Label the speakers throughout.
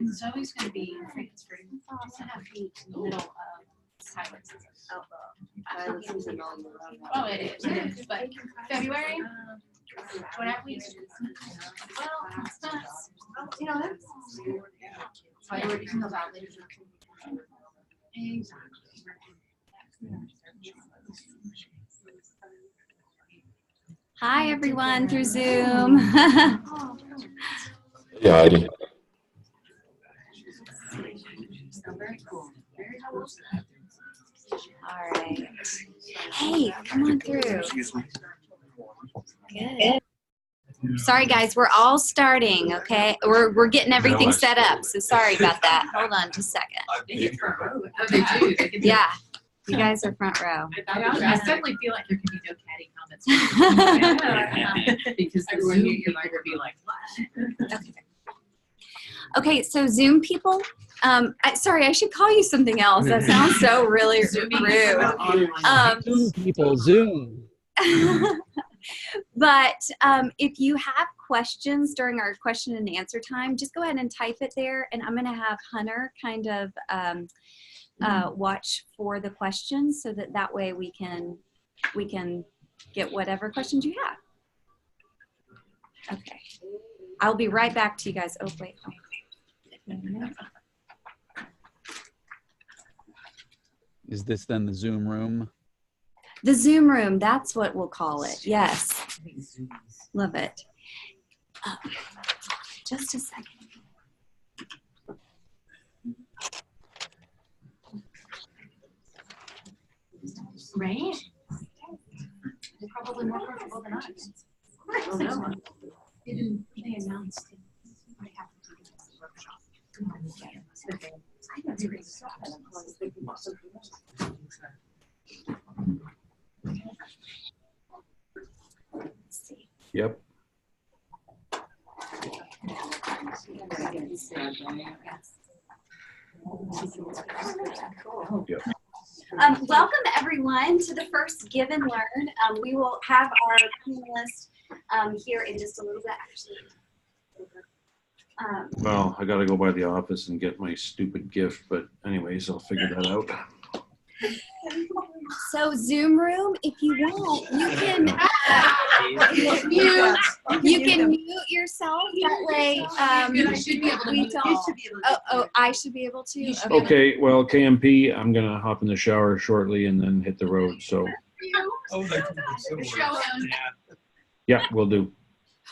Speaker 1: Zoe's going to be transferred 2.5 feet in the middle of silence. Oh, it is. But February, 2.5 weeks. Well, it's not, you know, that's priorities and those outlays. Exactly.
Speaker 2: Hi, everyone, through Zoom.
Speaker 3: Yeah, Heidi.
Speaker 1: Very cool. Very cool.
Speaker 2: All right. Hey, come on through. Good. Sorry, guys, we're all starting, okay? We're getting everything set up, so sorry about that. Hold on just a second.
Speaker 1: They get front row. Oh, they do. They can
Speaker 2: Yeah, you guys are front row.
Speaker 1: I suddenly feel like there can be no catty comments. Because the Zoom you're going to be like, what?
Speaker 2: Okay. Okay, so Zoom people, sorry, I should call you something else. That sounds so really rude.
Speaker 4: Zoom people, Zoom.
Speaker 2: But if you have questions during our question and answer time, just go ahead and type it there, and I'm going to have Hunter kind of watch for the questions so that way we can get whatever questions you have. Okay, I'll be right back to you guys. Oh wait. Oh.
Speaker 4: Is this then the Zoom room?
Speaker 2: The Zoom room, that's what we'll call it. Yes. Love it. Just a second.
Speaker 1: Right? They're probably more comfortable than us. Oh, no. They announced it. I have to do this workshop.
Speaker 4: Yep. Yep.
Speaker 2: Welcome everyone to the first Give and Learn. We will have our panelists here in just a little bit. Actually.
Speaker 3: Well, I gotta go by the office and get my stupid gift, but anyways, I'll figure that out.
Speaker 2: So Zoom room, if you want, you can mute yourself. That way, we don't. Oh, I should be able to.
Speaker 3: Okay, well, KMP, I'm gonna hop in the shower shortly and then hit the road. So yeah, we'll do.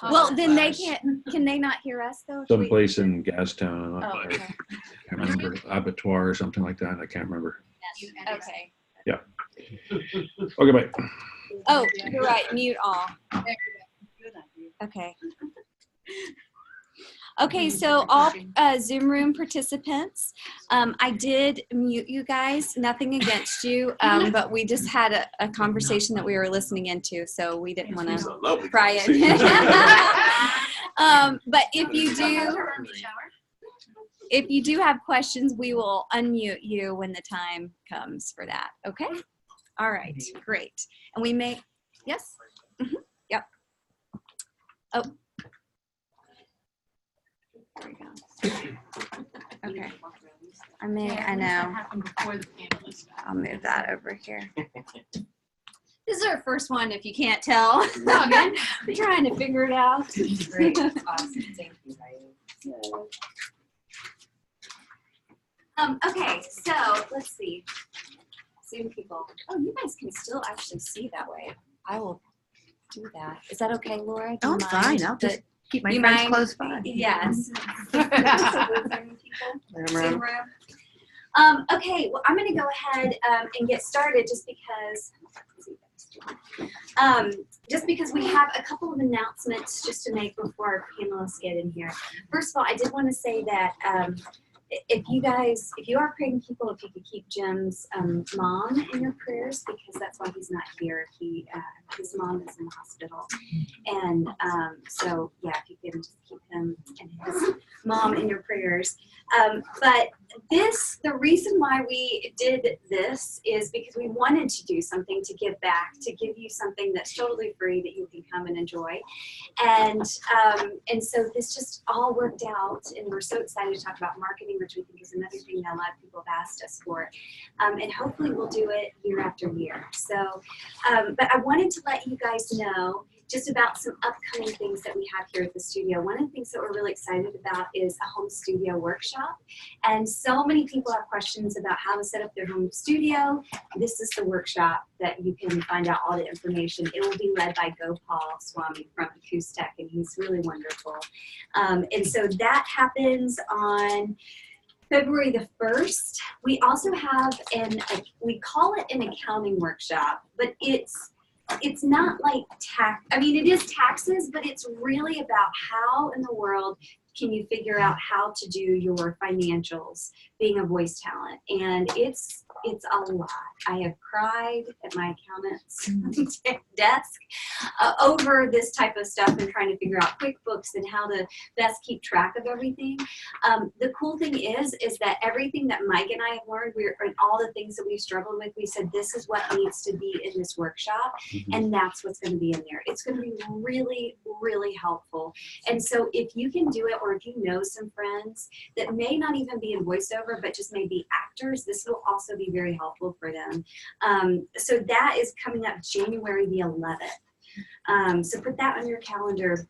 Speaker 2: Well, then they can't. Can they not hear us though?
Speaker 3: Someplace in Gastown.
Speaker 2: Oh, okay.
Speaker 3: I can't remember, abattoir or something like that. I can't remember.
Speaker 2: Okay.
Speaker 3: Yeah. Okay, bye.
Speaker 2: Oh, you're right. Mute all. Okay. Okay, so all Zoom room participants, I did mute you guys, nothing against you, but we just had a conversation that we were listening into, so we didn't want to pry in. But if you do have questions, we will unmute you when the time comes for that, okay? All right, great. And we may, yes? Mm-hmm. Yep. Oh. There we go. Okay. I know. I'll move that over here. This is our first one, if you can't tell. I'm trying to figure it out.
Speaker 5: Great. Awesome. Thank you, Heidi.
Speaker 2: Okay, so let's see. Zoom people. Oh, you guys can still actually see that way. I will do that. Is that okay, Laura? Do you mind?
Speaker 5: Fine. I'll just keep my friends close by.
Speaker 2: Yes. Zoom room. Okay, well, I'm going to go ahead and get started just because we have a couple of announcements just to make before our panelists get in here. First of all, I did want to say that if you are praying people, if you could keep Jim's mom in your prayers, because that's why he's not here. His mom is in the hospital, and so yeah, if you can just keep him and his mom in your prayers. But the reason why we did this is because we wanted to do something to give back, to give you something that's totally free that you can come and enjoy. And so this just all worked out, and we're so excited to talk about marketing, which we think is another thing that a lot of people have asked us for. And hopefully we'll do it year after year. So, but I wanted to let you guys know just about some upcoming things that we have here at the studio. One of the things that we're really excited about is a home studio workshop. And so many people have questions about how to set up their home studio. This is the workshop that you can find out all the information. It will be led by Gopal Swami from Acoustic, and he's really wonderful. And so that happens on February the 1st. We also have we call it an accounting workshop, but it's not like tax. I mean, it is taxes, but it's really about how in the world can you figure out how to do your financials being a voice talent. And it's a lot. I have cried at my accountant's desk over this type of stuff and trying to figure out QuickBooks and how to best keep track of everything. The cool thing is that everything that Mike and I have learned, and all the things that we've struggled with, we said this is what needs to be in this workshop, and that's what's going to be in there. It's going to be really, really helpful. And so if you can do it, or if you know some friends that may not even be in voiceover, but just may be actors, this will also be very helpful for them. So that is coming up January the 11th. So put that on your calendar.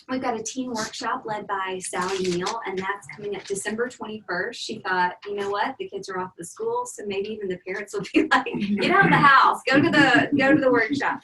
Speaker 2: We've got a teen workshop led by Sally Neal, and that's coming up December 21st. She thought, you know what, the kids are off to school, so maybe even the parents will be like, get out of the house, go to the workshop.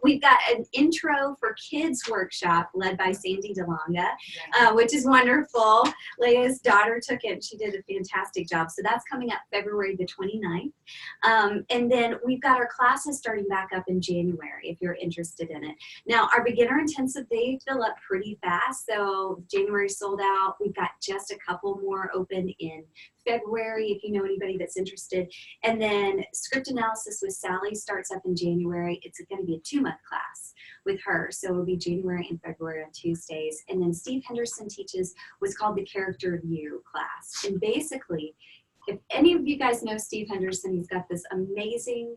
Speaker 2: We've got an intro for kids workshop led by Sandy DeLonga, which is wonderful. Leia's daughter took it, and she did a fantastic job. So that's coming up February the 29th. And then we've got our classes starting back up in January if you're interested in it. Now, our beginner intensive, they fill up pretty fast. So January sold out. We've got just a couple more open in February if you know anybody that's interested. And then script analysis with Sally starts up in January. It's going to be a 2-month class with her. So it'll be January and February on Tuesdays. And then Steve Henderson teaches what's called the Character View class. And basically, if any of you guys know Steve Henderson, he's got this amazing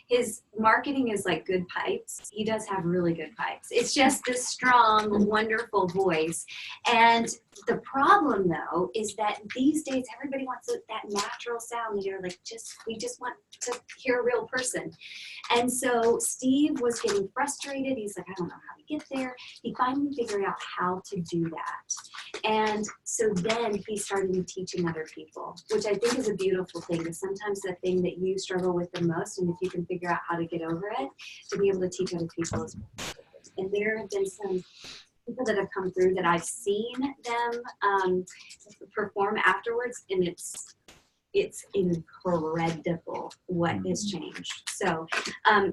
Speaker 2: his marketing is like good pipes. He does have really good pipes. It's just this strong, wonderful voice. And the problem, though, is that these days everybody wants that natural sound. They're like, we just want to hear a real person. And so Steve was getting frustrated. He's like, I don't know how to get there. He finally figured out how to do that. And so then he started teaching other people, which I think is a beautiful thing. Because sometimes the thing that you struggle with the most, and if you can figure out how to get over it, to be able to teach other people is. And there have been some people that have come through that I've seen them perform afterwards, and it's incredible what has changed. So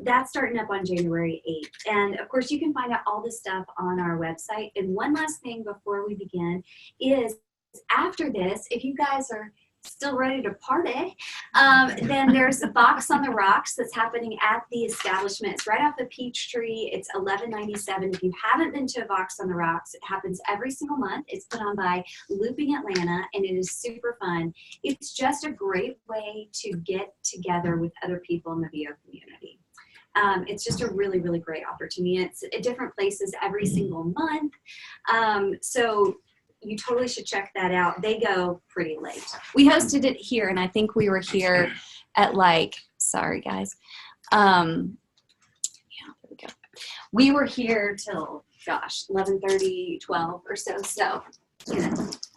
Speaker 2: that's starting up on January 8th. And of course, you can find out all this stuff on our website. And one last thing before we begin is after this, if you guys are still ready to party, then there's a Box on the Rocks that's happening at the establishment. It's right off the Peachtree. It's $11.97. If you haven't been to a Box on the Rocks, it happens every single month. It's put on by Looping Atlanta, and it is super fun. It's just a great way to get together with other people in the VO community. It's just a really, really great opportunity. It's at different places every single month. So you totally should check that out. They go pretty late. We hosted it here, and I think we were here at sorry guys. Yeah, there we go. We were here till, 11:30, 12 or so. So,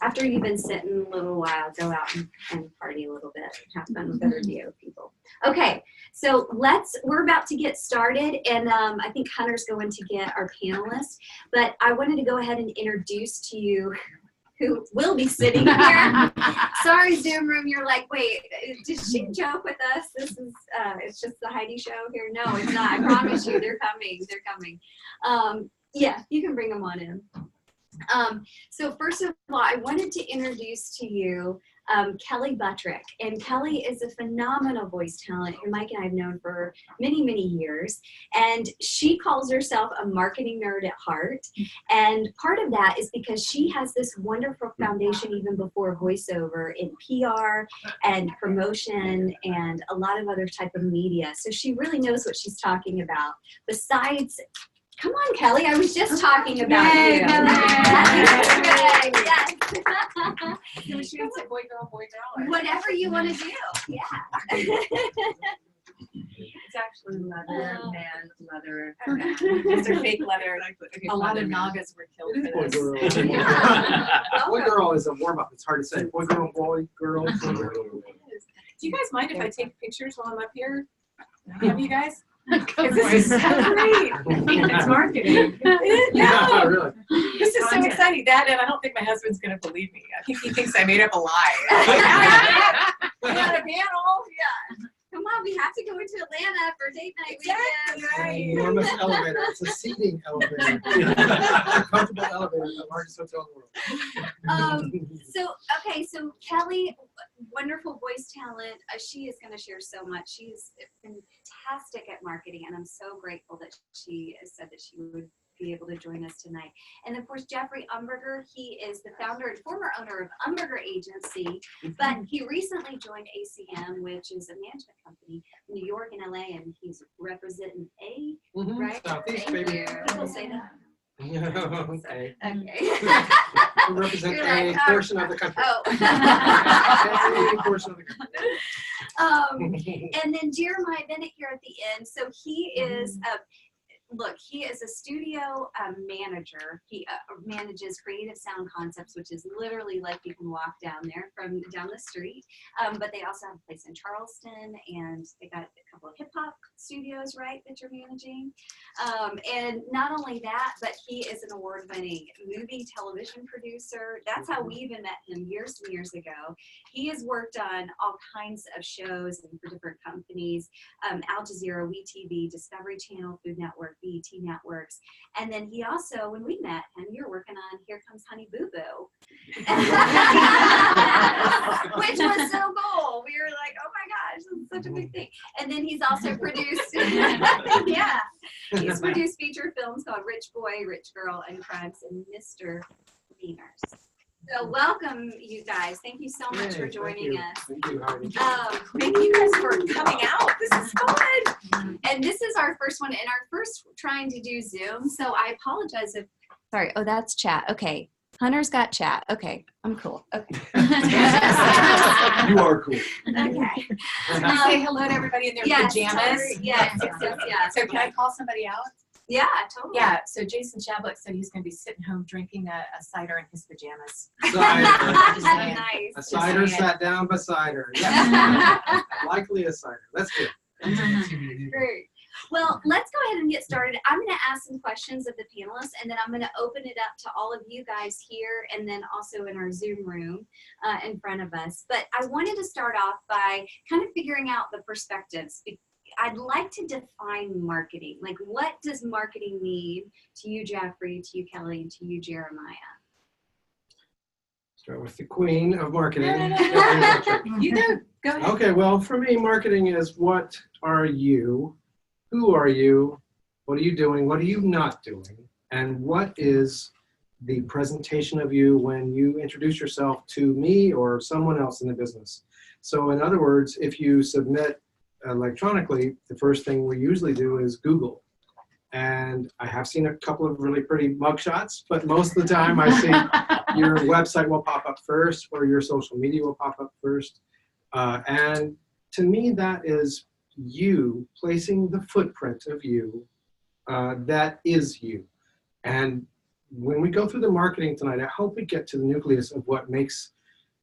Speaker 2: after you've been sitting a little while, go out and party a little bit, have fun with other VO people. Okay, so we're about to get started, and I think Hunter's going to get our panelists, but I wanted to go ahead and introduce to you who will be sitting here. Sorry, Zoom room, you're like, wait, did she joke with us? This is, it's just the Heidi show here. No, it's not. I promise you, they're coming. They're coming. Yeah, you can bring them on in. So first of all, I wanted to introduce to you Kelley Buttrick. And Kelley is a phenomenal voice talent who Mike and I have known for many, many years. And she calls herself a marketing nerd at heart. And part of that is because she has this wonderful foundation even before voiceover in PR and promotion and a lot of other type of media. So she really knows what she's talking about. Besides, come on, Kelley, I was just talking about
Speaker 1: Yay,
Speaker 2: you.
Speaker 1: Kelley.
Speaker 2: Yes.
Speaker 1: So she would say boy, girl, or?
Speaker 2: Whatever you want to do. Yeah.
Speaker 5: It's actually leather, man, leather.
Speaker 1: These are fake leather. A lot of Nagas were killed
Speaker 6: It is
Speaker 1: for
Speaker 6: boy,
Speaker 1: this.
Speaker 6: girl.
Speaker 2: Yeah.
Speaker 6: Boy, girl is a warm-up. It's hard to say. Boy, girl, boy, girl.
Speaker 1: Do you guys mind if I take pictures while I'm up here? Have you guys? Because this is so great.
Speaker 5: It's marketing.
Speaker 6: Yeah, really.
Speaker 1: This is so exciting, Dad, and I don't think my husband's gonna believe me. I think he thinks I made up a lie. We had a panel.
Speaker 2: Yeah. Come on, we have to go into Atlanta for date night weekend.
Speaker 1: Exactly.
Speaker 6: An enormous elevator. It's a seating elevator. A comfortable elevator, the largest hotel in the world.
Speaker 2: So Kelley, wonderful voice talent. She is going to share so much. She's fantastic at marketing, and I'm so grateful that she said that she would be able to join us tonight. And of course, Jeffrey Umberger, he is the founder and former owner of Umberger Agency, but he recently joined ACM, which is a management company in New York and LA, and he's representing right?
Speaker 6: Southeast,
Speaker 2: Thank
Speaker 6: baby.
Speaker 2: you. People say that.
Speaker 6: Okay.
Speaker 2: Okay.
Speaker 6: We represent
Speaker 2: You're like,
Speaker 6: a portion of the country.
Speaker 2: Oh.
Speaker 6: A portion of the country.
Speaker 2: And then Jeremiah Bennett here at the end. So he is he is a studio manager. He manages Creative Sound Concepts, which is literally like you can walk down there from down the street. But they also have a place in Charleston, and they got a couple of hip hop studios, right, that you're managing. And not only that, but he is an award-winning movie television producer. That's how we even met him years and years ago. He has worked on all kinds of shows and for different companies, Al Jazeera, WeTV, Discovery Channel, Food Network, BET Networks. And then he also, when we met him, you were working on Here Comes Honey Boo Boo, which was so cool. We were like, oh my gosh, this is such a big thing. And then he's also produced, yeah, he's produced feature films called Rich Boy, Rich Girl, and Crimes and Misdemeanors. So welcome, you guys. Thank you so much for joining us.
Speaker 6: Thank you, Heidi.
Speaker 1: Thank you guys for coming out. This is fun.
Speaker 2: And this is our first one, and our first trying to do Zoom. So I apologize if, sorry. Oh, that's chat. Okay. Hunter's got chat. Okay. I'm cool. Okay.
Speaker 6: You are cool.
Speaker 2: Okay.
Speaker 1: Can we say hello to everybody in their pajamas?
Speaker 2: Yes.
Speaker 1: So can I call somebody out?
Speaker 2: Yeah, totally.
Speaker 1: Yeah, so Jason Chablik said he's going to be sitting home drinking a cider in his pajamas.
Speaker 6: Cider.
Speaker 2: Nice.
Speaker 6: A cider sat down beside her. Yeah. Likely a cider. That's good.
Speaker 2: Great. Well, let's go ahead and get started. I'm going to ask some questions of the panelists, and then I'm going to open it up to all of you guys here and then also in our Zoom room in front of us. But I wanted to start off by kind of figuring out the perspectives. I'd like to define marketing. Like, what does marketing mean to you, Jeffrey, to you, Kelley, and to you, Jeremiah?
Speaker 6: Start with the queen of marketing.
Speaker 1: You do. Go ahead.
Speaker 6: Okay, well, for me, marketing is what are you? Who are you? What are you doing? What are you not doing? And what is the presentation of you when you introduce yourself to me or someone else in the business? So in other words, if you submit electronically, the first thing we usually do is Google. And I have seen a couple of really pretty mugshots, but most of the time I see your website will pop up first or your social media will pop up first. And to me, that is you placing the footprint of you that is you. And when we go through the marketing tonight, I hope we get to the nucleus of what makes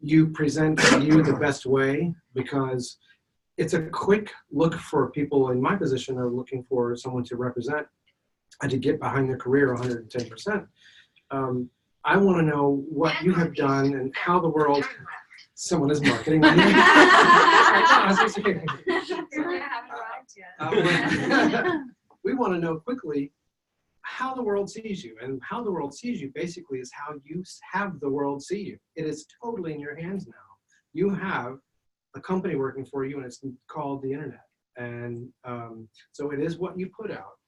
Speaker 6: you present you the best way, because it's a quick look for people in my position are looking for someone to represent and to get behind their career 110%. I want to know what you have done and how the world, someone is marketing. We want to know quickly how the world sees you, and how the world sees you basically is how you have the world see you. It is totally in your hands now you have a company working for you, and it's called the internet. And so it is what you put out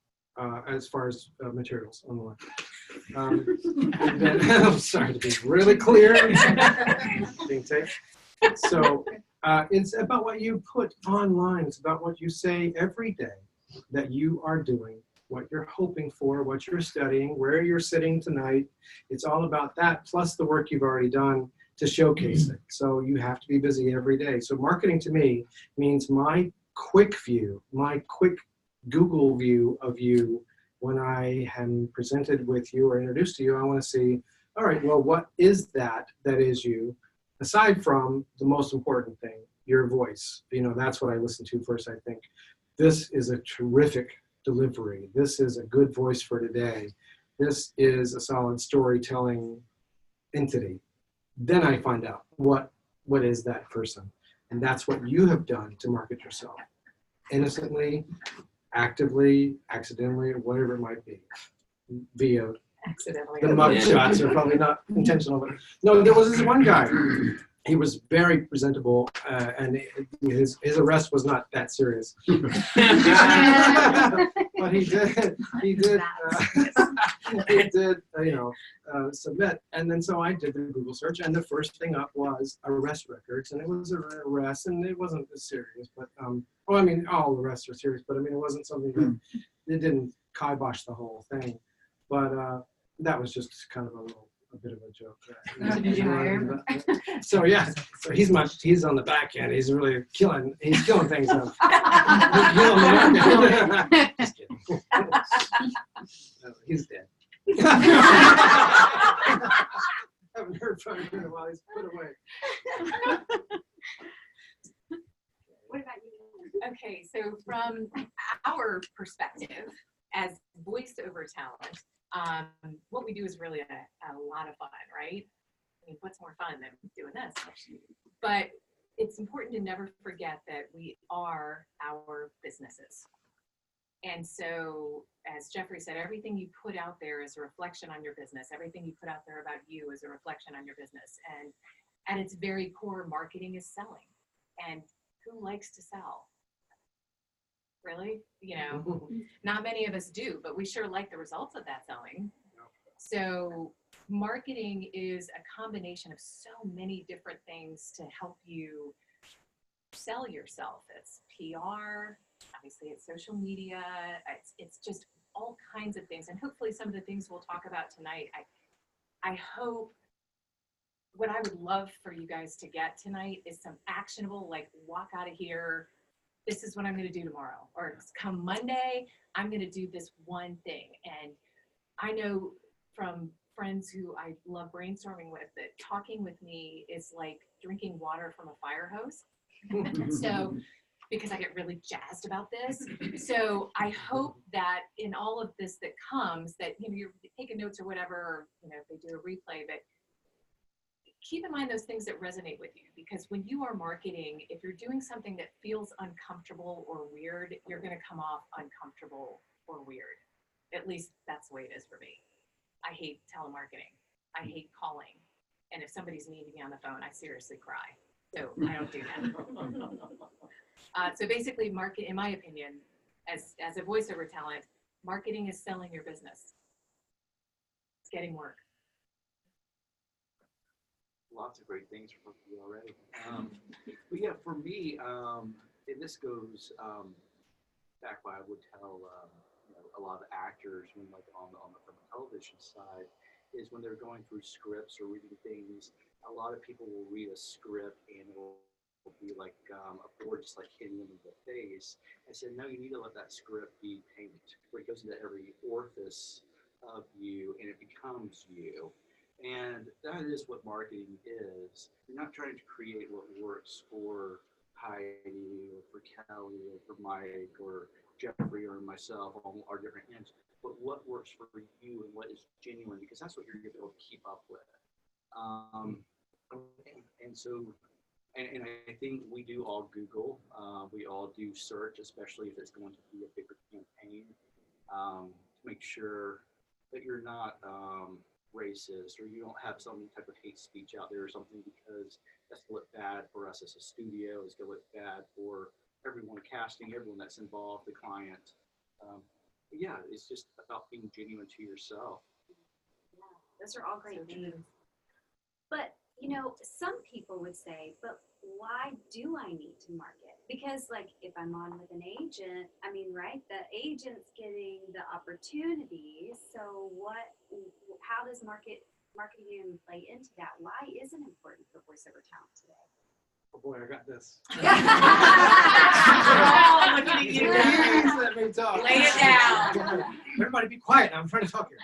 Speaker 6: as far as materials on the line. And then, I'm sorry to be really clear. Being taped. So it's about what you put online. It's about what you say every day that you are doing, what you're hoping for, what you're studying, where you're sitting tonight. It's all about that, plus the work you've already done to showcase it. So you have to be busy every day. So marketing to me means my quick view, my quick Google view of you. When I am presented with you or introduced to you, I want to see, all right, well, what is that is you, aside from the most important thing, your voice. You know, that's what I listen to first. I think this is a terrific delivery. This is a good voice for today. This is a solid storytelling entity. Then I find out what is that person. And that's what you have done to market yourself. Innocently, actively, accidentally, or whatever it might be, via
Speaker 5: Accidentally.
Speaker 6: the mug shots are probably not intentional. But no, there was this one guy. He was very presentable, and his arrest was not that serious. But he did, submit. And then so I did the Google search, and the first thing up was arrest records, and it was an arrest, and it wasn't as serious, but well, I mean, all arrests are serious, but I mean, it wasn't something that it didn't kibosh the whole thing. But that was just kind of a bit of a joke.
Speaker 5: Did you hire him?
Speaker 6: So yeah, so he's on the back end. He's really killing things up. Just kidding. He's dead. Haven't heard from him in a while. He's put away.
Speaker 1: What about you?
Speaker 7: Okay, so from our perspective as voiceover talent, what we do is really a lot of fun, right? I mean, what's more fun than doing this? But it's important to never forget that we are our businesses. And so, as Jeffrey said, everything you put out there is a reflection on your business. Everything you put out there about you is a reflection on your business. And at its very core, marketing is selling. And who likes to sell? Really? You know, not many of us do, but we sure like the results of that selling. So marketing is a combination of so many different things to help you sell yourself. It's PR, obviously it's social media, it's just all kinds of things. And hopefully some of the things we'll talk about tonight, I hope what I would love for you guys to get tonight is some actionable, like walk out of here, this is what I'm going to do tomorrow, or come Monday, I'm going to do this one thing. And I know from friends who I love brainstorming with that talking with me is like drinking water from a fire hose. So, because I get really jazzed about this. So I hope that in all of this that comes, that, you know, you're taking notes or whatever, or, you know, if they do a replay, but keep in mind those things that resonate with you, because when you are marketing, if you're doing something that feels uncomfortable or weird, you're going to come off uncomfortable or weird. At least that's the way it is for me. I hate telemarketing. I hate calling. And if somebody's mean to me on the phone, I seriously cry. So I don't do that. So basically, market, in my opinion, as a voiceover talent, marketing is selling your business. It's getting work.
Speaker 8: Lots of great things from you already. But yeah, for me, and this goes back what I would tell you know, a lot of actors when, like, on the from the television side, is when they're going through scripts or reading things, a lot of people will read a script and it will be like a board just like hitting them in the face. I said, no, you need to let that script be paint, where it goes into every orifice of you and it becomes you. And that is what marketing is. You're not trying to create what works for Heidi or for Kelley or for Mike or Jeffrey or myself on our different ends, but what works for you and what is genuine, because that's what you're going to be able to keep up with. And so, and I think we do all Google, we all do search, especially if it's going to be a bigger campaign, to make sure that you're not racist, or you don't have some type of hate speech out there or something, because that's gonna look bad for us as a studio. It's gonna look bad for everyone casting, everyone that's involved, the client. But yeah, it's just about being genuine to yourself.
Speaker 2: Yeah, those are all great things. But, you know, some people would say, but why do I need to market? Because, like, if I'm on with an agent, I mean, right, the agent's getting the opportunities. So how does marketing even play into that? Why is it important for voiceover talent today?
Speaker 6: Oh boy, I got this.
Speaker 7: Oh, look at you.
Speaker 6: Please let me talk.
Speaker 7: Lay it down.
Speaker 6: Everybody be quiet. I'm trying to talk here.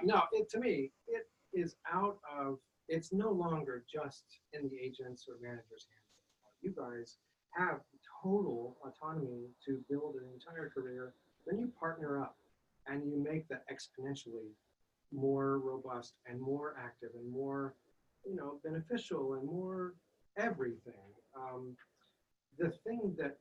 Speaker 6: No, to me, it is out of, it's no longer just in the agents or managers' hands. You guys have total autonomy to build an entire career. Then you partner up and you make that exponentially more robust and more active and more, you know, beneficial and more everything. The thing that,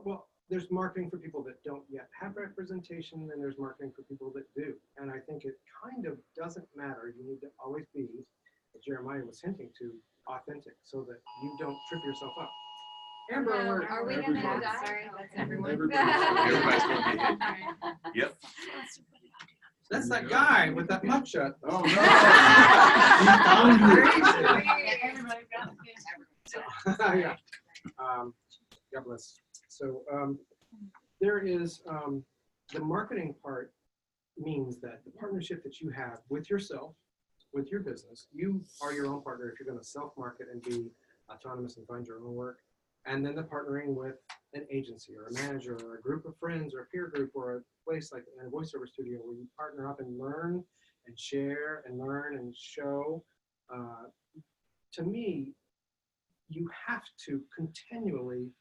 Speaker 6: well, there's marketing for people that don't yet have representation, and there's marketing for people that do. And I think it kind of doesn't matter. You need to always be, as Jeremiah was hinting to, authentic, so that you don't trip yourself up. Amber alert.
Speaker 1: Are we gonna die? Sorry, that's everyone.
Speaker 9: Everybody's gonna be hit. Yep.
Speaker 6: That's that guy with that mug shot. Oh no. Yeah. God bless. So there is the marketing part means that the partnership that you have with yourself, with your business, you are your own partner if you're going to self-market and be autonomous and find your own work. And then the partnering with an agency or a manager or a group of friends or a peer group or a place like a voiceover studio where you partner up and learn and share and learn and show. To me, you have to continually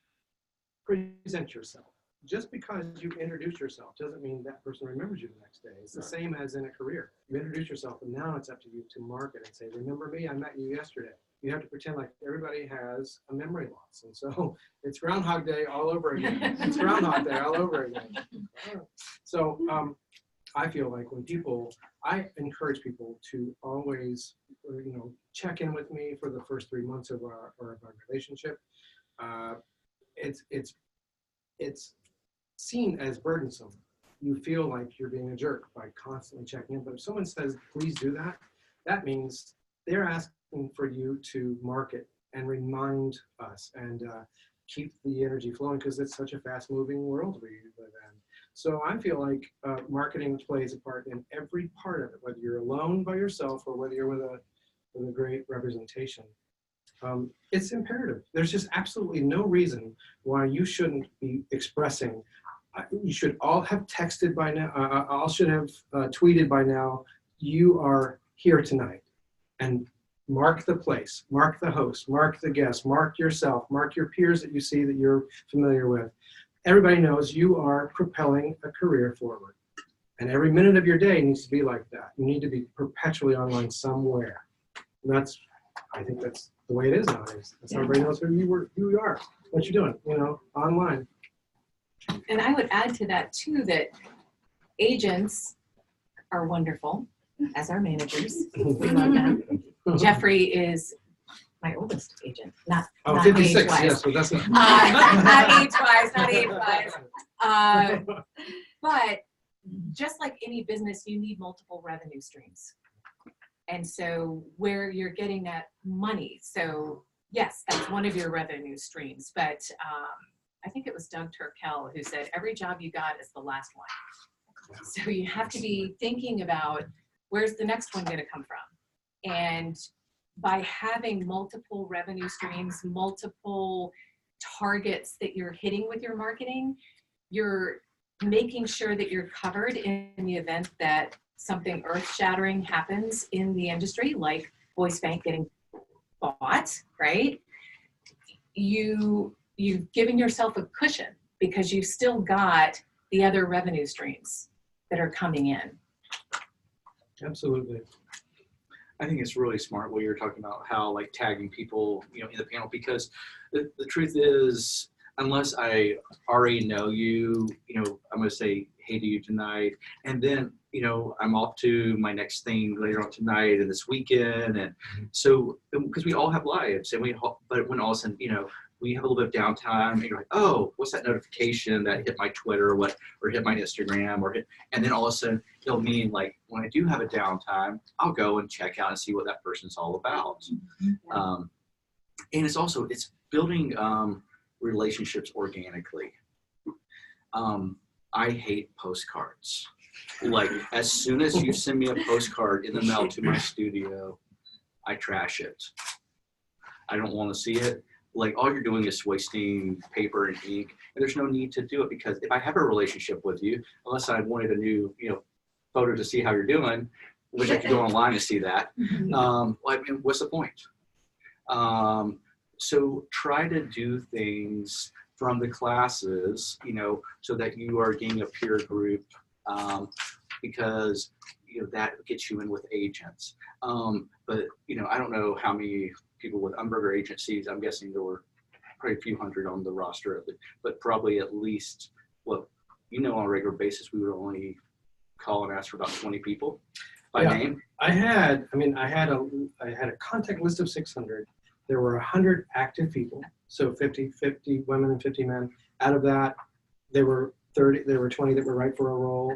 Speaker 6: present yourself. Just because you introduce yourself doesn't mean that person remembers you the next day. It's the same as in a career. You introduce yourself, and now it's up to you to market and say, remember me, I met you yesterday. You have to pretend like everybody has a memory loss. And so it's Groundhog Day all over again. It's Groundhog Day all over again. So I feel like when people, I encourage people to always, you know, check in with me for the first 3 months of our relationship. It's seen as burdensome. You feel like you're being a jerk by constantly checking in. But if someone says, please do that, that means they're asking for you to market and remind us and keep the energy flowing, because it's such a fast moving world we live in. So I feel like marketing plays a part in every part of it, whether you're alone by yourself or whether you're with a great representation. It's imperative. There's just absolutely no reason why you shouldn't be expressing. You should all have texted by now. All should have tweeted by now. You are here tonight, and mark the place, mark the host, mark the guest, mark yourself, mark your peers that you see that you're familiar with. Everybody knows you are propelling a career forward, and every minute of your day needs to be like that. You need to be perpetually online somewhere. And I think that's the way it is nowadays. That's how everybody knows who you are, what you're doing, you know, online.
Speaker 7: And I would add to that too, that agents are wonderful as our managers. We love them. Jeffrey is my oldest agent, not
Speaker 6: 56,
Speaker 7: age-wise.
Speaker 6: yes, so that's not.
Speaker 7: Not age-wise. But just like any business, you need multiple revenue streams. And so where you're getting that money. So yes, that's one of your revenue streams. But I think it was Doug Turkel who said, every job you got is the last one. So you have to be thinking about, where's the next one going to come from? And by having multiple revenue streams, multiple targets that you're hitting with your marketing, you're making sure that you're covered in the event that something earth-shattering happens in the industry, like Voice Bank getting bought, right? You've given yourself a cushion because you've still got the other revenue streams that are coming in.
Speaker 6: Absolutely.
Speaker 8: I think it's really smart what you're talking about, how like tagging people, you know, in the panel, because the truth is, unless I already know you, you know, I'm going to say, hey, do you tonight? And then, you know, I'm off to my next thing later on tonight and this weekend. And so, because we all have lives, and but when all of a sudden, you know, we have a little bit of downtime, and you're like, oh, what's that notification that hit my Twitter or hit my Instagram and then all of a sudden it'll mean like when I do have a downtime, I'll go and check out and see what that person's all about. And it's building relationships organically. I hate postcards. Like, as soon as you send me a postcard in the mail to my studio, I trash it. I don't want to see it. Like, all you're doing is wasting paper and ink, and there's no need to do it, because if I have a relationship with you, unless I wanted a new, you know, photo to see how you're doing, which I could go online to see that, well, I mean, what's the point? So try to do things from the classes, you know, so that you are getting a peer group, because, you know, that gets you in with agents. But, you know, I don't know how many people with Umberger agencies. I'm guessing there were probably a few hundred on the roster, but probably at least, well, you know, on a regular basis, we would only call and ask for about 20 people by name.
Speaker 6: I had a contact list of 600. There were 100 active people, so 50 women and 50 men. Out of that, there were 20 that were right for a role.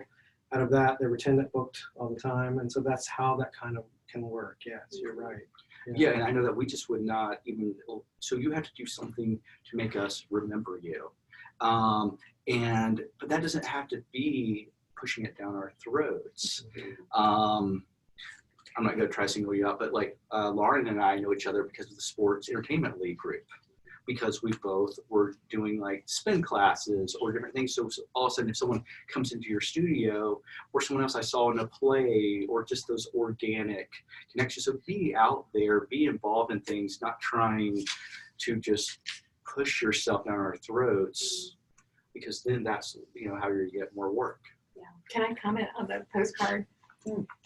Speaker 6: Out of that, there were 10 that booked all the time, and so that's how that kind of can work. Yes, you're right.
Speaker 8: Yeah, and I know that we just would not even, so you have to do something to make us remember you. But that doesn't have to be pushing it down our throats. I'm not going to try to single you out, but like Lauren and I know each other because of the Sports Entertainment League group, because we both were doing like spin classes or different things. So all of a sudden, if someone comes into your studio, or someone else I saw in a play, or just those organic connections. So be out there, be involved in things, not trying to just push yourself down our throats, because then that's, you know, how you're going to get more work.
Speaker 7: Yeah. Can I comment on the postcard?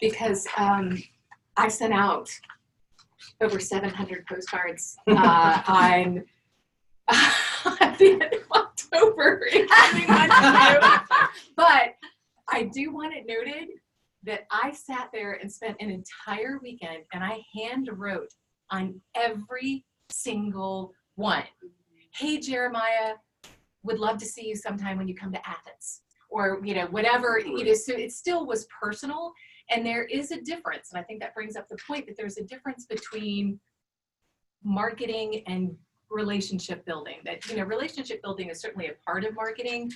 Speaker 7: Because I sent out over 700 postcards on at the end of October, including one to you. But I do want it noted that I sat there and spent an entire weekend and I hand wrote on every single one. Hey, Jeremiah, would love to see you sometime when you come to Athens, or, you know, whatever. You know, so it still was personal. And there is a difference, and I think that brings up the point that there's a difference between marketing and relationship building. That, you know, relationship building is certainly a part of marketing,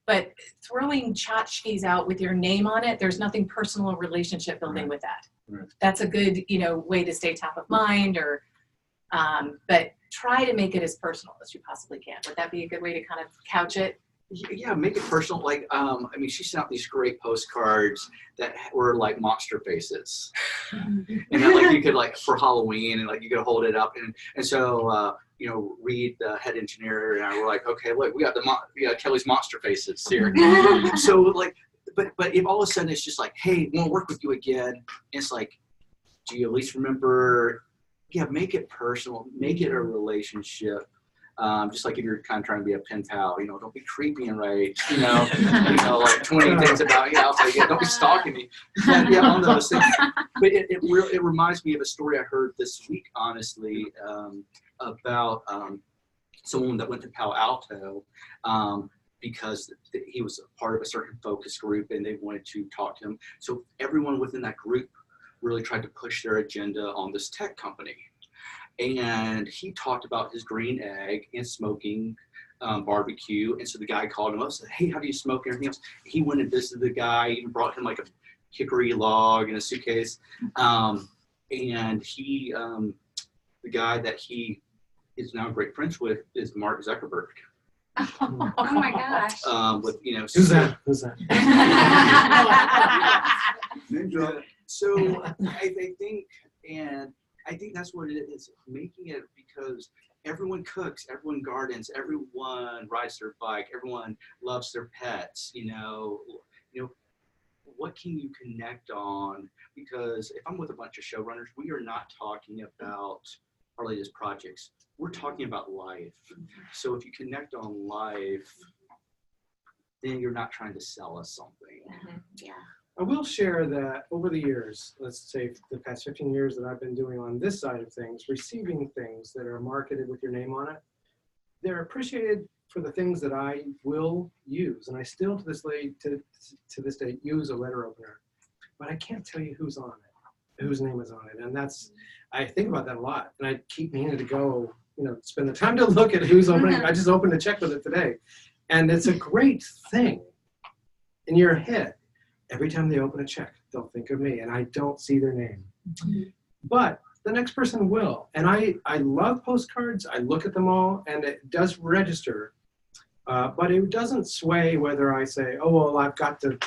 Speaker 7: but throwing tchotchkes out with your name on it, there's nothing personal or relationship building with that.
Speaker 3: Right.
Speaker 7: That's a good, you know, way to stay top of mind, or, but try to make it as personal as you possibly can. Would that be a good way to kind of couch it?
Speaker 8: Yeah, make it personal. Like, I mean, she sent out these great postcards that were like monster faces, and that, like, you could, like, for Halloween, and like you could hold it up, and so you know, Reed, the head engineer, and I were like, okay, look, we got Kelley's monster faces here. So like, but if all of a sudden it's just like, hey, want to work with you again, it's like, do you at least remember? Yeah, make it personal, make it a relationship. Just like if you're kind of trying to be a pen pal, you know, don't be creepy and write, you know, like 20 things about, yeah, like, yeah, don't be stalking me. Yeah, on those things. But it reminds me of a story I heard this week, honestly, about someone that went to Palo Alto because he was a part of a certain focus group and they wanted to talk to him. So everyone within that group really tried to push their agenda on this tech company. And he talked about his green egg and smoking barbecue. And so the guy called him up and said, hey, how do you smoke and everything else? He went and visited the guy, even brought him like a hickory log in a suitcase. And he, the guy that he is now great friends with is Mark Zuckerberg.
Speaker 1: Oh my gosh.
Speaker 8: With, you know,
Speaker 6: Who's that?
Speaker 8: So I think, and I think that's what it is, making it, because everyone cooks, everyone gardens, everyone rides their bike, everyone loves their pets, you know, what can you connect on? Because if I'm with a bunch of showrunners, we are not talking about our latest projects. We're talking about life. So if you connect on life, then you're not trying to sell us something.
Speaker 2: Yeah.
Speaker 6: I will share that over the years, let's say the past 15 years that I've been doing on this side of things, receiving things that are marketed with your name on it, they're appreciated for the things that I will use. And I still to this day use a letter opener, but I can't tell you who's on it, whose name is on it. And that's, I think about that a lot, and I keep meaning to go, spend the time to look at who's opening. I just opened a check with it today. And it's a great thing in your head. Every time they open a check, they'll think of me, and I don't see their name. But the next person will. And I love postcards. I look at them all, and it does register. But it doesn't sway whether I say, oh, well, I've got to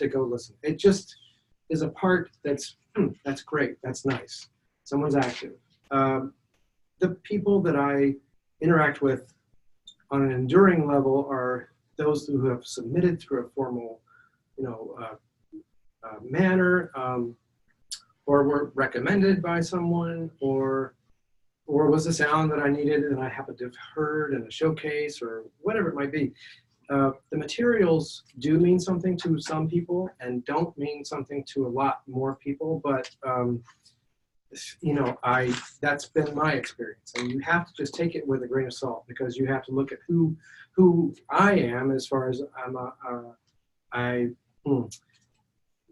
Speaker 6: go listen. It just is a part that's great. That's nice. Someone's active. The people that I interact with on an enduring level are those who have submitted through a formal manner, or were recommended by someone, or was a sound that I needed and I happened to have heard in a showcase or whatever it might be. The materials do mean something to some people and don't mean something to a lot more people, but that's been my experience, and you have to just take it with a grain of salt, because you have to look at who I am, as far as I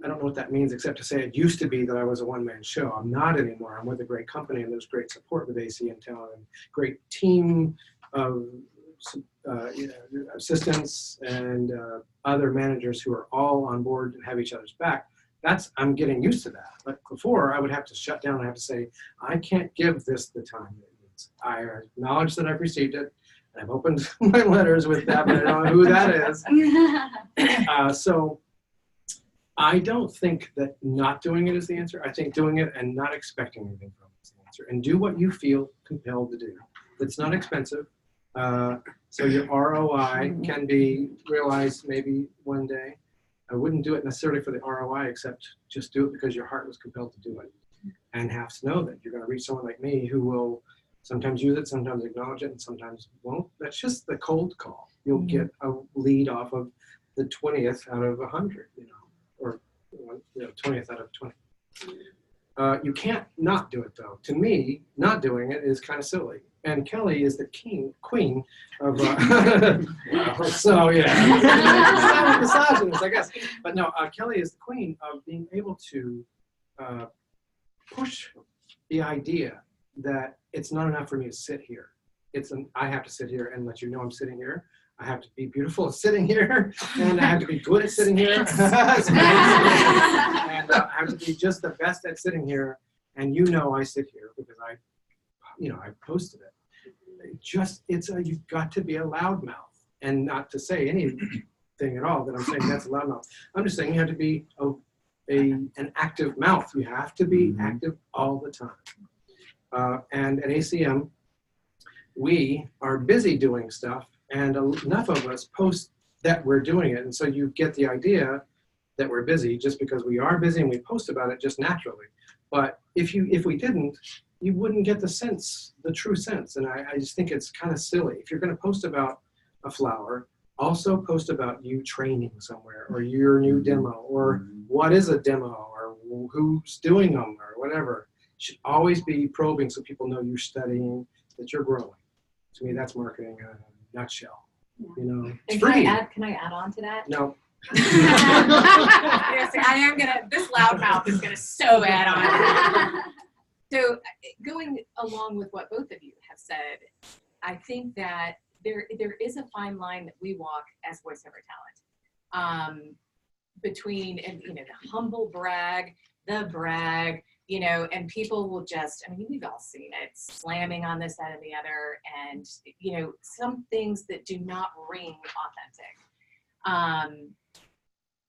Speaker 6: don't know what that means, except to say it used to be that I was a one-man show. I'm not anymore. I'm with a great company, and there's great support with AC in town, and great team of assistants and other managers who are all on board and have each other's back. I'm getting used to that. But before, I would have to shut down and have to say, I can't give this the time it needs. I acknowledge that I've received it. I've opened my letters with that, but I don't know who that is. So I don't think that not doing it is the answer. I think doing it and not expecting anything from it is the answer. And do what you feel compelled to do. It's not expensive. So your ROI can be realized maybe one day. I wouldn't do it necessarily for the ROI, except just do it because your heart was compelled to do it. And have to know that you're going to reach someone like me who will sometimes use it, sometimes acknowledge it, and sometimes won't. That's just the cold call. You'll get a lead off of the 20th out of 100, or 20th out of 20. You can't not do it, though. To me, not doing it is kind of silly. And Kelley is the queen of, so yeah, misogynist, I guess. But no, Kelley is the queen of being able to push the idea that it's not enough for me to sit here. I have to sit here and let you know I'm sitting here. I have to be beautiful at sitting here, and I have to be good at sitting here. And I have to be just the best at sitting here. And I sit here because I posted it. You've got to be a loudmouth, and not to say anything at all that I'm saying that's a loudmouth. I'm just saying you have to be an active mouth. You have to be active all the time. And at ACM, we are busy doing stuff, and enough of us post that we're doing it. And so you get the idea that we're busy just because we are busy and we post about it just naturally. But if we didn't, you wouldn't get the true sense. And I just think it's kind of silly. If you're going to post about a flower, also post about you training somewhere, or your new demo, or what is a demo, or who's doing them, or whatever. You should always be probing so people know you're studying, that you're growing. To me, that's marketing in a nutshell. It's free.
Speaker 5: Can I add on to that?
Speaker 6: No.
Speaker 7: Yes, this loudmouth is gonna so add on. So going along with what both of you have said, I think that there is a fine line that we walk as voiceover talent between the humble brag, the brag, and people will just, we've all seen it, slamming on this, that, and the other, and some things that do not ring authentic.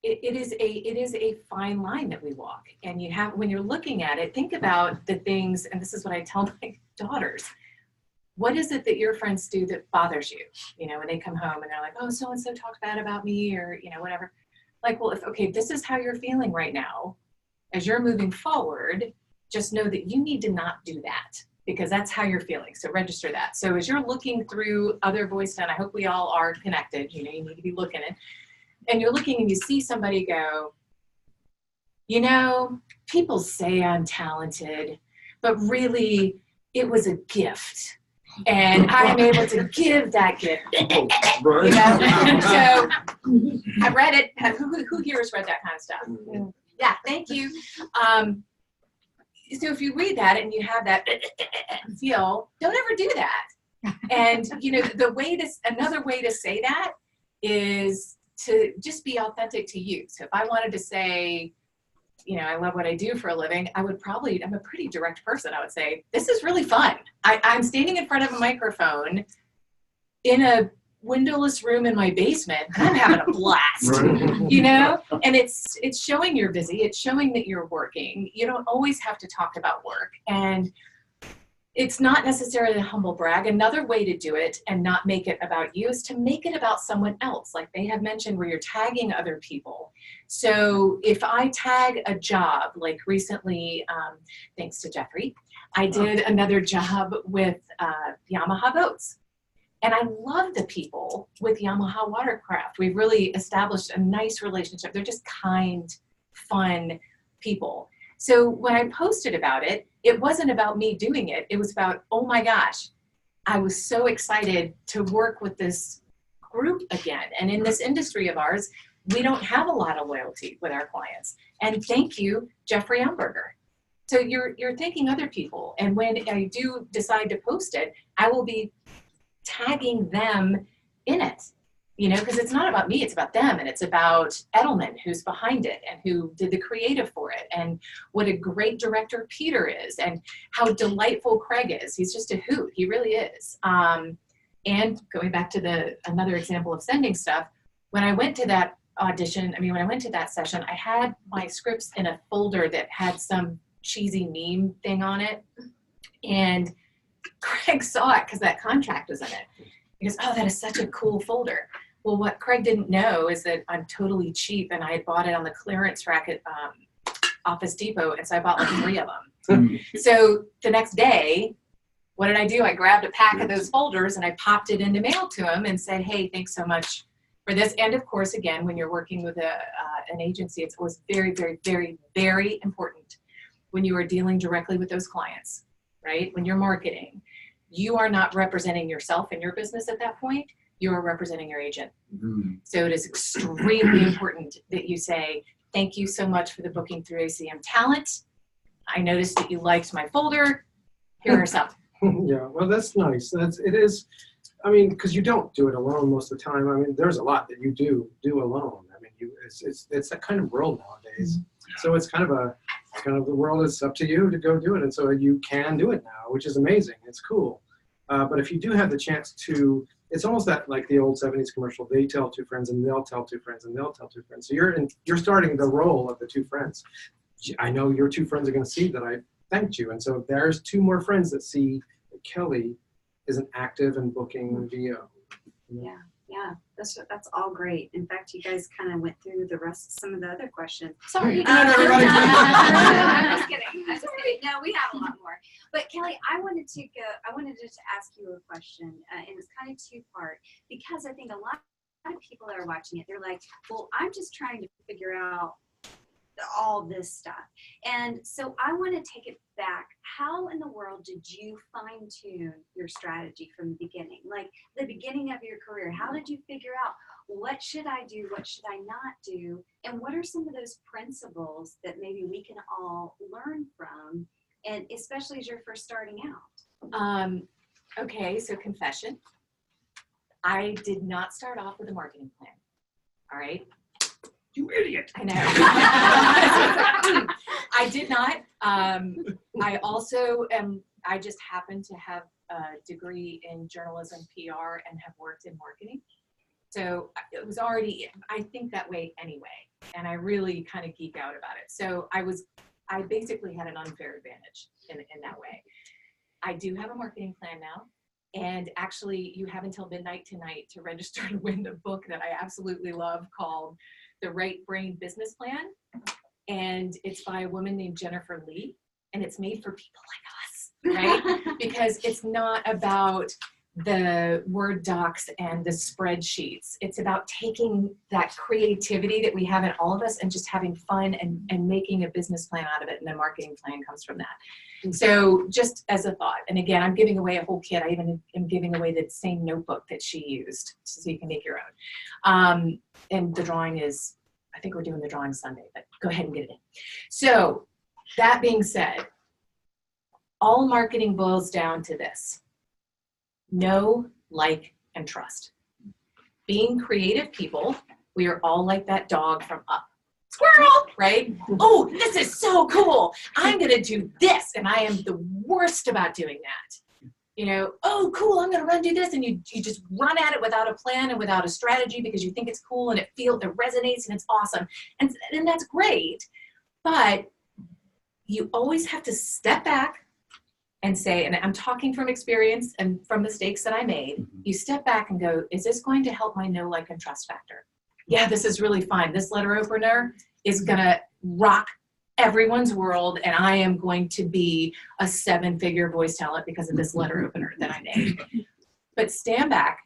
Speaker 7: It is a fine line that we walk, and when you're looking at it, think about the things, and this is what I tell my daughters. What is it that your friends do that bothers you? When they come home and they're like, oh, so-and-so talked bad about me, or whatever. Like, well, this is how you're feeling right now, as you're moving forward, just know that you need to not do that, because that's how you're feeling. So register that. So as you're looking through other voice, and I hope we all are connected, you need to be looking at. and you're looking and you see somebody go, you know, people say I'm talented, but really it was a gift. And I'm able to give that gift. You know? So I read it. Who here has read that kind of stuff? Yeah, thank you. So if you read that and you have that feel, don't ever do that. And you know, another way to say that is to just be authentic to you. So if I wanted to say, you know, I love what I do for a living, I'm a pretty direct person. I would say, this is really fun. I'm standing in front of a microphone in a windowless room in my basement, and I'm having a blast, you know? And it's showing you're busy. It's showing that you're working. You don't always have to talk about work. And it's not necessarily a humble brag. Another way to do it and not make it about you is to make it about someone else. Like they have mentioned, where you're tagging other people. So if I tag a job, like recently, thanks to Jeffrey, I did another job with Yamaha boats. And I love the people with Yamaha Watercraft. We've really established a nice relationship. They're just kind, fun people. So when I posted about it, it wasn't about me doing it. It was about, oh my gosh, I was so excited to work with this group again. And in this industry of ours, we don't have a lot of loyalty with our clients. And thank you, Jeffrey Umberger. So you're thanking other people. And when I do decide to post it, I will be tagging them in it. You know, because it's not about me, it's about them. And it's about Edelman, who's behind it and who did the creative for it. And what a great director Peter is, and how delightful Craig is. He's just a hoot. He really is. And going back to another example of sending stuff, when I went to that when I went to that session, I had my scripts in a folder that had some cheesy meme thing on it. And Craig saw it because that contract was in it. He goes, oh, that is such a cool folder. Well, what Craig didn't know is that I'm totally cheap, and I had bought it on the clearance rack at Office Depot, and so I bought like 3 of them. So the next day, what did I do? I grabbed a pack of those folders and I popped it into mail to him and said, hey, thanks so much for this. And of course, again, when you're working with an agency, it's always very, very, very, very important when you are dealing directly with those clients, right? When you're marketing, you are not representing yourself and your business at that point. You are representing your agent. So it is extremely important that you say, thank you so much for the booking through ACM Talent. I noticed that you liked my folder. Here are some.
Speaker 6: Yeah, well, that's nice. It is, I mean, because you don't do it alone most of the time. I mean, there's a lot that you do alone. I mean, it's that kind of world nowadays. So it's kind of the world is up to you to go do it. And so you can do it now, which is amazing. It's cool. But if you do have the chance to, it's almost that like the old 70s commercial, they tell 2 friends and they'll tell 2 friends and they'll tell 2 friends. So you're starting the role of the 2 friends. I know your 2 friends are going to see that I thanked you. And so there's 2 more friends that see that Kelley is an active and booking VO.
Speaker 2: Yeah, that's all great. In fact, you guys kind of went through some of the other questions.
Speaker 7: Sorry.
Speaker 2: I'm just kidding. No, we have a lot more. But Kelley, I wanted to just ask you a question, and it's kind of 2-part, because I think a lot of people that are watching it, they're like, well, I'm just trying to figure out all this stuff. And so I want to take it back. How in the world did you fine tune your strategy from the beginning? Like the beginning of your career, how did you figure out what should I do? What should I not do? And what are some of those principles that maybe we can all learn from? And especially as you're first starting out.
Speaker 7: Okay, so confession. I did not start off with a marketing plan. All right.
Speaker 8: You idiot.
Speaker 7: I know. I did not. I also I just happen to have a degree in journalism, PR, and have worked in marketing. So it was already, I think that way anyway. And I really kind of geek out about it. So I basically had an unfair advantage in that way. I do have a marketing plan now. And actually, you have until midnight tonight to register to win the book that I absolutely love called The Right Brain Business Plan. And it's by a woman named Jennifer Lee. And it's made for people like us, right? Because it's not about the Word docs and the spreadsheets. It's about taking that creativity that we have in all of us and just having fun and making a business plan out of it, and the marketing plan comes from that. So just as a thought, and again, I'm giving away a whole kit. I even am giving away the same notebook that she used, so you can make your own. And the drawing is, I think we're doing the drawing Sunday, but go ahead and get it in. So that being said, all marketing boils down to this: know, like, and trust. Being creative people, we are all like that dog from Up. Squirrel, right? Oh, this is so cool. I'm going to do this. And I am the worst about doing that. You know, oh, cool, I'm going to run do this. And you just run at it without a plan and without a strategy because you think it's cool and it resonates and it's awesome. And that's great. But you always have to step back and say, and I'm talking from experience and from mistakes that I made, you step back and go, is this going to help my know, like, and trust factor? Yeah, this is really fun. This letter opener is going to rock everyone's world, and I am going to be a 7-figure voice talent because of this letter opener that I made. But stand back.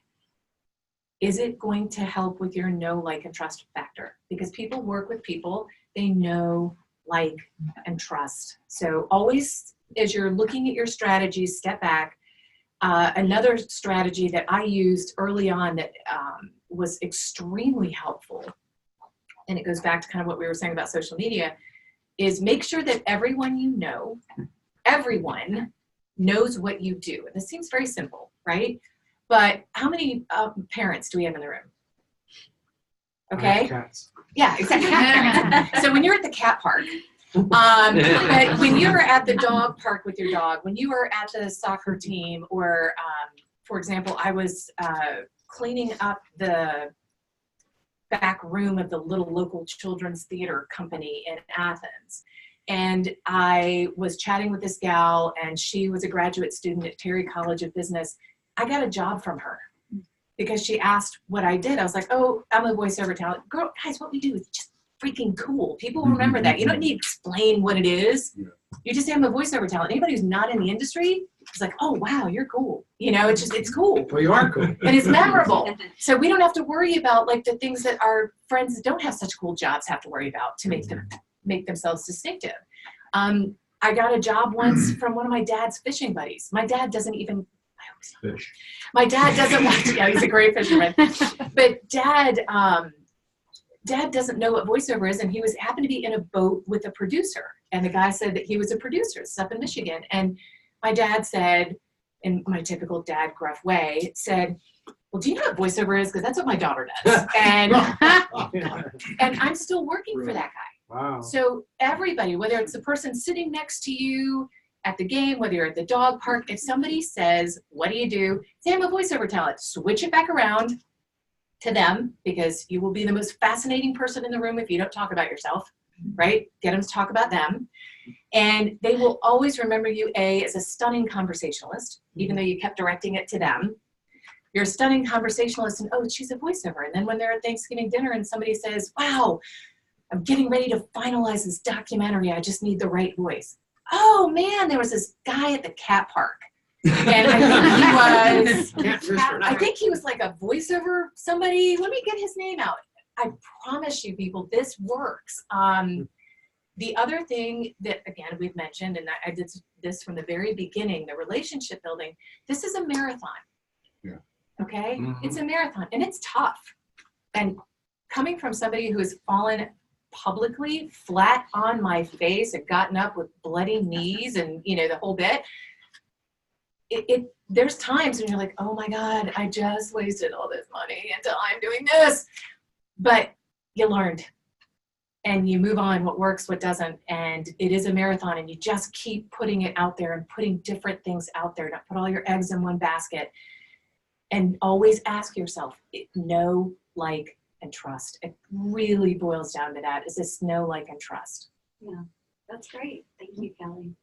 Speaker 7: Is it going to help with your know, like, and trust factor? Because people work with people they know, like, and trust. So always, as you're looking at your strategies, step back. Another strategy that I used early on that was extremely helpful, and it goes back to kind of what we were saying about social media, is make sure that everyone knows what you do. And this seems very simple, right? But how many parents do we have in the room? Okay.
Speaker 6: Cats.
Speaker 7: Yeah, exactly. So when you're at the cat park, but when you're at the dog park with your dog, when you were at the soccer team, or for example, I was cleaning up the back room of the little local children's theater company in Athens. And I was chatting with this gal, and she was a graduate student at Terry College of Business. I got a job from her because she asked what I did. I was like, oh, I'm a voiceover talent. Girl, guys, what we do is just freaking cool. People remember that. You don't need to explain what it is. Yeah. You just say, I'm a voiceover talent. Anybody who's not in the industry is like, oh, wow, you're cool. You know, it's cool.
Speaker 6: Well, you are cool.
Speaker 7: And it's memorable. So we don't have to worry about like the things that our friends that don't have such cool jobs have to worry about to make themselves distinctive. I got a job once from one of my dad's fishing buddies. My dad doesn't even
Speaker 3: Fish.
Speaker 7: My dad doesn't watch. Yeah, he's a great fisherman. But dad doesn't know what voiceover is, and he happened to be in a boat with a producer. And the guy said that he was a producer. It's up in Michigan. And my dad said, in my typical dad gruff way, said, well, do you know what voiceover is? Because that's what my daughter does. And and I'm still working for that guy.
Speaker 6: Wow.
Speaker 7: So everybody, whether it's the person sitting next to you at the game, whether you're at the dog park, if somebody says, what do you do? Say, I'm a voiceover talent. Switch it back around to them, because you will be the most fascinating person in the room if you don't talk about yourself, right? Get them to talk about them. And they will always remember you, as a stunning conversationalist, even though you kept directing it to them. You're a stunning conversationalist, and oh, she's a voiceover. And then when they're at Thanksgiving dinner and somebody says, wow, I'm getting ready to finalize this documentary, I just need the right voice. Oh man, there was this guy at the cat park. And I think he was like a voiceover somebody. Let me get his name out. I promise you people, this works. The other thing that, again, we've mentioned, and I did this from the very beginning, the relationship building, this is a marathon. Yeah. Okay? Mm-hmm. It's a marathon, and it's tough. And coming from somebody who has fallen publicly flat on my face and gotten up with bloody knees and, you know, the whole bit, there's times when you're like, oh my God, I just wasted all this money until I'm doing this. But you learned and you move on, what works, what doesn't. And it is a marathon, and you just keep putting it out there and putting different things out there. Don't put all your eggs in one basket, and always ask yourself, know, like, and trust. It really boils down to that. Is this know, like, and trust?
Speaker 2: Yeah, that's great. Thank you, Kelley.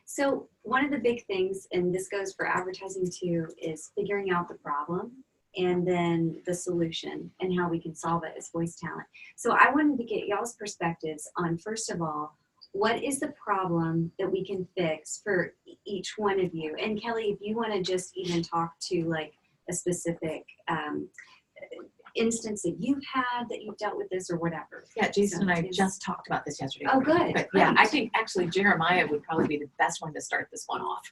Speaker 2: So one of the big things, and this goes for advertising too, is figuring out the problem and then the solution and how we can solve it as voice talent. So I wanted to get y'all's perspectives on, first of all, what is the problem that we can fix for each one of you? And Kelley, if you want to just even talk to like a specific instance that you've had that you've dealt with this or whatever.
Speaker 7: Yeah, Jason and I
Speaker 2: It's-
Speaker 7: just talked about this yesterday.
Speaker 2: Oh, good.
Speaker 7: But yeah,
Speaker 2: great.
Speaker 7: I think actually Jeremiah would probably be the best one to start this one off.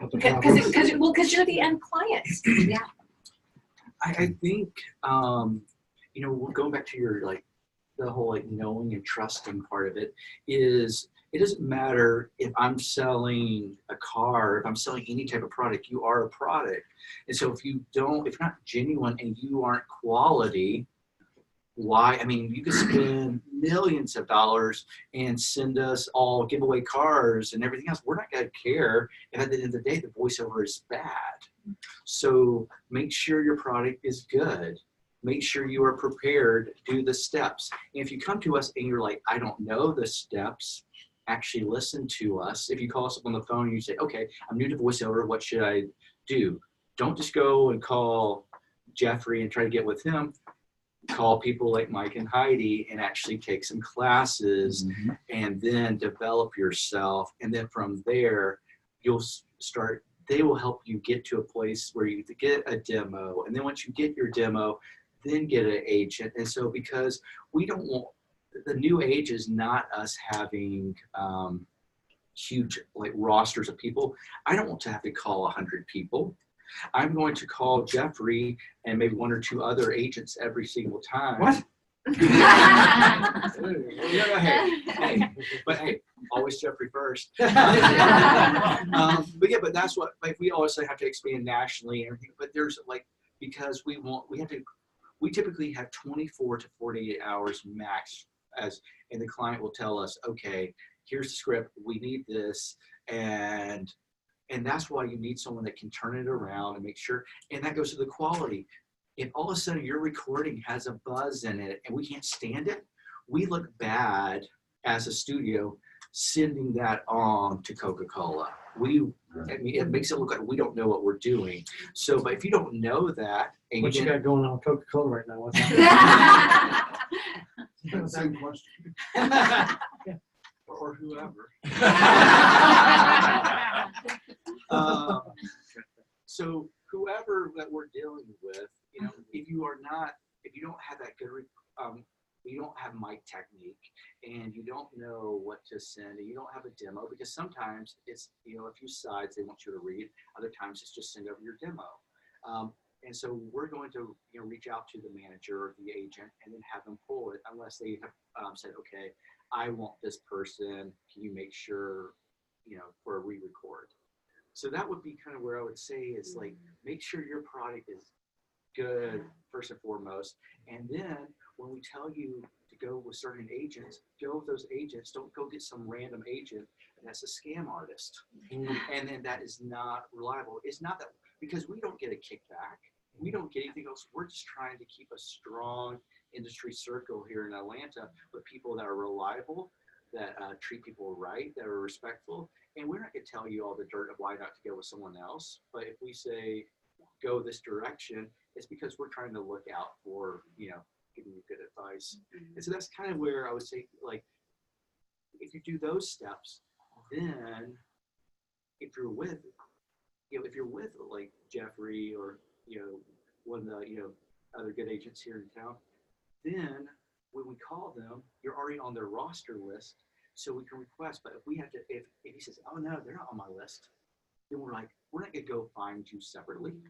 Speaker 6: What the problem is.
Speaker 7: Because you're the end client.
Speaker 2: Yeah.
Speaker 8: I think, you know, going back to your, like, the whole, like, knowing and trusting part of it is, it doesn't matter if I'm selling a car, if I'm selling any type of product, you are a product. And so if you're not genuine and you aren't quality, why? I mean, you could spend millions of dollars and send us all giveaway cars and everything else. We're not going to care if at the end of the day the voiceover is bad. So make sure your product is good. Make sure you are prepared, do the steps. And if you come to us and you're like, I don't know the steps, actually listen to us. If you call us up on the phone and you say, okay, I'm new to voiceover, what should I do? Don't just go and call Jeffrey and try to get with him. Call people like Mike and Heidi and actually take some classes and then develop yourself. And then from there, you'll start, they will help you get to a place where you get a demo. And then once you get your demo, then get an agent. And so because we don't want, the new age is not us having huge like rosters of people. I don't want to have to call 100 people. I'm going to call Jeffrey and maybe one or two other agents every single time.
Speaker 6: What?
Speaker 8: But hey, always Jeffrey first. But yeah, but that's what, like, we always have to expand nationally and everything. But there's like, because we typically have 24 to 48 hours max, and the client will tell us, okay, here's the script, we need this, and that's why you need someone that can turn it around and make sure, and that goes to the quality. If all of a sudden your recording has a buzz in it and we can't stand it, we look bad as a studio sending that on to Coca-Cola. I mean, it makes it look like we don't know what we're doing. So, but if you don't know that, and
Speaker 6: What you got going on with Coca-Cola right now? What's
Speaker 9: Same question.
Speaker 8: or whoever. So whoever that we're dealing with, you know, if you don't have that good, you don't have mic technique, and you don't know what to send, and you don't have a demo, because sometimes it's, you know, a few sides they want you to read, other times it's just send over your demo. And so we're going to, you know, reach out to the manager or the agent and then have them pull it, unless they have said, okay, I want this person, can you make sure, you know, for a re-record. So that would be kind of where I would say is like, make sure your product is good first and foremost. And then when we tell you to go with certain agents, go with those agents. Don't go get some random agent that's a scam artist. And then that is not reliable. It's not that, because we don't get a kickback. We don't get anything else. We're just trying to keep a strong industry circle here in Atlanta with people that are reliable, that treat people right, that are respectful. And we're not going to tell you all the dirt of why not to go with someone else. But if we say, go this direction, it's because we're trying to look out for, you know, giving you good advice. And so that's kind of where I would say, like, if you do those steps, then if you're with, you know, if you're with like Jeffrey or, you know, one of the, you know, other good agents here in town, then when we call them, you're already on their roster list, so we can request. But if we have to, if he says, oh no, they're not on my list, then we're like, we're not gonna go find you separately.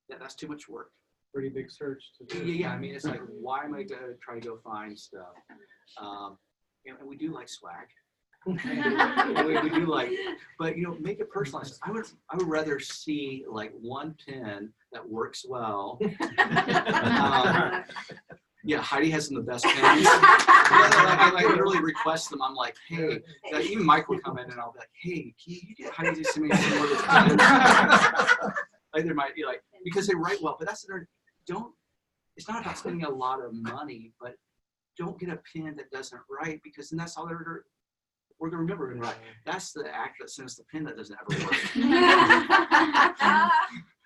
Speaker 8: That's too much work.
Speaker 6: pretty big search to do.
Speaker 8: Yeah, I mean, it's like, why am I gonna try to go find stuff? And we do like swag. And we do like, but you know, make it personalized. I would rather see like one pen that works well. Yeah, Heidi has some of the best pens. I literally request them. I'm like, hey, even Mike will come in and I'll be like, hey, can you get Heidi to send me some more of this pen? Like, there might be like, because they write well, but that's the, it's not about spending a lot of money, but don't get a pen that doesn't write, because then that's all we're gonna remember. Right? That's the actor that sends the pen that doesn't ever work.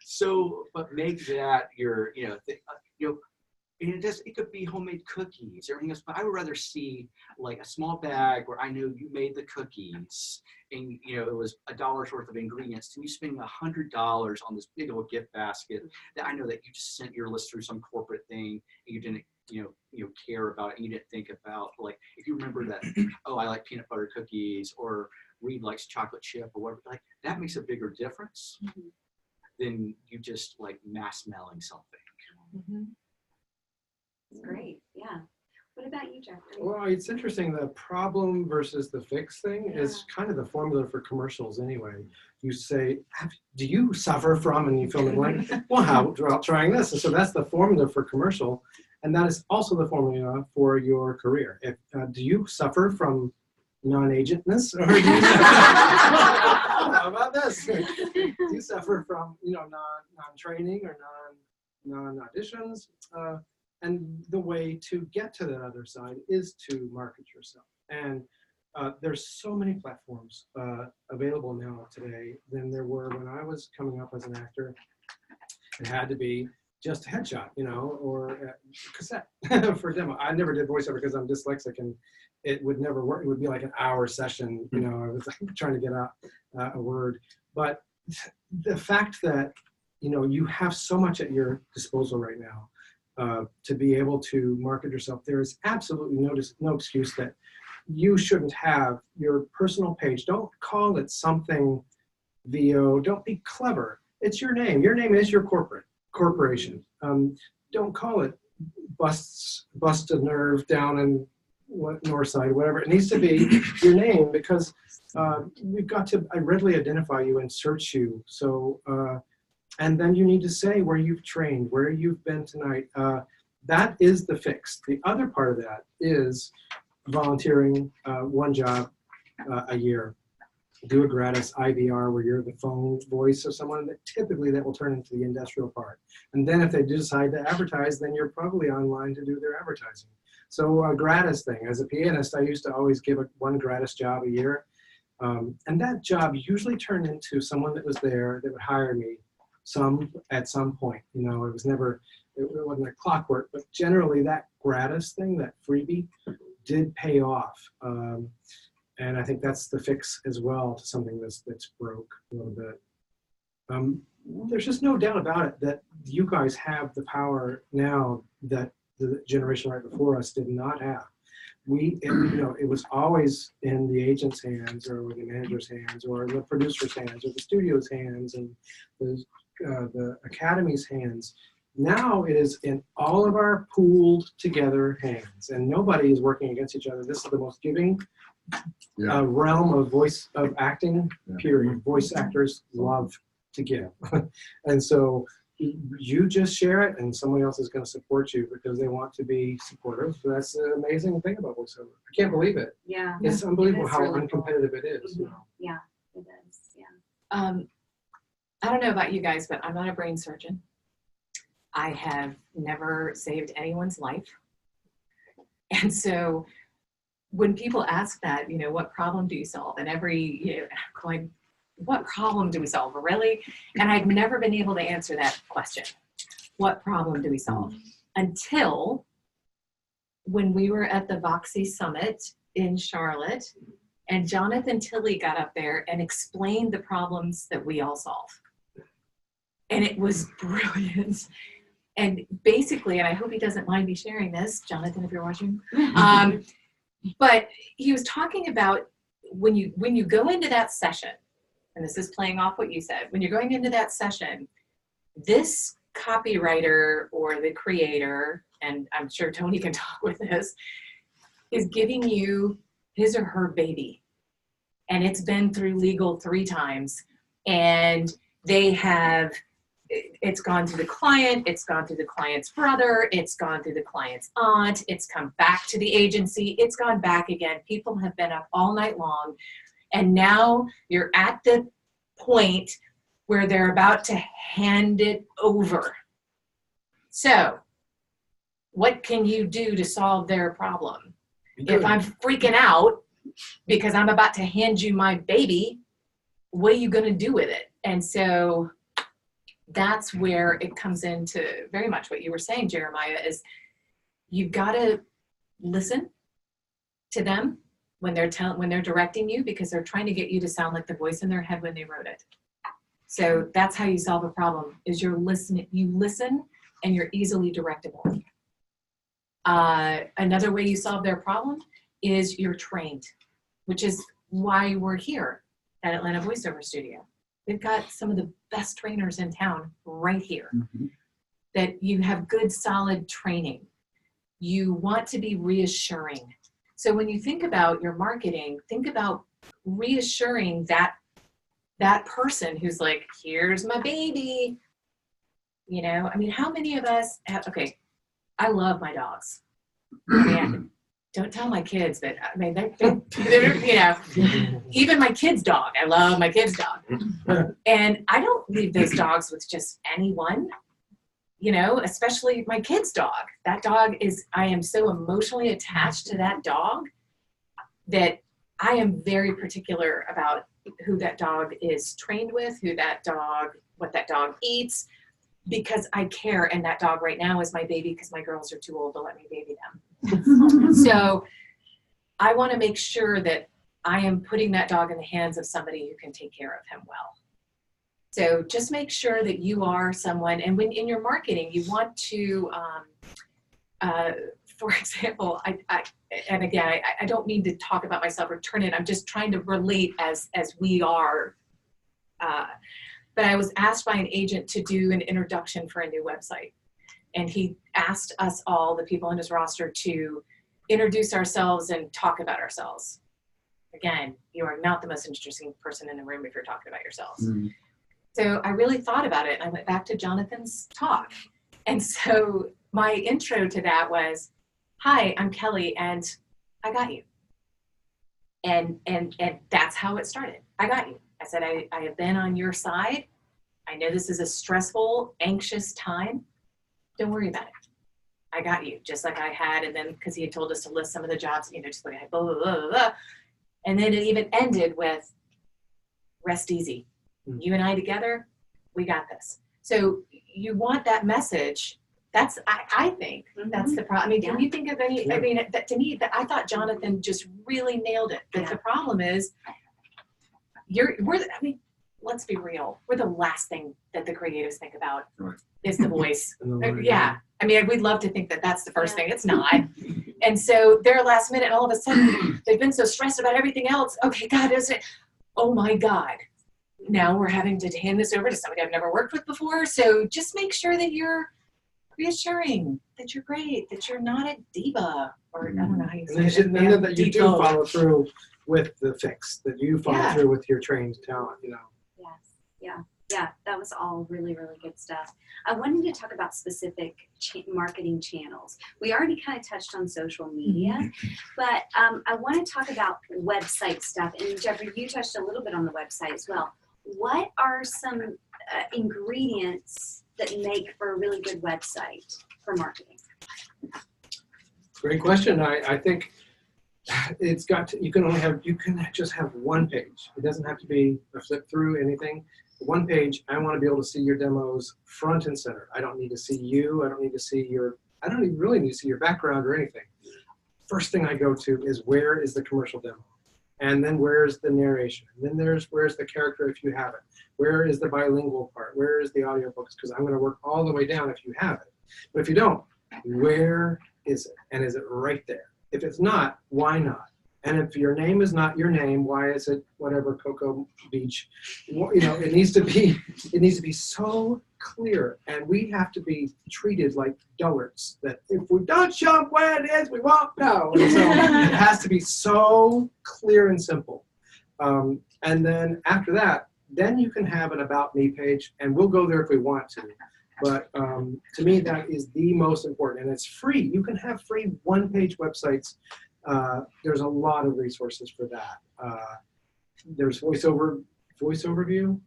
Speaker 8: So, but make that your, you know, it could be homemade cookies, everything else, but I would rather see like a small bag where I know you made the cookies and it was $1 worth of ingredients, and you spending $100 on this big old gift basket that I know that you just sent your list through some corporate thing and you didn't care about it, and you didn't think about, like, if you remember that, oh, I like peanut butter cookies, or Reed likes chocolate chip or whatever, like that makes a bigger difference than you just like mass mailing something.
Speaker 2: It's great. Yeah. What about you, Jeffrey?
Speaker 6: Well, it's interesting. The problem versus the fix thing is kind of the formula for commercials anyway. You say, do you suffer from, and you fill in the blank, well, how about trying this? And so that's the formula for commercial. And that is also the formula for your career. Do you suffer from non-agentness, or do you how about this? Do you suffer from non-training or non-auditions? And the way to get to that other side is to market yourself. And there's so many platforms available now today than there were when I was coming up as an actor. It had to be just a headshot, or a cassette for a demo. I never did voiceover because I'm dyslexic, and it would never work. It would be like an hour session, I was trying to get out a word. But the fact that, you have so much at your disposal right now to be able to market yourself, there is absolutely no excuse that you shouldn't have your personal page. Don't call it something VO. Don't be clever. It's your name. Your name is your corporation. Don't call it bust a nerve down in north side, whatever. It needs to be your name, because we've got to readily identify you and search you. So, and then you need to say where you've trained, where you've been tonight. That is the fix. The other part of that is volunteering one job a year. Do a gratis IVR where you're the phone voice of someone that typically that will turn into the industrial part. And then if they do decide to advertise, then you're probably online to do their advertising. So a gratis thing. As a pianist, I used to always give one gratis job a year. And that job usually turned into someone that was there that would hire me at some point. It was never, it wasn't a clockwork, but generally that gratis thing, that freebie, did pay off. And I think that's the fix as well to something that's broke a little bit. There's just no doubt about it that you guys have the power now that the generation right before us did not have. It was always in the agent's hands, or the manager's hands, or the producer's hands, or the studio's hands, and the academy's hands. Now it is in all of our pooled together hands, and nobody is working against each other. This is the most giving realm of acting, period. Voice actors love to give. And so you just share it, and somebody else is going to support you because they want to be supportive. So that's the amazing thing about voiceover. I can't believe it.
Speaker 2: Yeah.
Speaker 6: It's unbelievable how
Speaker 2: really
Speaker 6: uncompetitive it is.
Speaker 2: Yeah, it is. Yeah.
Speaker 7: I don't know about you guys, but I'm not a brain surgeon. I have never saved anyone's life. And so when people ask that, what problem do you solve? And going, what problem do we solve, really? And I've never been able to answer that question. What problem do we solve? Until when we were at the Voxy Summit in Charlotte, and Jonathan Tilley got up there and explained the problems that we all solve. And it was brilliant. And basically, and I hope he doesn't mind me sharing this, Jonathan, if you're watching, but he was talking about when you go into that session, and this is playing off what you said, when you're going into that session, this copywriter or the creator, and I'm sure Tony can talk with this, is giving you his or her baby. And it's been through legal 3 times. And it's gone through the client, it's gone through the client's brother, it's gone through the client's aunt, it's come back to the agency, it's gone back again. People have been up all night long. And now you're at the point where they're about to hand it over. So what can you do to solve their problem? If I'm freaking out because I'm about to hand you my baby, what are you going to do with it? And so that's where it comes into very much what you were saying, Jeremiah, is you've got to listen to them when they're directing you, because they're trying to get you to sound like the voice in their head when they wrote it. So that's how you solve a problem, is you listen and you're easily directable. Another way you solve their problem is you're trained, which is why we're here at Atlanta Voiceover Studio. They've got some of the best trainers in town right here. That you have good, solid training. You want to be reassuring. So when you think about your marketing, think about reassuring that person who's like, here's my baby. You know, I mean, how many of us have, okay, I love my dogs. Man, don't tell my kids, but I mean, they're, you know, even my kid's dog. I love my kid's dog. And I don't leave those dogs with just anyone, you know, especially my kid's dog. That dog is, I am so emotionally attached to that dog that I am very particular about who that dog is trained with, what that dog eats, because I care. And that dog right now is my baby because my girls are too old to let me baby them. So I want to make sure that I am putting that dog in the hands of somebody who can take care of him well. So just make sure that you are someone, and when in your marketing, you want to, for example, and again, I don't mean to talk about myself or turn it, I'm just trying to relate as we are. But I was asked by an agent to do an introduction for a new website. And he asked us all, the people in his roster, to introduce ourselves and talk about ourselves. Again, you are not the most interesting person in the room if you're talking about yourselves. So I really thought about it, and I went back to Jonathan's talk. And so my intro to that was, hi, I'm Kelley, and I got you. And that's how it started. I got you. I said, I have been on your side. I know this is a stressful, anxious time. Don't worry about it. I got you, just like I had. And then, because he had told us to list some of the jobs, you know, just like I had blah, blah, blah, blah, blah. And then it even ended with rest easy. You and I together, we got this. So you want that message. That's, I think that's the problem. I mean, can you think of any, I mean, that, to me, that I thought Jonathan just really nailed it. But the problem is, let's be real. We're the last thing that the creatives think about is the voice. Yeah. I mean, we'd love to think that that's the first thing. It's not. And so they're last minute, and all of a sudden they've been so stressed about everything else. Okay, God, oh my God. Now we're having to hand this over to somebody I've never worked with before. So just make sure that you're reassuring, that you're great, that you're not a diva, or I don't know how you say it.
Speaker 6: And then that you do follow through with the fix, that you follow through with your trained talent, you know.
Speaker 2: Yeah, that was all really, really good stuff. I wanted to talk about specific marketing channels. We already kind of touched on social media, but I want to talk about website stuff. And Jeffrey, you touched a little bit on the website as well. What are some ingredients that make for a really good website for marketing?
Speaker 6: Great question. I think it's got to, you can just have one page. It doesn't have to be a flip through anything. One page, I want to be able to see your demos front and center. I don't need to see you. I don't need to see I don't even really need to see your background or anything. First thing I go to is, where is the commercial demo? And then where's the narration? And then where's the character if you have it? Where is the bilingual part? Where is the audiobooks? Because I'm going to work all the way down if you have it. But if you don't, where is it? And is it right there? If it's not, why not? And if your name is not your name, why is it whatever, Cocoa Beach? You know, it needs to be so clear. And we have to be treated like dullards, that if we don't show them where it is, we won't know. And so it has to be so clear and simple. And then after that, then you can have an About Me page, and we'll go there if we want to. But to me, that is the most important, and it's free. You can have free one-page websites. There's a lot of resources for that. There's VoiceOver View,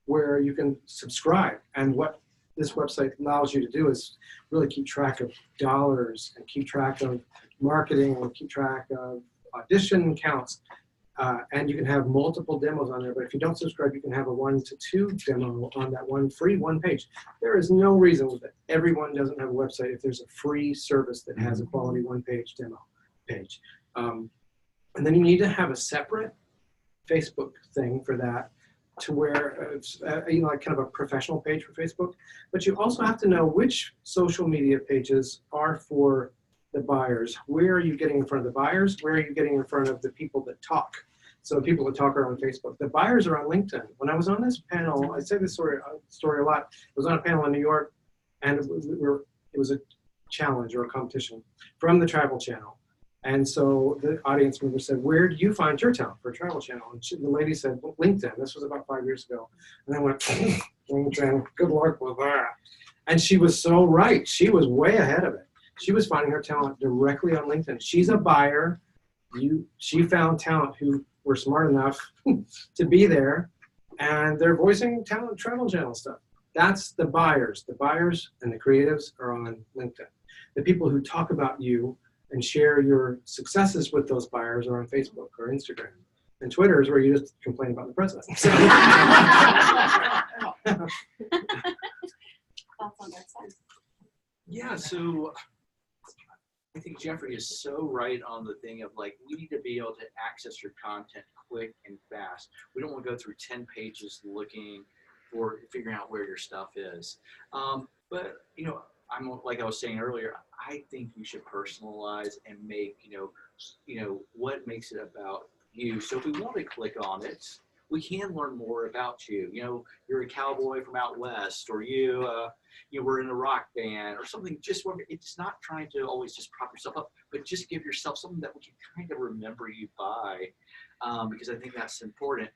Speaker 6: where you can subscribe. And what this website allows you to do is really keep track of dollars, and keep track of marketing, and keep track of audition counts. And you can have multiple demos on there, but if you don't subscribe, you can have a 1 to 2 demo on that one free one page. There is no reason that everyone doesn't have a website if there's a free service that has a quality one-page demo page. And then you need to have a separate Facebook thing for that, to where it's like kind of a professional page for Facebook. But you also have to know which social media pages are for the buyers. Where are you getting in front of the buyers? Where are you getting in front of the people that talk? So people that talk are on Facebook. The buyers are on LinkedIn. When I was on this panel, I say this story a lot. I was on a panel in New York, and it was a challenge or a competition from the Travel Channel. And so the audience member said, where do you find your talent for a Travel Channel? And the lady said, well, LinkedIn. This was about 5 years ago. And I went, LinkedIn, good luck with that. And she was so right. She was way ahead of it. She was finding her talent directly on LinkedIn. She's a buyer. She found talent who were smart enough to be there, and they're voicing talent Travel Channel stuff. That's the buyers. The buyers and the creatives are on LinkedIn. The people who talk about you and share your successes with those buyers are on Facebook or Instagram. And Twitter is where you just complain about the president. So.
Speaker 8: Yeah, so I think Jeffrey is so right on the thing of like, we need to be able to access your content quick and fast. We don't want to go through 10 pages looking for figuring out where your stuff is. But, you know, I'm like I was saying earlier, I think you should personalize and make, you know, what makes it about you. So if we want to click on it, we can learn more about you. You know, you're a cowboy from out west, or you were in a rock band or something. Just where it's not trying to always just prop yourself up, but just give yourself something that we can kind of remember you by, because I think that's important.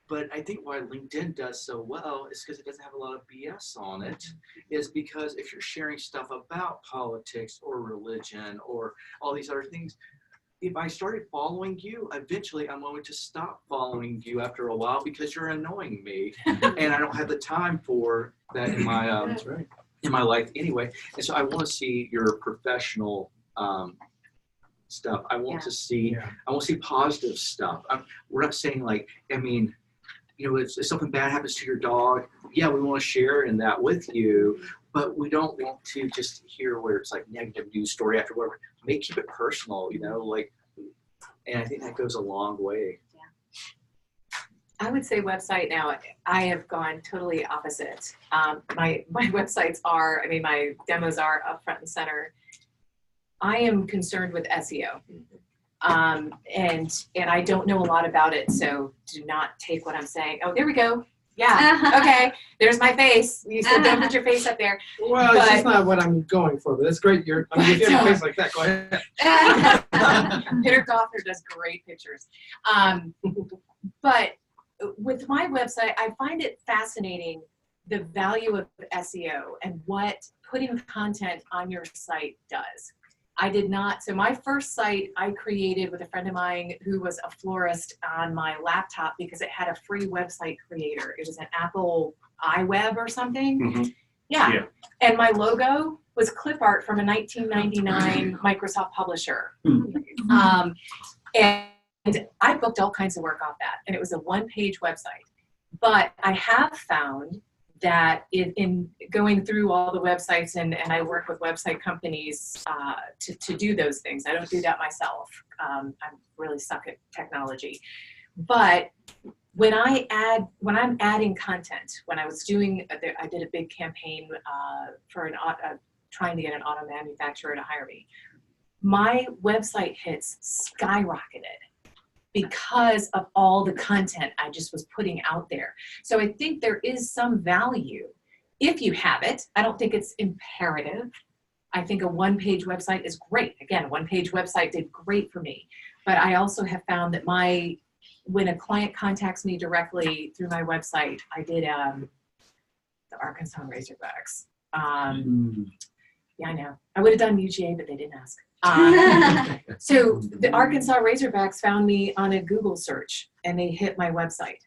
Speaker 8: But I think why LinkedIn does so well is because it doesn't have a lot of BS on it, is because if you're sharing stuff about politics or religion or all these other things, if I started following you, eventually I'm going to stop following you after a while because you're annoying me, and I don't have the time for that in my in my life anyway. And so I want to see your professional stuff. I want to see positive stuff. We're not saying like, I mean, you know, if something bad happens to your dog, yeah, we want to share in that with you, but we don't want to just hear where it's like negative news story after whatever. Keep it personal, you know, like, and I think that goes a long way.
Speaker 7: Yeah. I would say website now, I have gone totally opposite. My websites are, I mean, my demos are up front and center. I am concerned with SEO. And I don't know a lot about it, so do not take what I'm saying. Oh, there we go. Yeah, okay, there's my face. You said don't put your face up there.
Speaker 6: Well, it's just not what I'm going for, but it's great. If you have a face like that, go ahead.
Speaker 7: Peter Gothard does great pictures. But with my website, I find it fascinating, the value of SEO and what putting content on your site does. I did not, so my first site I created with a friend of mine who was a florist on my laptop because it had a free website creator. It was an Apple iWeb or something. Mm-hmm. Yeah. And my logo was clip art from a 1999 Microsoft publisher. Mm-hmm. And I booked all kinds of work off that, and it was a one-page website. But I have found that in going through all the websites, and I work with website companies to do those things. I don't do that myself. I'm really suck at technology. But when I'm adding content, when I was doing, I did a big campaign for trying to get an auto manufacturer to hire me. My website hits skyrocketed because of all the content I just was putting out there. So I think there is some value if you have it. I don't think it's imperative. I think a one-page website is great. Again, a one-page website did great for me. But I also have found that when a client contacts me directly through my website, I did the Arkansas Razorbacks. Yeah, I know. I would have done UGA, but they didn't ask. So the Arkansas Razorbacks found me on a Google search, and they hit my website.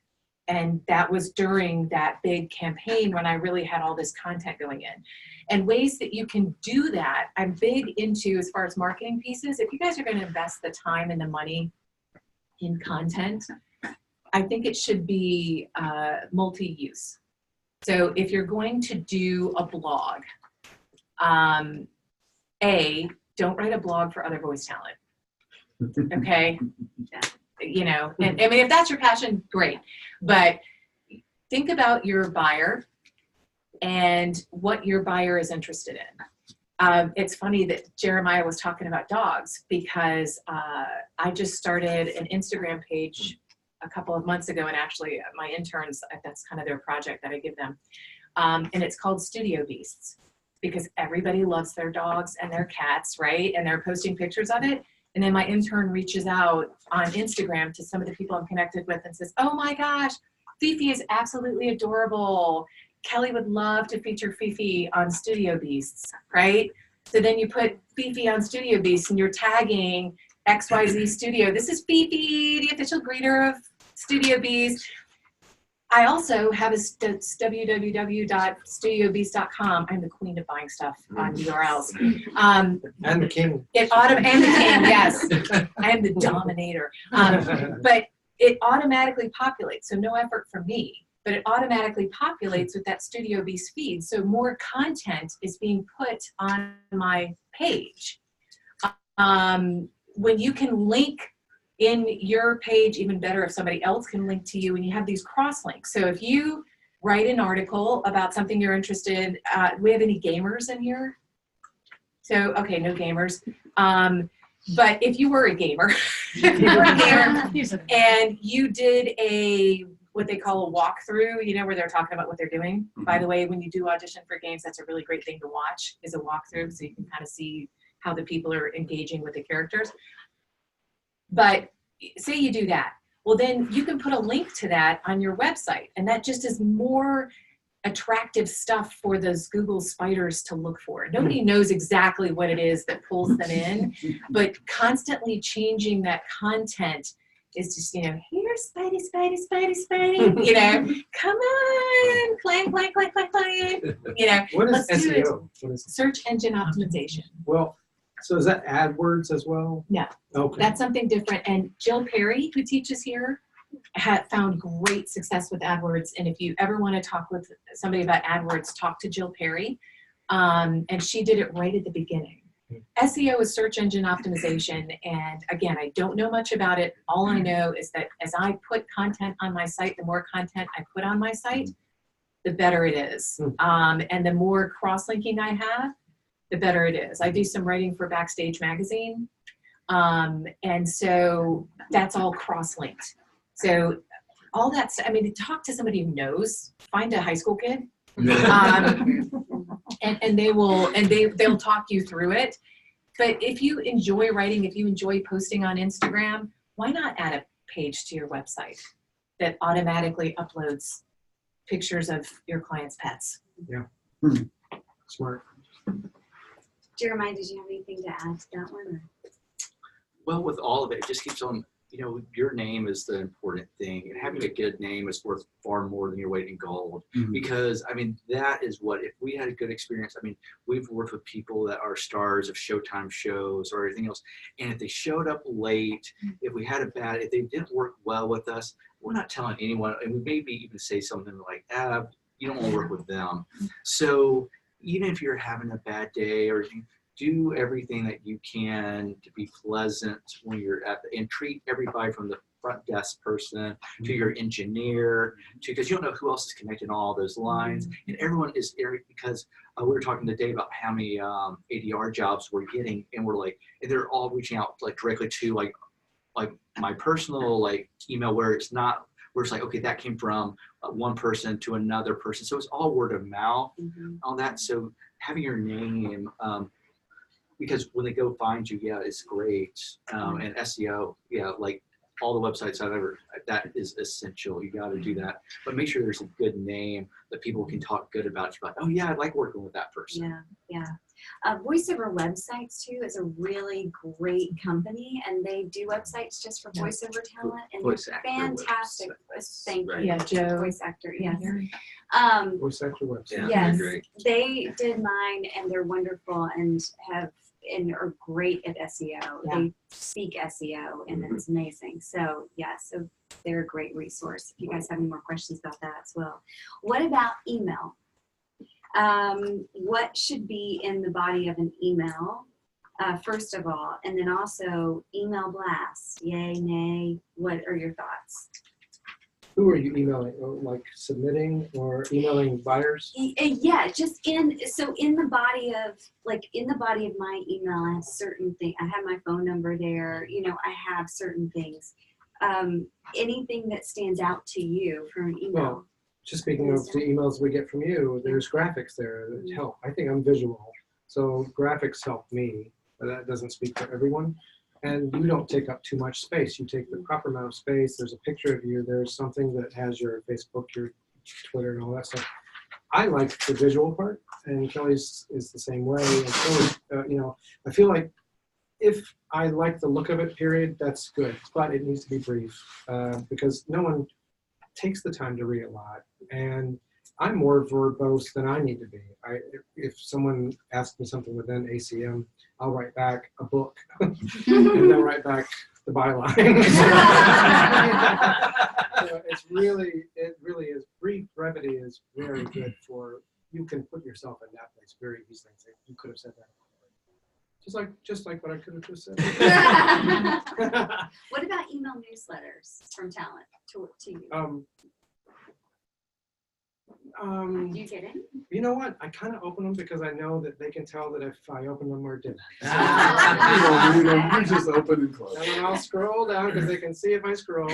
Speaker 7: And that was during that big campaign when I really had all this content going in. And ways that you can do that, I'm big into as far as marketing pieces. If you guys are going to invest the time and the money in content, I think it should be multi-use. So if you're going to do a blog, don't write a blog for other voice talent. Okay? You know, and I mean, if that's your passion, great. But think about your buyer and what your buyer is interested in. It's funny that Jeremiah was talking about dogs because I just started an Instagram page a couple of months ago, and actually my interns, that's kind of their project that I give them. And it's called Studio Beasts because everybody loves their dogs and their cats, right? And they're posting pictures of it. And then my intern reaches out on Instagram to some of the people I'm connected with and says, oh my gosh, Fifi is absolutely adorable. Kelley would love to feature Fifi on Studio Beasts, right? So then you put Fifi on Studio Beasts and you're tagging XYZ Studio. This is Fifi, the official greeter of Studio Beasts. I also have a www.studiobeast.com. I'm the queen of buying stuff on URLs.
Speaker 6: And the king.
Speaker 7: And the king, yes. I am the dominator. But it automatically populates, so no effort from me, but it automatically populates with that Studio Beast feed. So more content is being put on my page. When you can link in your page, even better if somebody else can link to you and you have these cross links. So if you write an article about something you're interested in, do we have any gamers in here? So, okay, no gamers. But if you were a gamer, and you did what they call a walkthrough, you know, where they're talking about what they're doing. By the way, when you do audition for games, that's a really great thing to watch, is a walkthrough, so you can kind of see how the people are engaging with the characters. But say you do that, well, then you can put a link to that on your website, and that just is more attractive stuff for those Google spiders to look for. Nobody knows exactly what it is that pulls them in, but constantly changing that content is just, you know, here's Spidey, Spidey, Spidey, Spidey, you know, come on, clang, clang, clang, clang, clang, you know.
Speaker 6: What is
Speaker 7: let's do it.
Speaker 6: SEO? What is
Speaker 7: Search engine optimization.
Speaker 6: Well, so is that AdWords as well?
Speaker 7: No,
Speaker 6: Okay.
Speaker 7: that's something different. And Jill Perry, who teaches here, had found great success with AdWords. And if you ever want to talk with somebody about AdWords, talk to Jill Perry. And she did it right at the beginning. SEO is search engine optimization. And again, I don't know much about it. All I know is that as I put content on my site, the more content I put on my site, the better it is. And the more cross-linking I have, the better it is. I do some writing for Backstage Magazine. And so that's all cross-linked. So all that's, I mean, talk to somebody who knows, find a high school kid, and they'll talk you through it. But if you enjoy writing, if you enjoy posting on Instagram, why not add a page to your website that automatically uploads pictures of your clients' pets?
Speaker 6: Yeah. Smart.
Speaker 2: Jeremiah, did you have anything to add to that one? Or?
Speaker 8: Well, with all of it, it just keeps on, you know, your name is the important thing, and having a good name is worth far more than your weight in gold. Because, I mean, that is what, if we had a good experience, I mean, we've worked with people that are stars of Showtime shows or anything else, and if they showed up late, if we had if they didn't work well with us, we're not telling anyone, and we maybe even say something like, you don't want to work with them. So even if you're having a bad day or anything, do everything that you can to be pleasant when you're and treat everybody from the front desk person to your engineer, because you don't know who else is connecting all those lines. And everyone is, because we were talking today about how many ADR jobs we're getting, and we're like, and they're all reaching out like directly to like my personal like email, where it's not, where it's like, okay, that came from one person to another person. So it's all word of mouth, all that. So having your name, because when they go find you, yeah, it's great. And SEO, yeah, like all the websites I've ever, that is essential. You got to do that. But make sure there's a good name that people can talk good about. It's like, oh yeah, I like working with that person.
Speaker 2: Yeah. Voiceover websites too is a really great company, and they do websites just for voiceover talent, and
Speaker 8: Voice
Speaker 2: they're
Speaker 8: actor
Speaker 2: fantastic. Thank you.
Speaker 7: Yeah, Joe.
Speaker 2: Voice actor, yes.
Speaker 6: Voice actor website.
Speaker 8: Yeah,
Speaker 2: Yes,
Speaker 8: they're great.
Speaker 2: they did mine, and they're wonderful, and have and are great at SEO.
Speaker 7: Yeah.
Speaker 2: They speak SEO, and it's amazing. So yeah, so they're a great resource. If you guys have any more questions about that as well. What about email? What should be in the body of an email? First of all, and then also email blasts. Yay, nay. What are your thoughts?
Speaker 6: Who are you emailing? Like submitting or emailing buyers?
Speaker 2: Yeah, just in the body of my email, I have certain things. I have my phone number there. You know, I have certain things. Anything that stands out to you from an email.
Speaker 6: Well, just speaking of the emails we get from you, there's graphics there that help. I think I'm visual, so graphics help me, but that doesn't speak for everyone. And you don't take up too much space. You take the proper amount of space. There's a picture of you. There's something that has your Facebook, your Twitter, and all that stuff. I like the visual part, and Kelley's is the same way. And so, you know, I feel like if I like the look of it, period, that's good. But it needs to be brief because no one takes the time to read a lot. And I'm more verbose than I need to be. If someone asks me something within ACM, I'll write back a book and then write back the byline. So it really is. Brief brevity is very good for, you can put yourself in that place very easily and say, you could have said that. Just like what I could have just said.
Speaker 2: What about email newsletters from talent to you? Do you get any?
Speaker 6: You know what? I kind of open them because I know that they can tell that if I open them or didn't.
Speaker 9: You don't read them, you just open and close.
Speaker 6: And then I'll scroll down because they can see if I scroll.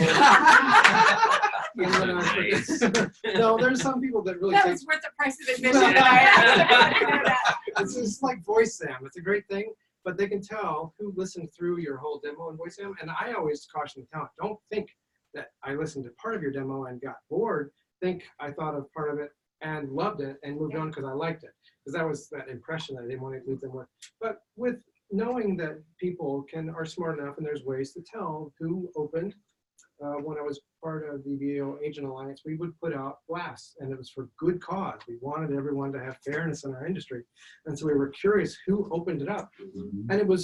Speaker 6: No, there's some people that really
Speaker 7: That
Speaker 6: take.
Speaker 7: was worth the price of admission. And I asked to know that.
Speaker 6: It's just like VoiceSam. It's a great thing, but they can tell who listened through your whole demo in VoiceSam. And I always caution the talent, don't think that I listened to part of your demo and got bored. Think I thought of part of it and loved it and moved on because I liked it. Because that was that impression that I didn't want to leave them with. But with knowing that people are smart enough and there's ways to tell who opened. When I was part of the VO Agent Alliance, we would put out blasts, and it was for good cause. We wanted everyone to have fairness in our industry. And so we were curious who opened it up. And we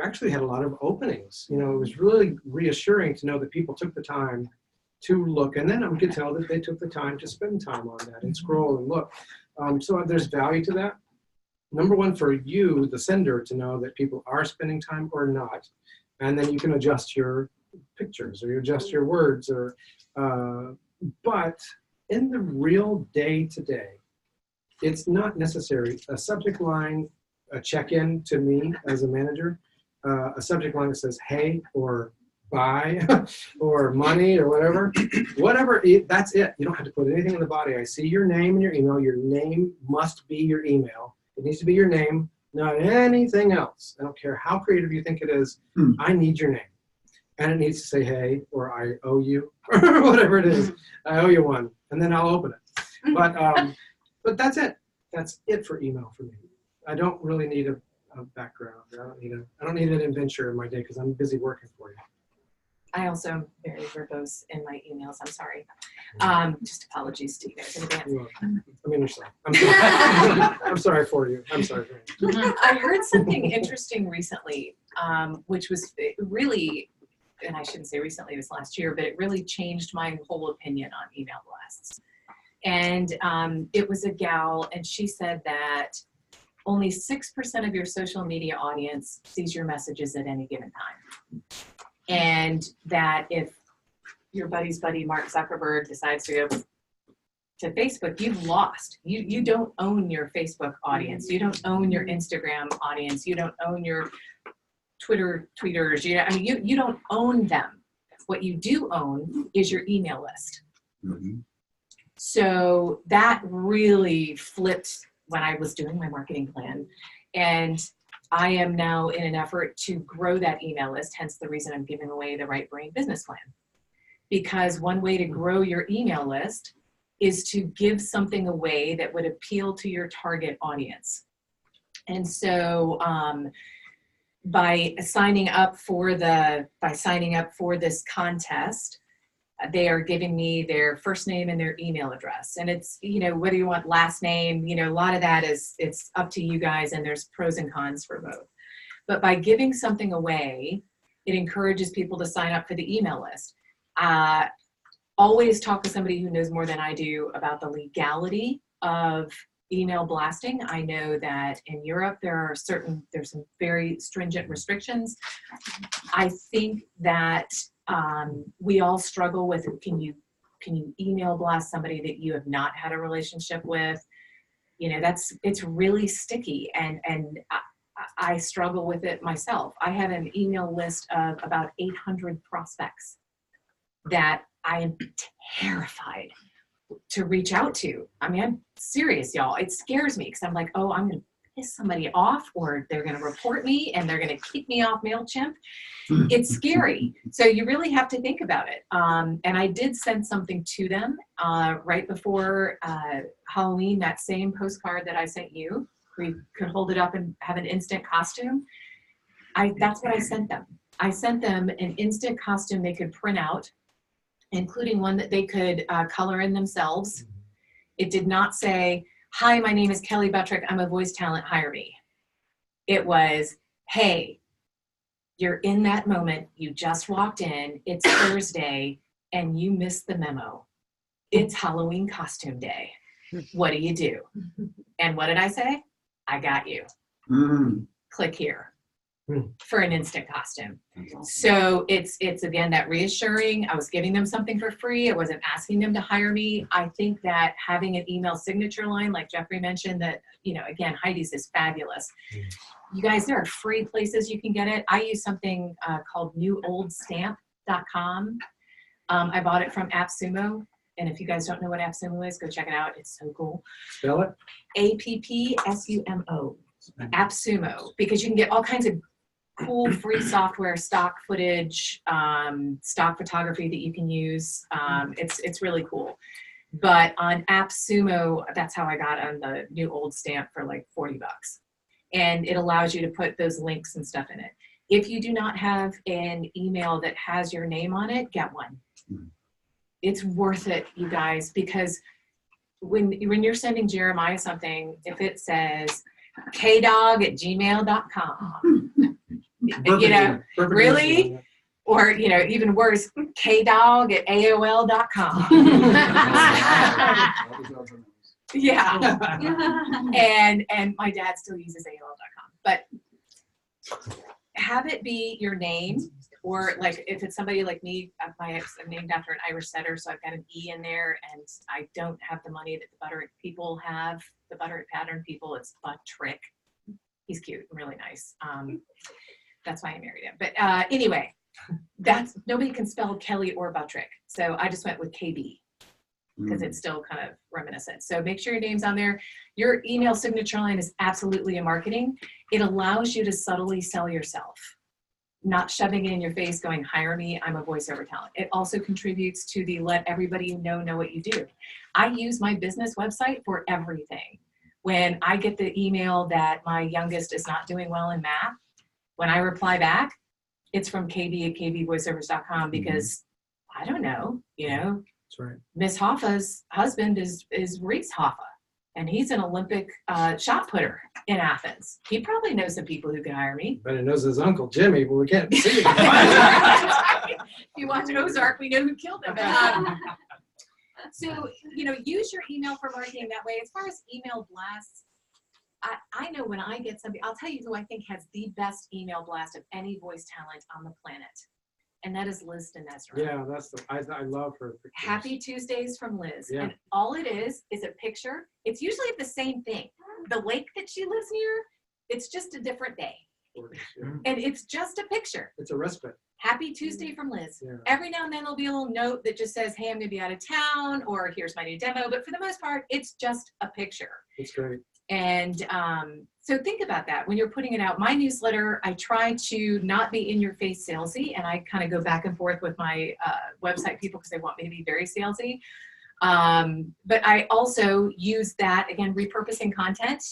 Speaker 6: actually had a lot of openings. You know, it was really reassuring to know that people took the time to look. And then I could tell that they took the time to spend time on that and scroll and look. So there's value to that. Number one, for you, the sender, to know that people are spending time or not. And then you can adjust your pictures or you adjust your words but in the real day-to-day, it's not necessary. A subject line, a check-in to me as a manager, a subject line that says hey or bye or money or whatever, that's it. You don't have to put anything in the body. I see your name and your email. Your name must be your email. It needs to be your name, not anything else. I don't care how creative you think it is. I need your name. And it needs to say, hey, or I owe you, or whatever it is. I owe you one, and then I'll open it. But that's it. That's it for email for me. I don't really need a background. I don't need an adventure in my day because I'm busy working for you.
Speaker 7: I also am very verbose in my emails. I'm sorry. Just apologies to you guys in advance.
Speaker 6: I mean, yourself. I'm sorry. I'm sorry for you. I'm sorry for you.
Speaker 7: I heard something interesting recently, which was really, and I shouldn't say recently, it was last year, but it really changed my whole opinion on email blasts. And it was a gal, and she said that only 6% of your social media audience sees your messages at any given time. And that if your buddy's buddy, Mark Zuckerberg, decides to go to Facebook, you've lost. You don't own your Facebook audience. You don't own your Instagram audience. You don't own your tweeters. You don't own them. What you do own is your email list. So that really flipped when I was doing my marketing plan. And I am now in an effort to grow that email list, hence the reason I'm giving away the Right Brain business plan. Because one way to grow your email list is to give something away that would appeal to your target audience. And so by signing up for this contest, they are giving me their first name and their email address. And it's, whether you want last name, a lot of that it's up to you guys, and there's pros and cons for both. But by giving something away, it encourages people to sign up for the email list. Always talk with somebody who knows more than I do about the legality of email blasting. I know that in Europe there's some very stringent restrictions. I think that we all struggle with, can you email blast somebody that you have not had a relationship with? It's really sticky, and I struggle with it myself. I have an email list of about 800 prospects that I am terrified to reach out to. I mean, I'm serious, y'all. It scares me because I'm like, oh, I'm going to piss somebody off, or they're going to report me and they're going to kick me off MailChimp. It's scary. So you really have to think about it. And I did send something to them right before Halloween, that same postcard that I sent you. We could hold it up and have an instant costume. That's what I sent them. I sent them an instant costume they could print out, including one that they could color in themselves. It did not say, hi, my name is Kelley Buttrick. I'm a voice talent, hire me. It was, hey, you're in that moment. You just walked in. It's Thursday and you missed the memo. It's Halloween costume day. What do you do? And what did I say? I got you. Click here for an instant costume. So it's again, that reassuring. I was giving them something for free. I wasn't asking them to hire me. I think that having an email signature line, like Jeffrey mentioned, that, again, Heidi's is fabulous. You guys, there are free places you can get it. I use something called newoldstamp.com. I bought it from AppSumo. And if you guys don't know what AppSumo is, go check it out. It's so cool.
Speaker 6: Spell it.
Speaker 2: AppSumo.
Speaker 7: AppSumo, because you can get all kinds of cool free software, stock footage, stock photography that you can use. It's really cool. But on AppSumo, that's how I got on the new old stamp for like $40. And it allows you to put those links and stuff in it. If you do not have an email that has your name on it, get one. It's worth it, you guys, because when you're sending Jeremiah something, if it says kdog@gmail.com, really? Or, even worse, kdog@aol.com. Yeah. And my dad still uses AOL.com. But have it be your name, or like if it's somebody like me, I'm named after an Irish setter, so I've got an E in there, and I don't have the money that the Buttrick people have, the Buttrick pattern people. It's Buttrick. He's cute and really nice. That's why I married him. But anyway, nobody can spell Kelley or Buttrick. So I just went with KB because it's still kind of reminiscent. So make sure your name's on there. Your email signature line is absolutely a marketing. It allows you to subtly sell yourself, not shoving it in your face going, hire me, I'm a voiceover talent. It also contributes to the let everybody you know what you do. I use my business website for everything. When I get the email that my youngest is not doing well in math, when I reply back, it's from kb@kbvoiceovers.com because I don't know,
Speaker 6: That's right.
Speaker 7: Miss Hoffa's husband is Reese Hoffa, and he's an Olympic shot putter in Athens. He probably knows some people who can hire me.
Speaker 6: But it knows his Uncle Jimmy, but we can't see it.
Speaker 7: If you watch Ozark, we know who killed him. So, use your email for marketing that way. As far as email blasts, I know when I get something, I'll tell you who I think has the best email blast of any voice talent on the planet. And that is Liz Dinesra.
Speaker 6: Yeah, I love her pictures.
Speaker 7: Happy Tuesdays from Liz.
Speaker 6: Yeah.
Speaker 7: And all it is a picture. It's usually the same thing. The lake that she lives near, it's just a different day. And it's just a picture.
Speaker 6: It's a respite.
Speaker 7: Happy Tuesday from Liz.
Speaker 6: Yeah.
Speaker 7: Every now and then there'll be a little note that just says, hey, I'm going to be out of town, or here's my new demo. But for the most part, it's just a picture.
Speaker 6: It's great.
Speaker 7: And so think about that when you're putting it out. My newsletter, I try to not be in your face salesy, and I kind of go back and forth with my website people because they want me to be very salesy. But I also use that, again, repurposing content.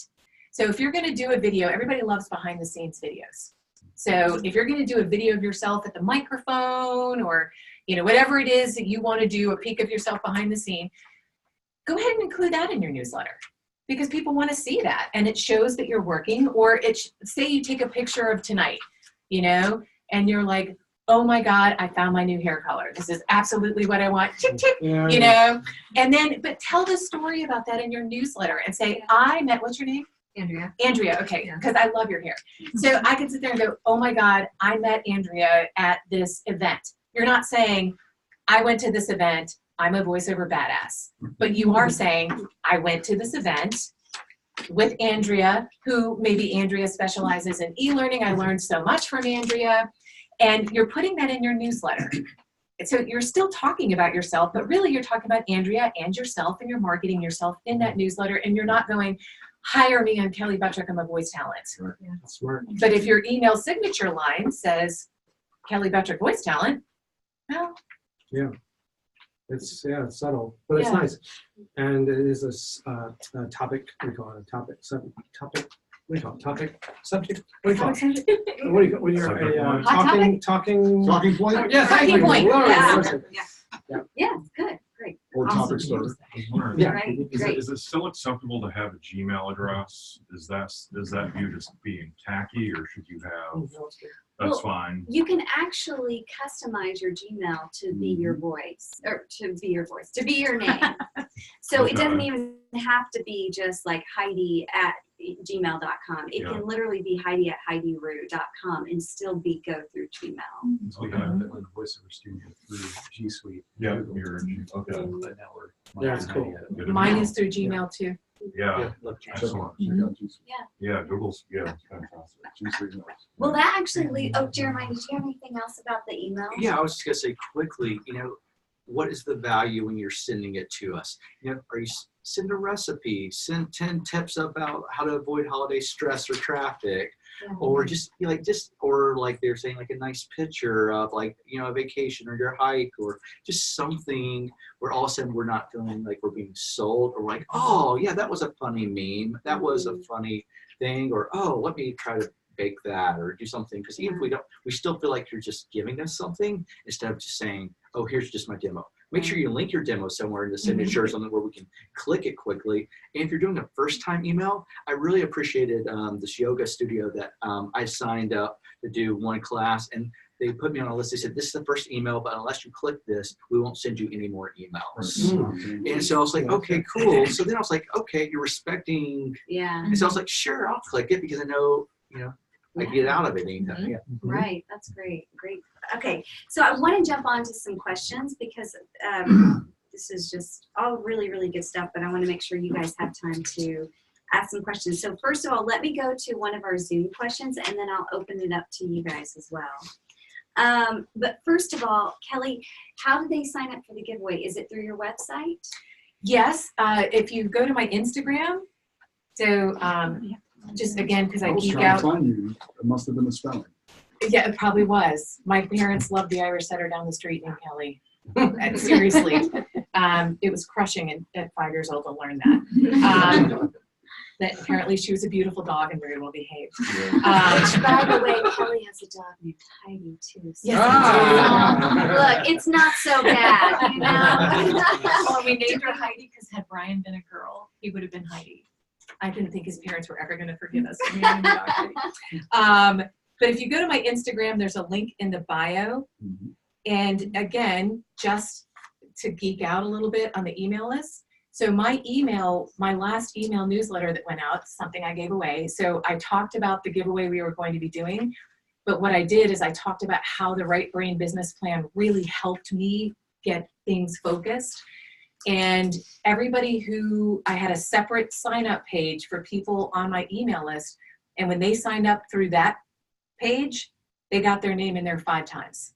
Speaker 7: So if you're going to do a video, everybody loves behind the scenes videos. So if you're going to do a video of yourself at the microphone, or whatever it is that you want to do, a peek of yourself behind the scene, go ahead and include that in your newsletter. because people want to see that, and it shows that you're working. Or say you take a picture of tonight, and you're like, oh my God, I found my new hair color. This is absolutely what I want. Tick, tick, and then, but tell the story about that in your newsletter and say, I met, what's your name? Andrea, okay, because I love your hair. So I can sit there and go, oh my God, I met Andrea at this event. You're not saying, I went to this event, I'm a voiceover badass. But you are saying, I went to this event with Andrea, who maybe Andrea specializes in e-learning. I learned so much from Andrea. And you're putting that in your newsletter. So you're still talking about yourself, but really you're talking about Andrea and yourself, and you're marketing yourself in that newsletter. And you're not going, hire me, I'm Kelley Buttrick, I'm a voice talent.
Speaker 6: Right. Yeah. Smart.
Speaker 7: But if your email signature line says Kelley Buttrick voice talent, well.
Speaker 6: Yeah. It's subtle, but it's nice. And it is a topic, what do you call it? A topic, subject. What do you call it? Topic, subject? What do you call it? What do you call when you're talking
Speaker 9: point?
Speaker 6: Yeah,
Speaker 7: talking point.
Speaker 2: Yeah, good, great.
Speaker 9: Or topic starter.
Speaker 6: Yeah.
Speaker 2: Right,
Speaker 10: Is it still acceptable to have a Gmail address? Is that viewed as being tacky, or should you have? That's fine.
Speaker 2: You can actually customize your Gmail to be your voice, or to be your name. So it doesn't even have to be just like Heidi at gmail.com. It can literally be Heidi at HeidiRoo.com and still go through Gmail.
Speaker 9: We have it in the Voiceover Studio through G Suite.
Speaker 10: Yeah, okay.
Speaker 6: Yeah, it's cool.
Speaker 7: Mine is through Gmail too.
Speaker 10: Yeah, excellent. Yeah, Google's, it's fantastic.
Speaker 9: G Suite knows.
Speaker 2: Well, that actually Jeremiah, did you have anything else about the email?
Speaker 8: Yeah, I was just gonna say quickly, what is the value when you're sending it to us? Are you send a recipe, send 10 tips about how to avoid holiday stress or traffic, or just or like they're saying, like a nice picture of a vacation or your hike, or just something where all of a sudden we're not feeling like we're being sold, or like, oh yeah, that was a funny meme, that was a funny thing, or oh, let me try to bake that or do something. Because even if we don't, we still feel like you're just giving us something instead of just saying, oh, here's just my demo. Make sure you link your demo somewhere in the signature or something where we can click it quickly. And if you're doing a first-time email, I really appreciated this yoga studio that I signed up to do one class, and they put me on a list. They said, this is the first email, but unless you click this, we won't send you any more emails. And so I was like, okay, cool. So then I was like, okay, you're respecting.
Speaker 2: Yeah.
Speaker 8: And so I was like, sure, I'll click it because I know, I get out of it anytime. Yeah.
Speaker 2: Right. That's great. Great. Okay. So I want to jump on to some questions because this is just all really, really good stuff, but I want to make sure you guys have time to ask some questions. So first of all, let me go to one of our Zoom questions, and then I'll open it up to you guys as well. But first of all, Kelley, how do they sign up for the giveaway? Is it through your website?
Speaker 7: Yes. If you go to my Instagram, so just again, because I geek out.
Speaker 9: Find you. It must have been a spelling.
Speaker 7: Yeah, it probably was. My parents loved the Irish setter down the street in Kelley. Seriously. It was crushing at 5 years old to learn that. That apparently she was a beautiful dog and very well behaved.
Speaker 2: By the way, Kelley has a dog named Heidi too. So look, it's not so bad,
Speaker 7: Well, we named her Heidi because had Brian been a girl, he would have been Heidi. I didn't think his parents were ever going to forgive us for naming the dog Heidi. But if you go to my Instagram, there's a link in the bio. And again, just to geek out a little bit on the email list. So my last email newsletter that went out, something I gave away. So I talked about the giveaway we were going to be doing. But what I did is I talked about how the Right Brain business plan really helped me get things focused. And everybody I had a separate sign up page for people on my email list. And when they signed up through that page, they got their name in there 5 times.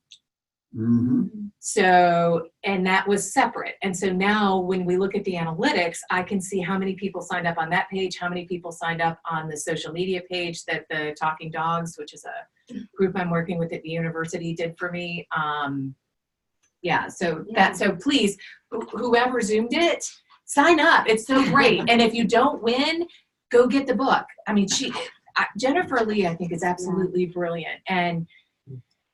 Speaker 7: So, and that was separate. And so now when we look at the analytics, I can see how many people signed up on that page, how many people signed up on the social media page that the Talking Dogs, which is a group I'm working with at the university, did for me. So please, whoever Zoomed it, sign up. It's so great. And if you don't win, go get the book. I mean, Jennifer Lee, I think, is absolutely brilliant. And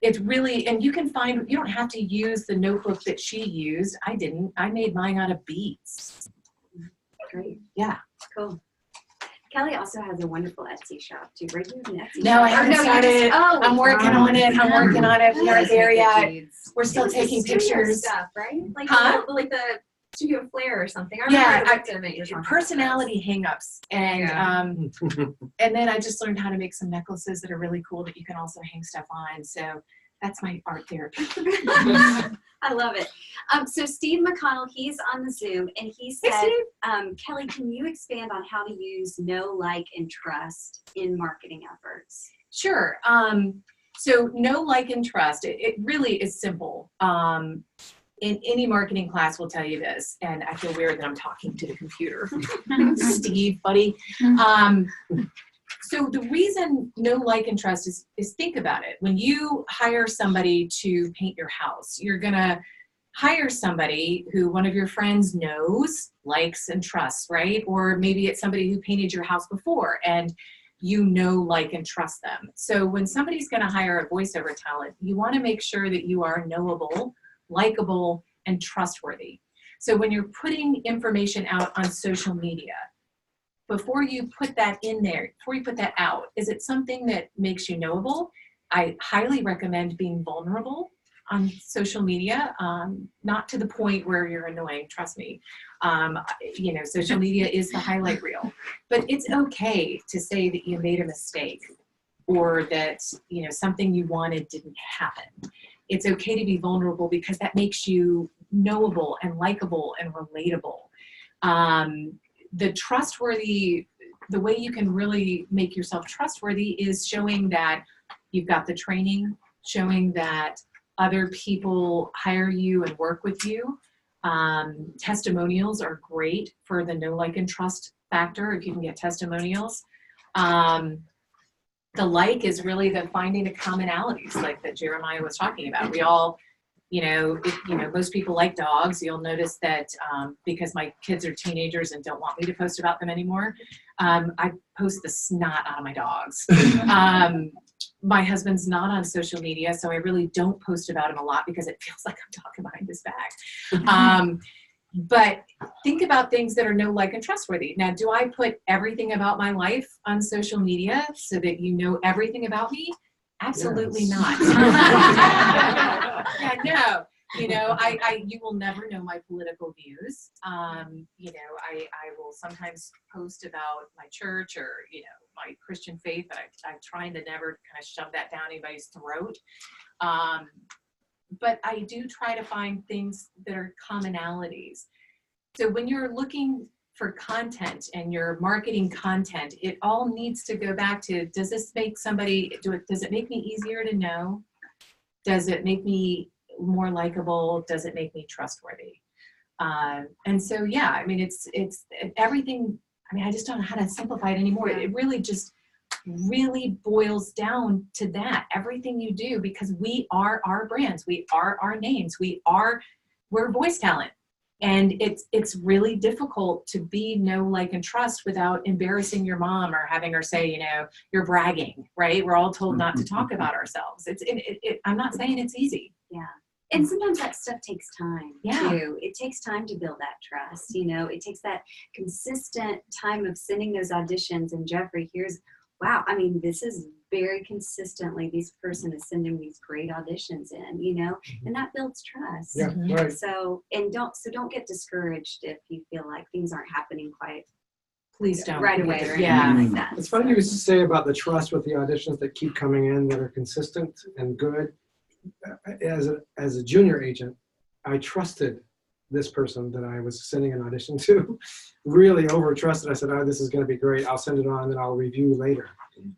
Speaker 7: it's really, and you don't have to use the notebook that she used. I didn't. I made mine out of beads.
Speaker 2: Great.
Speaker 7: Yeah.
Speaker 2: Cool. Kelley also has a wonderful Etsy shop too, right? You have an Etsy
Speaker 7: No,
Speaker 2: shop.
Speaker 7: I haven't
Speaker 2: you
Speaker 7: started.
Speaker 2: oh,
Speaker 7: I'm working on it. I'm working on it. We aren't there yet. We're still
Speaker 2: It was
Speaker 7: taking
Speaker 2: the studio
Speaker 7: pictures.
Speaker 2: stuff, right? Like
Speaker 5: Like the Studio Flair or something. I
Speaker 7: Yeah,
Speaker 5: remember I looked at them at your
Speaker 7: personality hangups, and
Speaker 5: Yeah.
Speaker 7: and then I just learned how to make some necklaces that are really cool that you can also hang stuff on. So that's my art therapy.
Speaker 2: I love it. So Steve McConnell, he's on the Zoom, and he
Speaker 7: Hey,
Speaker 2: said,
Speaker 7: Steve.
Speaker 2: Kelley, can you expand on how to use know, like, and trust in marketing efforts?
Speaker 7: Sure. So know, like, and trust. It really is simple. In any marketing class will tell you this, and I feel weird that I'm talking to the computer. Steve, buddy. So the reason know, like, and trust is think about it. When you hire somebody to paint your house, you're gonna hire somebody who one of your friends knows, likes, and trusts, right? Or maybe it's somebody who painted your house before and you know, like, and trust them. So when somebody's gonna hire a voiceover talent, you wanna make sure that you are knowable, likable, and trustworthy. So when you're putting information out on social media, before you put that in there, before you put that out, is it something that makes you knowable? I highly recommend being vulnerable on social media, not to the point where you're annoying, trust me. You know, social media is the highlight reel, but it's okay to say that you made a mistake or that, you know, something you wanted didn't happen. It's okay to be vulnerable because that makes you knowable and likable and relatable. The way you can really make yourself trustworthy is showing that you've got the training, showing that other people hire you and work with you. Testimonials are great for the know, like, and trust factor if you can get testimonials. The like is really the finding the commonalities like that Jeremiah was talking about. We all, most people like dogs. You'll notice that because my kids are teenagers and don't want me to post about them anymore, I post the snot out of my dogs. My husband's not on social media, so I really don't post about him a lot because it feels like I'm talking behind his back. But think about things that are know, like, and trustworthy. Now, do I put everything about my life on social media so that you know everything about me? Absolutely not. Yeah, no. You will never know my political views. I will sometimes post about my church or, my Christian faith, but I'm trying to never kind of shove that down anybody's throat. But I do try to find things that are commonalities. So when you're looking for content and you're marketing content, it all needs to go back to, does it make me easier to know? Does it make me more likable? Does it make me trustworthy? And so, yeah, I mean, it's everything. I mean, I just don't know how to simplify it anymore. It really just really boils down to that. Everything you do, because we are our brands, we are our names, we're voice talent. And it's really difficult to be know, like, and trust without embarrassing your mom or having her say, you're bragging, right? We're all told not to talk about ourselves. I'm not saying it's easy.
Speaker 2: Yeah. And sometimes that stuff takes time too. It takes time to build that trust. It takes that consistent time of sending those auditions. And Jeffrey, wow, I mean, this is very consistently, this person is sending these great auditions in, and that builds trust.
Speaker 6: Yeah, right.
Speaker 2: So don't get discouraged if you feel like things aren't happening quite
Speaker 7: Please don't.
Speaker 2: right away or anything like that.
Speaker 6: It's funny you used to say about the trust with the auditions that keep coming in that are consistent and good. As a junior agent, I trusted this person that I was sending an audition to, really over trusted. I said, oh, this is going to be great. I'll send it on and I'll review later.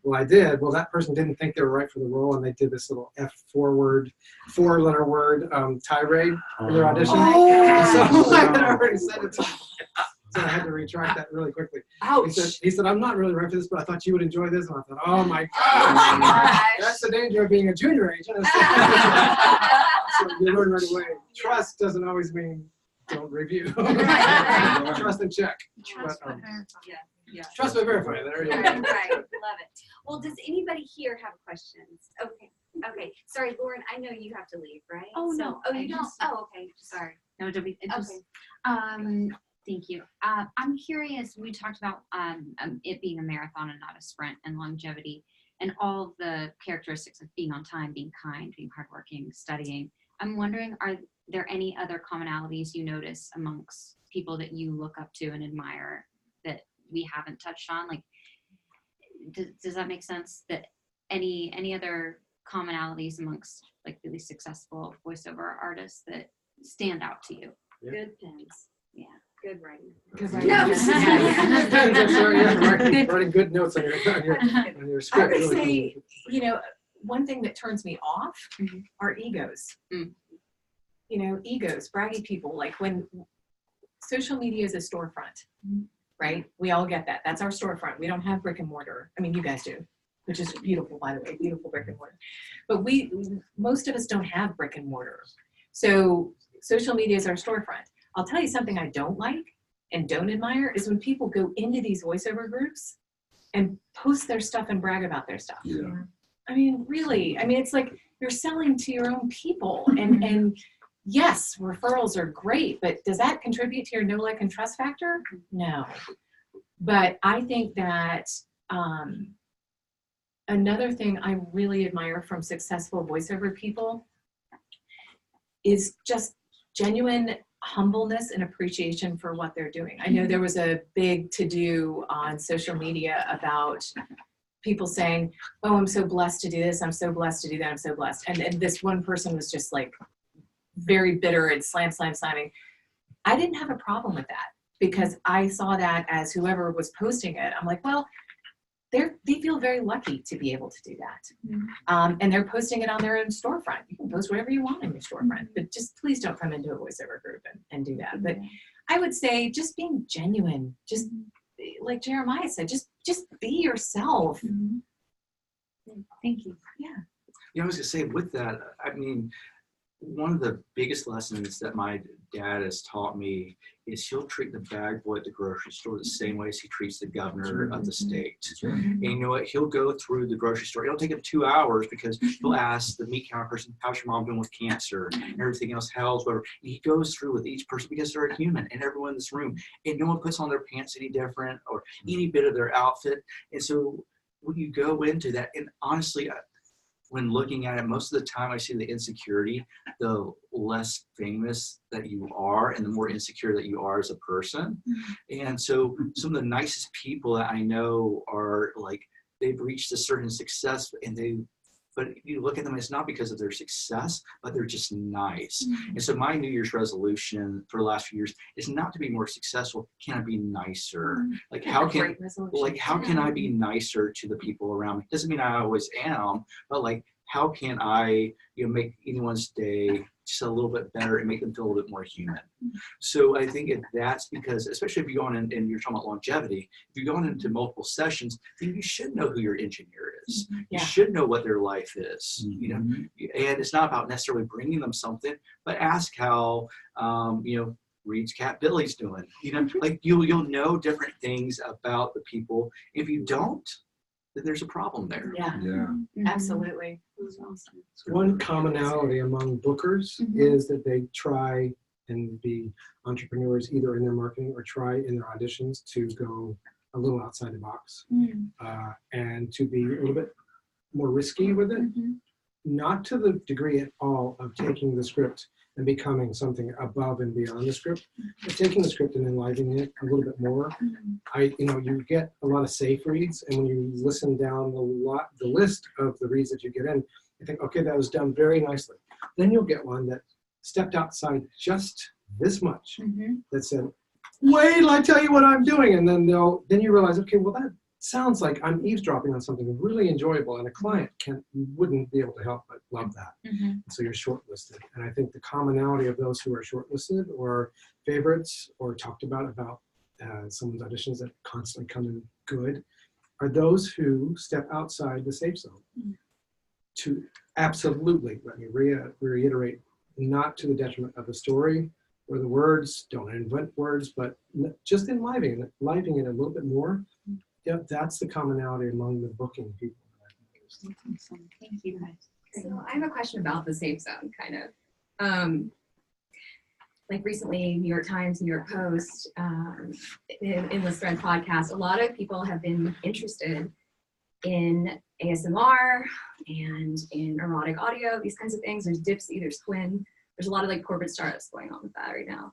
Speaker 6: Well, I did. Well, that person didn't think they were right for the role, and they did this little four-letter word tirade in their audition. So I had already sent it to him. So I had to retract that really quickly.
Speaker 7: Ouch.
Speaker 6: He said, I'm not really right for this, but I thought you would enjoy this. And I thought, oh my gosh. That's the danger of being a junior agent. So you learn right away. Trust doesn't always mean don't review. Trust and check.
Speaker 1: Trust but
Speaker 2: Yeah.
Speaker 6: Trust but verify. There you go.
Speaker 2: Right. Love it. Well, does anybody here have questions? Okay. Sorry, Lauren, I know you have to leave, right?
Speaker 1: Oh, no.
Speaker 2: Oh, you don't? Oh, okay. Sorry.
Speaker 1: No, don't be.
Speaker 2: Okay.
Speaker 11: Thank you. I'm curious, we talked about it being a marathon and not a sprint, and longevity and all of the characteristics of being on time, being kind, being hardworking, studying. I'm wondering, are there any other commonalities you notice amongst people that you look up to and admire that we haven't touched on? Like, does that make sense? That any other commonalities amongst like really successful voiceover artists that stand out to you?
Speaker 2: Good pens.
Speaker 11: Yeah.
Speaker 2: Good writing.
Speaker 7: Because
Speaker 6: Writing good notes on your
Speaker 7: I
Speaker 6: script.
Speaker 7: would
Speaker 6: really
Speaker 7: say,
Speaker 6: cool.
Speaker 7: one thing that turns me off are egos. Egos, braggy people. Like when social media is a storefront, right? We all get that. That's our storefront. We don't have brick and mortar. I mean, you guys do, which is beautiful, by the way, beautiful brick and mortar. But most of us don't have brick and mortar. So social media is our storefront. I'll tell you something I don't like and don't admire is when people go into these voiceover groups and post their stuff and brag about their stuff.
Speaker 9: Yeah.
Speaker 7: I mean, really, it's like you're selling to your own people. And yes, referrals are great, but does that contribute to your know, like, and trust factor? No. But I think that another thing I really admire from successful voiceover people is just genuine humbleness and appreciation for what they're doing. I know there was a big to-do on social media about people saying, oh, I'm so blessed to do this, I'm so blessed to do that, I'm so blessed. And this one person was just like very bitter and slamming. I didn't have a problem with that because I saw that as whoever was posting it. I'm like, well, they feel very lucky to be able to do that. And they're posting it on their own storefront. You can post whatever you want in your storefront, but just please don't come into a voiceover group and do that. But I would say just being genuine, just like Jeremiah said, just be yourself.
Speaker 11: Thank you.
Speaker 7: Yeah.
Speaker 8: I was gonna say with that, one of the biggest lessons that my dad has taught me is he'll treat the bag boy at the grocery store the same way as he treats the governor of the state. And you know what? He'll go through the grocery store. It'll take him 2 hours because he'll ask the meat counter person, how's your mom doing with cancer? And everything else, how's whatever. And he goes through with each person because they're a human and everyone in this room. And no one puts on their pants any different or any bit of their outfit. And so when you go into that, and honestly, when looking at it, most of the time I see the insecurity, the less famous that you are and the more insecure that you are as a person. And so some of the nicest people that I know are like, they've reached a certain success but you look at them, it's not because of their success, but they're just nice. And so my New Year's resolution for the last few years is not to be more successful. Can I be nicer? Like how can I be nicer to the people around me? Doesn't mean I always am, but like how can I make anyone's day just a little bit better and make them feel a little bit more human? So I think that's because, especially if you're going in and you're talking about longevity, if you're going into multiple sessions, then you should know who your engineer is. You should know what their life is, and it's not about necessarily bringing them something, but ask how, Reed's cat Billy's doing. Like you'll know different things about the people. If you don't, then there's a problem there.
Speaker 9: Yeah.
Speaker 7: Absolutely.
Speaker 6: One commonality among bookers is that they try and be entrepreneurs either in their marketing or try in their auditions to go a little outside the box and to be a little bit more risky with it. Not to the degree at all of taking the script and becoming something above and beyond the script, but taking the script and enlivening it a little bit more. You get a lot of safe reads, and when you listen down the list of the reads that you get in, you think, okay, that was done very nicely. Then you'll get one that stepped outside just this much, that said, wait till I tell you what I'm doing, and then you realize, okay, well that sounds like I'm eavesdropping on something really enjoyable, and a client wouldn't be able to help but love that. So you're shortlisted. And I think the commonality of those who are shortlisted or favorites or talked about someone's auditions that constantly come in good are those who step outside the safe zone. To absolutely, let me reiterate, not to the detriment of the story or the words, don't invent words, but just enlivening it a little bit more. Yeah, that's the commonality among the booking people.
Speaker 11: Thank you guys.
Speaker 5: So I have a question about the safe zone, kind of.
Speaker 12: like recently, New York Times, New York Post, in the Thread podcast, a lot of people have been interested in ASMR and in erotic audio, these kinds of things. There's Dipsy, there's Quinn. There's a lot of like corporate startups going on with that right now.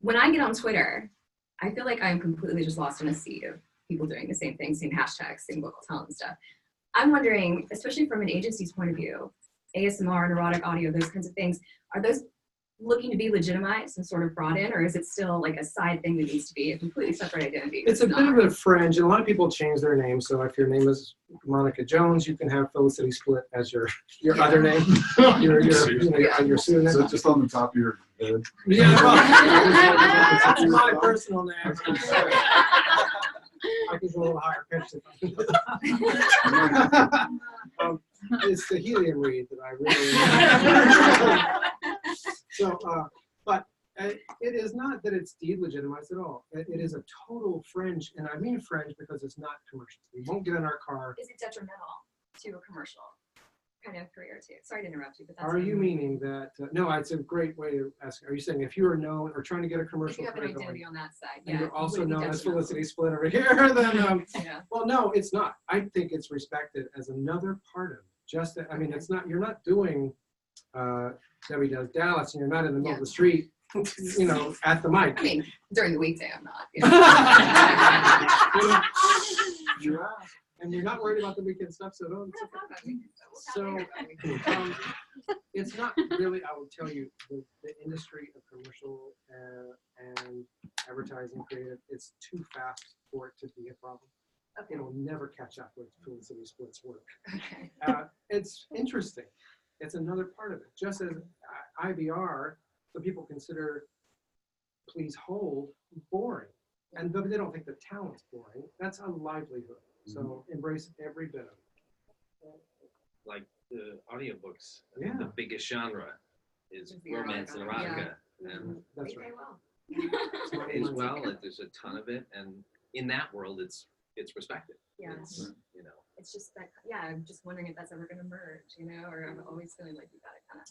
Speaker 12: When I get on Twitter, I feel like I'm completely just lost in a sea of people doing the same thing, same hashtags, same vocal talent and stuff. I'm wondering, especially from an agency's point of view, ASMR and erotic audio, those kinds of things, are those looking to be legitimized and sort of brought in, or is it still like a side thing that needs to be a completely separate identity?
Speaker 6: It's a bit of a fringe, and a lot of people change their name. So if your name is Monica Jones, you can have Felicity Split as your other name, your pseudonym.
Speaker 9: Is that just on the top of your head?
Speaker 6: Yeah, well, that's my personal name. I can go a little higher pitched. It's the helium reed that I really. So, but it is not that it's delegitimized at all. It is a total fringe, and I mean fringe because it's not commercial. We won't get in our car.
Speaker 12: Is it detrimental to a commercial kind of career too? Sorry to interrupt you, but that's.
Speaker 6: Are you meaning that? No, it's a great way to ask. Are you saying if you are known or trying to get a
Speaker 12: If
Speaker 6: commercial
Speaker 12: you have an
Speaker 6: career
Speaker 12: identity
Speaker 6: going,
Speaker 12: on that side,
Speaker 6: and you're also
Speaker 12: would it be
Speaker 6: known as
Speaker 12: detrimental?
Speaker 6: Felicity Split over here, then
Speaker 12: Yeah.
Speaker 6: well, no, it's not. I think it's respected as another part of it. Just that, I mean, it's not. You're not doing. Debbie does Dallas, and you're not in the middle of the street, you know, at the mic.
Speaker 12: I mean, during the weekday, I'm not.
Speaker 6: You are. And you're not worried about the weekend stuff, so don't. So it's not really, I will tell you, the industry of commercial and advertising creative, it's too fast for it to be a problem. Okay. It'll never catch up with Felicity Split's work.
Speaker 12: Okay.
Speaker 6: It's interesting. It's another part of it. Just as IVR, some people consider Please Hold boring. And but they don't think the talent's boring. That's a livelihood. So embrace every bit of it.
Speaker 13: Like the audiobooks,
Speaker 6: Yeah.
Speaker 13: the biggest genre is
Speaker 12: the
Speaker 13: romance and erotica. And
Speaker 6: That's right.
Speaker 13: as well, there's a ton of it, and in that world, it's respected.
Speaker 12: Yeah.
Speaker 13: It's, you know.
Speaker 12: It's just that, yeah, I'm just wondering if that's ever going to merge, you know, or I'm always feeling like we got to kind of.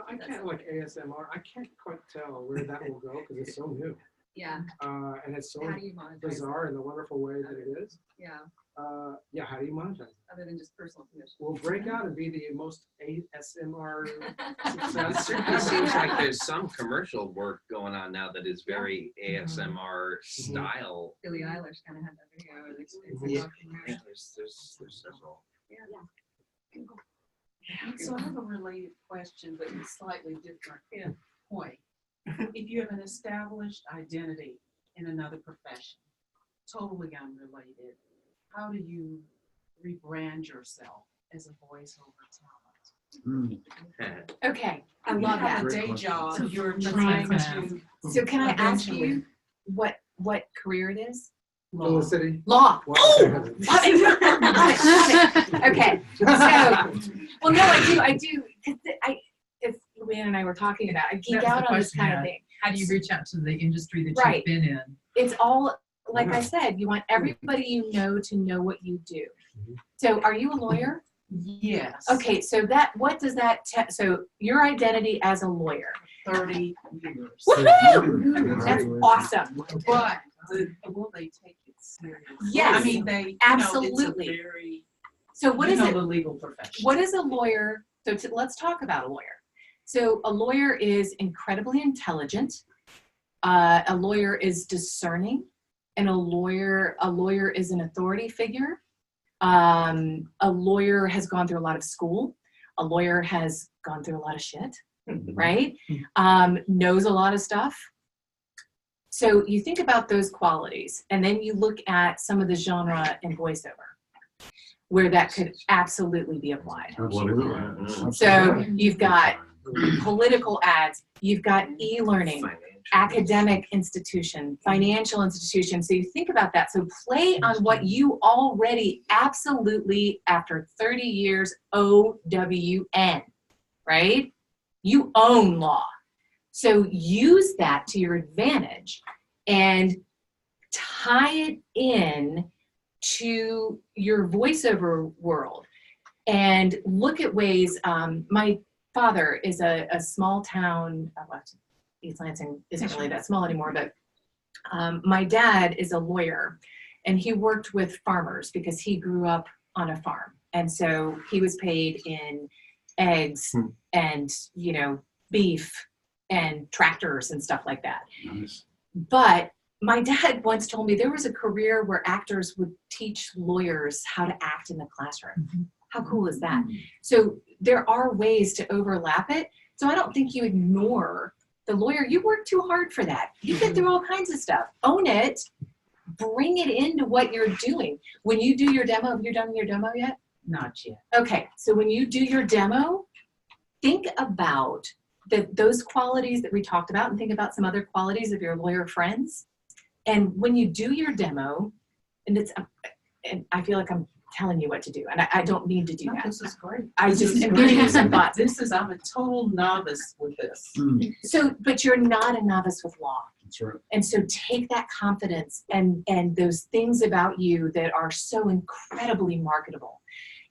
Speaker 6: I can't like ASMR. I can't quite tell where that will go because it's so new.
Speaker 12: Yeah.
Speaker 6: And it's so
Speaker 12: How do you monetize
Speaker 6: bizarre
Speaker 12: it?
Speaker 6: in the wonderful way that it is.
Speaker 12: Yeah.
Speaker 6: Yeah, how do you monetize it?
Speaker 12: Other than just personal commission.
Speaker 6: We'll break out and be the most ASMR
Speaker 13: It
Speaker 6: success.
Speaker 13: certainly seems like there's some commercial work going on now that is very ASMR style.
Speaker 12: Billie Eilish kind of had that video.
Speaker 13: Yeah, there's several.
Speaker 12: Yeah.
Speaker 5: So I have a related question, but it's slightly different point. If you have an established identity in another profession, totally unrelated, how do you rebrand yourself as a voiceover talent?
Speaker 1: Okay, I
Speaker 5: You
Speaker 1: love
Speaker 5: have
Speaker 1: that.
Speaker 5: a day job, you're
Speaker 1: Let's
Speaker 5: trying
Speaker 1: ask.
Speaker 5: to.
Speaker 1: So can I ask
Speaker 5: eventually-
Speaker 1: you what career it is?
Speaker 6: Felicity.
Speaker 1: Law.
Speaker 6: Wow.
Speaker 1: Oh, love it, love it. Okay, so, well, no, I do, because if Luann and I were talking about, I geek
Speaker 14: That's the
Speaker 1: out on this
Speaker 14: question,
Speaker 1: kind
Speaker 14: yeah.
Speaker 1: of thing.
Speaker 14: How do you reach out to the industry that
Speaker 1: Right.
Speaker 14: you've been in?
Speaker 1: It's all, like I said, you want everybody you know to know what you do. So are you a lawyer?
Speaker 5: Yes.
Speaker 1: Okay, so what does that, so your identity as a lawyer.
Speaker 5: 30 years.
Speaker 1: Woohoo! That's awesome.
Speaker 5: But will they take it seriously?
Speaker 1: Yes,
Speaker 5: I mean, they,
Speaker 1: absolutely.
Speaker 5: You know, it's a very,
Speaker 1: So what
Speaker 5: you
Speaker 1: is
Speaker 5: know,
Speaker 1: it?
Speaker 5: the legal profession.
Speaker 1: What is a lawyer? So let's talk about a lawyer. So a lawyer is incredibly intelligent. A lawyer is discerning, and a lawyer is an authority figure. A lawyer has gone through a lot of school. A lawyer has gone through a lot of shit, right? Knows a lot of stuff. So you think about those qualities, and then you look at some of the genre in voiceover, where that could absolutely be applied. So you've got political ads, you've got e-learning, academic institution, financial institution. So you think about that. So play on what you already absolutely, after 30 years, OWN, right? You own law. So use that to your advantage and tie it in to your voiceover world and look at ways. My father is a small town, East Lansing isn't really that small anymore, but my dad is a lawyer, and he worked with farmers because he grew up on a farm. And so he was paid in eggs and, beef and tractors and stuff like that.
Speaker 9: Nice.
Speaker 1: But my dad once told me there was a career where actors would teach lawyers how to act in the classroom. How cool is that? So there are ways to overlap it. So I don't think you ignore the lawyer. You work too hard for that. You get through all kinds of stuff. Own it. Bring it into what you're doing. When you do your demo, have you done your demo yet?
Speaker 5: Not yet.
Speaker 1: Okay, so when you do your demo, think about those qualities that we talked about, and think about some other qualities of your lawyer friends. And when you do your demo, and I feel like I'm telling you what to do, and I don't need to do that.
Speaker 5: This is great.
Speaker 1: I just am giving you some thoughts.
Speaker 5: I'm a total novice with this.
Speaker 1: So, but you're not a novice with law.
Speaker 9: That's right.
Speaker 1: And so take that confidence and those things about you that are so incredibly marketable,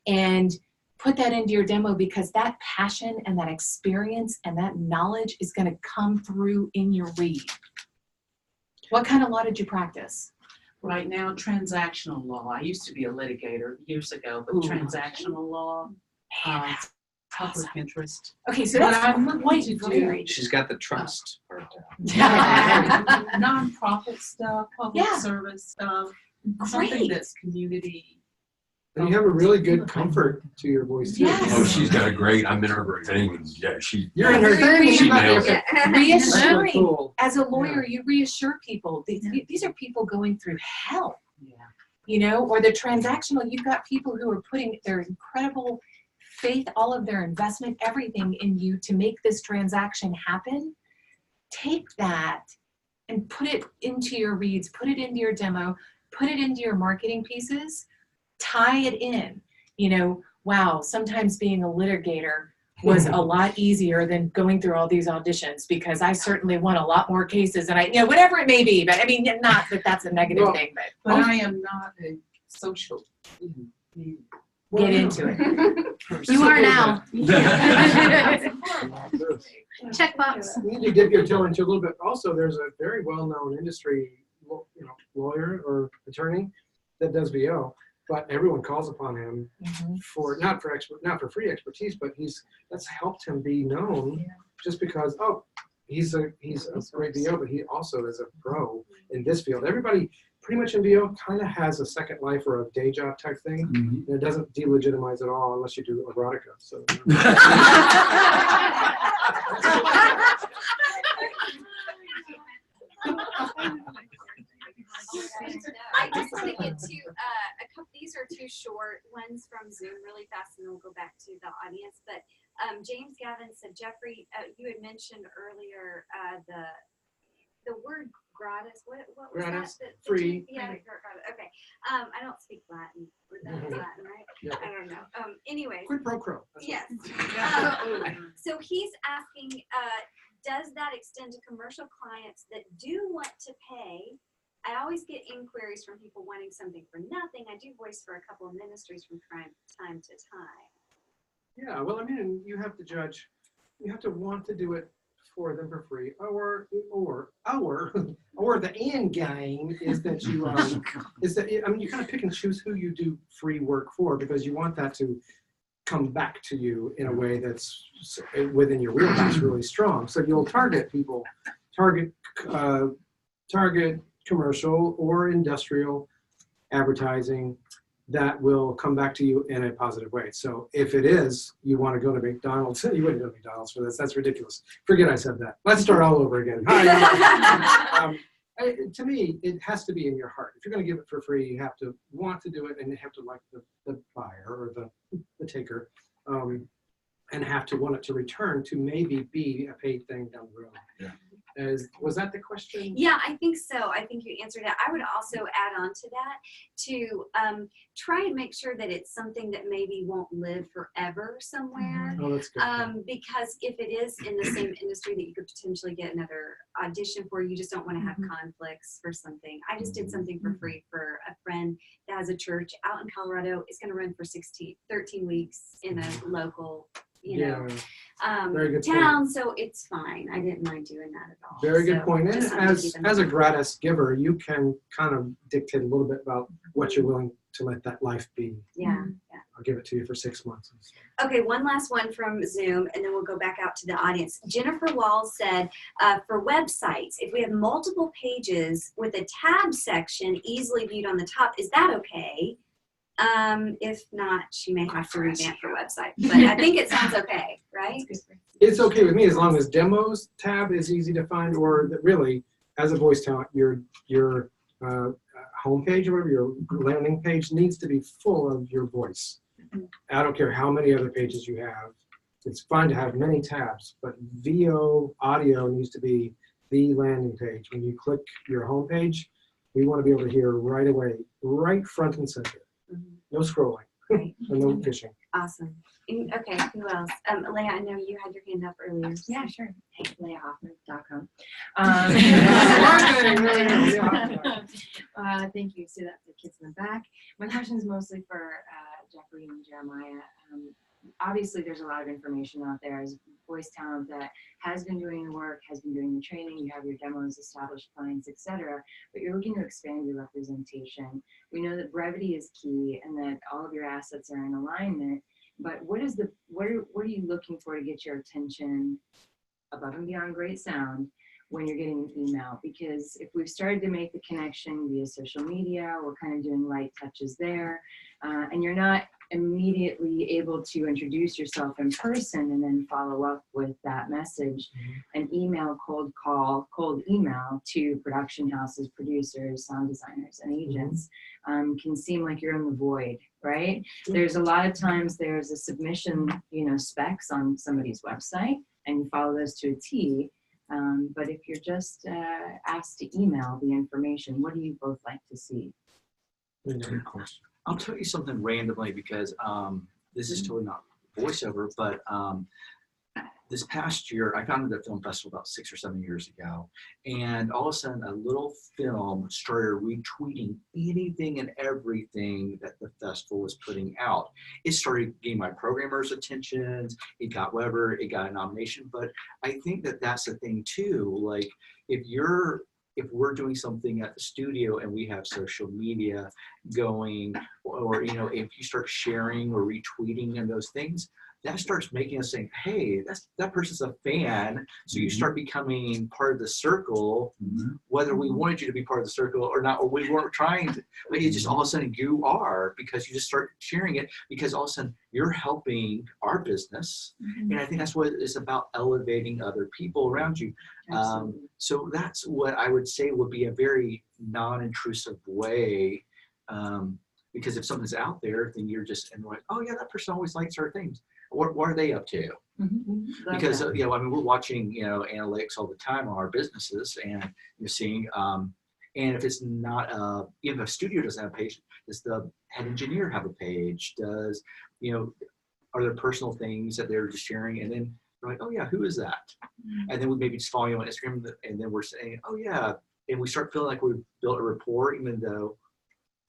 Speaker 1: and put that into your demo, because that passion and that experience and that knowledge is going to come through in your read. What kind of law did you practice?
Speaker 5: Right now, transactional law. I used to be a litigator years ago, but transactional law, public interest.
Speaker 1: Okay, so
Speaker 5: what
Speaker 1: that's
Speaker 5: I'm looking to do.
Speaker 13: She's got the trust part down.
Speaker 5: Nonprofit stuff, public service stuff, something that's community.
Speaker 6: And you have a really good comfort to your voice too.
Speaker 1: Yes.
Speaker 15: Oh, she's got a great, I'm in her thing, and yeah,
Speaker 6: You're in her thing.
Speaker 15: She nails it.
Speaker 1: Reassuring.
Speaker 6: Cool.
Speaker 1: As a lawyer, you reassure people. These are people going through hell. Or the transactional, you've got people who are putting their incredible faith, all of their investment, everything in you to make this transaction happen. Take that and put it into your reads, put it into your demo, put it into your marketing pieces, tie it in. Wow, sometimes being a litigator was a lot easier than going through all these auditions, because I certainly won a lot more cases, and whatever it may be, but I mean, not that that's a negative thing,
Speaker 5: but I am not a social.
Speaker 1: Get into it.
Speaker 11: You are now. Checkbox.
Speaker 6: You need to dip your toe into a little bit. Also, there's a very well-known industry, lawyer or attorney that does VO, but everyone calls upon him for not for free expertise, but that's helped him be known just because he's a great VO, but he also is a pro in this field. Everybody pretty much in VO kind of has a second life or a day job type thing, and it doesn't delegitimize at all unless you do erotica. So.
Speaker 2: I just want to get to a couple. These are two short ones from Zoom, really fast, and then we'll go back to the audience. But James Gavin said, Jeffrey, you had mentioned earlier the word gratis. What was
Speaker 6: gratis,
Speaker 2: that?
Speaker 6: free.
Speaker 2: Yeah, gratis. Okay. I don't speak Latin. That's Latin, right?
Speaker 6: Yeah.
Speaker 2: I don't know. Anyways.
Speaker 6: Quid pro quo.
Speaker 2: Yes. So he's asking, does that extend to commercial clients that do want to pay? I always get inquiries from people wanting something for nothing. I do voice for a couple of ministries from time to time.
Speaker 6: Yeah, well, I mean, you have to judge. You have to want to do it for them for free, or the end game is that you you kind of pick and choose who you do free work for, because you want that to come back to you in a way that's within your wheelhouse really strong. So you'll target people, target commercial or industrial advertising that will come back to you in a positive way. So if it is, you want to go to McDonald's, you wouldn't go to McDonald's for this. That's ridiculous. Forget I said that. Let's start all over again. Hi. To me, it has to be in your heart. If you're going to give it for free, you have to want to do it, and you have to like the buyer or the taker, and have to want it to return to maybe be a paid thing down the road.
Speaker 9: Yeah.
Speaker 6: Was that the question?
Speaker 2: Yeah, I think so. I think you answered it. I would also add on to that to try and make sure that it's something that maybe won't live forever somewhere.
Speaker 6: Oh, that's good.
Speaker 2: Because if it is in the same industry that you could potentially get another audition for, you just don't want to have conflicts for something. I just did something for free for a friend that has a church out in Colorado. It's going to run for 13 weeks in a local,
Speaker 6: Very good point.
Speaker 2: town, so it's fine. I didn't mind doing that at all.
Speaker 6: Very good
Speaker 2: So
Speaker 6: point. And
Speaker 2: just something to
Speaker 6: as
Speaker 2: keep in
Speaker 6: a
Speaker 2: mind.
Speaker 6: gratis giver, you can kind of dictate a little bit about what you're willing to let that life be.
Speaker 2: Yeah.
Speaker 6: I'll give it to you for 6 months.
Speaker 2: Okay, one last one from Zoom, and then we'll go back out to the audience. Jennifer Wall said, for websites, if we have multiple pages with a tab section easily viewed on the top, is that okay? If not, she may have to revamp her website. But I think it sounds okay, right?
Speaker 6: It's okay with me as long as demos tab is easy to find, or that really, as a voice talent, your homepage or whatever, your landing page needs to be full of your voice. I don't care how many other pages you have. It's fine to have many tabs, but VO audio needs to be the landing page. When you click your homepage, we want to be able to hear right away, right front and center. No scrolling, and no fishing.
Speaker 2: Awesome. Okay, who else? Leah, I know you had your hand up earlier.
Speaker 16: Yeah, sure. Hey, LeahHoffman.com. Thank you. So that's the kids in the back. My question is mostly for Jeffrey and Jeremiah. Obviously, there's a lot of information out there as voice talent that has been doing the work, has been doing the training. You have your demos, established clients, etc. But you're looking to expand your representation. We know that brevity is key, and that all of your assets are in alignment. But what are you looking for to get your attention above and beyond great sound when you're getting an email? Because if we've started to make the connection via social media, we're kind of doing light touches there, and you're not immediately able to introduce yourself in person and then follow up with that message. An email, cold email to production houses, producers, sound designers, and agents can seem like you're in the void, right? There's a lot of times there's a submission, specs on somebody's website, and you follow those to a T. But if you're just asked to email the information, what do you both like to see?
Speaker 8: Good question. I'll tell you something randomly because this is totally not voiceover, but this past year, I founded a film festival about 6 or 7 years ago, and all of a sudden a little film started retweeting anything and everything that the festival was putting out. It started getting my programmers' attention, it got whatever, it got a nomination, but I think that that's the thing too, like if we're doing something at the studio and we have social media going, or if you start sharing or retweeting and those things, that starts making us think, hey, that person's a fan. So you start becoming part of the circle, whether we wanted you to be part of the circle or not, or we weren't trying to, but you just all of a sudden you are, because you just start sharing it, because all of a sudden you're helping our business. And I think that's what it's about, elevating other people around you. So that's what I would say would be a very non-intrusive way, because if something's out there, then you're just, and like, oh yeah, that person always likes our things. What are they up to? Because we're watching analytics all the time on our businesses, and you're seeing, and if it's not even if a studio doesn't have a page, does the head engineer have a page? Does are there personal things that they're just sharing? And then we're like, oh yeah, who is that? And then we maybe just follow you on Instagram, and then we're saying, oh yeah, and we start feeling like we've built a rapport, even though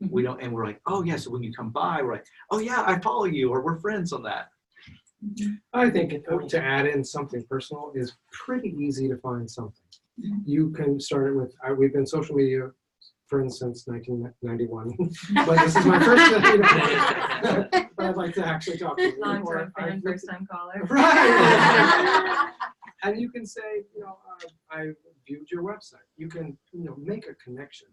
Speaker 8: we don't. And we're like, oh yeah, so when you come by, we're like, oh yeah, I follow you, or we're friends on that.
Speaker 6: I think to add in something personal is pretty easy to find something. You can start it with, we've been social media friends since 1991. But this is my first but I'd like to actually talk to you.
Speaker 16: Long-term fan, first-time caller.
Speaker 6: Right. And you can say, I viewed your website. You can, make a connection.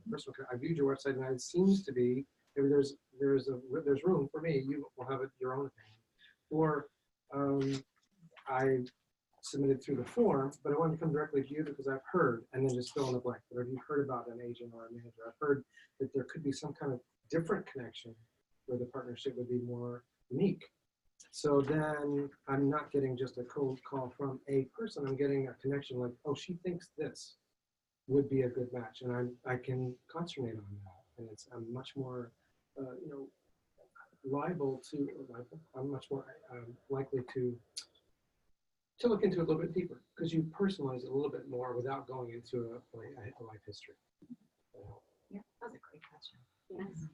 Speaker 6: I viewed your website, and it seems to be, maybe there's room for me. You will have your own opinion. Or I submitted through the form, but I want to come directly to you because I've heard, and then just fill in the blank. But have you heard about an agent or a manager? I've heard that there could be some kind of different connection where the partnership would be more unique. So then I'm not getting just a cold call from a person. I'm getting a connection like, oh, she thinks this would be a good match, and I can concentrate on that, and I'm much more, I'm much more likely to look into it a little bit deeper, because you personalize it a little bit more without going into a life history.
Speaker 16: Yeah, that's a great question.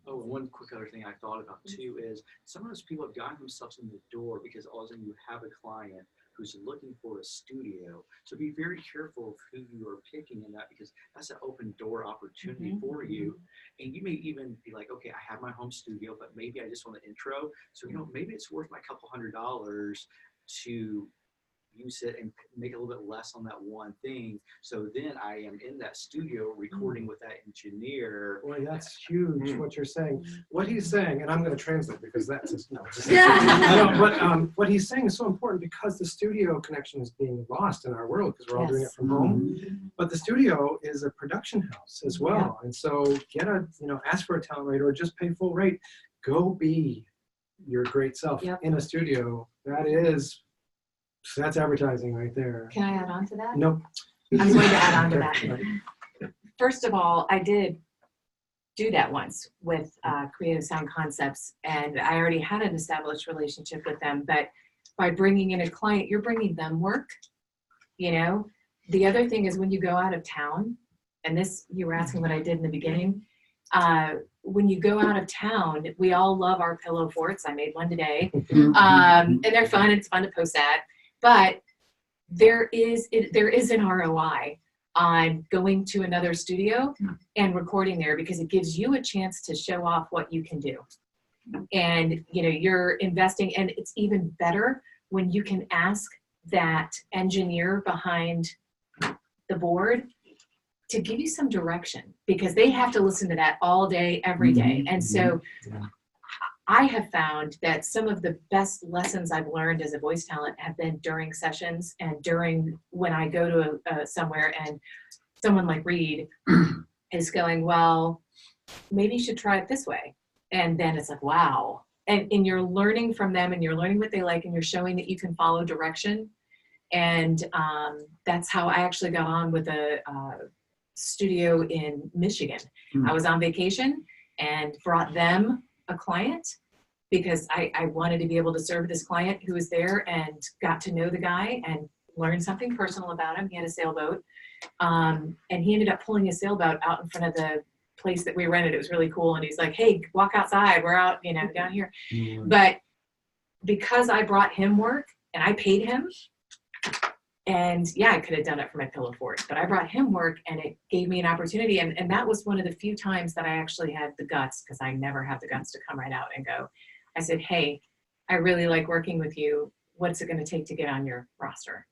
Speaker 8: Oh, and one quick other thing I thought about too is some of those people have gotten themselves in the door because all of a sudden you have a client who's looking for a studio. So be very careful of who you are picking in that, because that's an open door opportunity for you. And you may even be like, okay, I have my home studio, but maybe I just want an intro. So, maybe it's worth my couple $100 to use it and make a little bit less on that one thing. So then I am in that studio recording with that engineer.
Speaker 6: Boy, that's huge what you're saying. What he's saying, and I'm going to translate because that's just, no. What he's saying is so important because the studio connection is being lost in our world because we're all doing it from home. But the studio is a production house as well. And so ask for a talent rate or just pay full rate. Go be your great self in a studio. That's advertising right there.
Speaker 1: Can I add on to that?
Speaker 6: Nope.
Speaker 1: I'm going to add on to that. First of all, I did do that once with Creative Sound Concepts, and I already had an established relationship with them. But by bringing in a client, you're bringing them work. The other thing is when you go out of town, and this you were asking what I did in the beginning. When you go out of town, we all love our pillow forts. I made one today, and they're fun. It's fun to post that. But there is an ROI on going to another studio and recording there because it gives you a chance to show off what you can do. And you're investing, and it's even better when you can ask that engineer behind the board to give you some direction, because they have to listen to that all day, every day. And so I have found that some of the best lessons I've learned as a voice talent have been during sessions and during when I go to somewhere and someone like Reed is going, well, maybe you should try it this way. And then it's like, wow. And you're learning from them, and you're learning what they like, and you're showing that you can follow direction. And that's how I actually got on with a studio in Michigan. I was on vacation and brought them a client because I wanted to be able to serve this client who was there, and got to know the guy and learn something personal about him. He had a sailboat, and he ended up pulling a sailboat out in front of the place that we rented. It was really cool. And he's like, hey, walk outside. We're out, down here. But because I brought him work and I paid him, and I could have done it for my pillow fort, but I brought him work, and it gave me an opportunity. And that was one of the few times that I actually had the guts, because I never have the guts to come right out and go. I said, hey, I really like working with you. What's it going to take to get on your roster?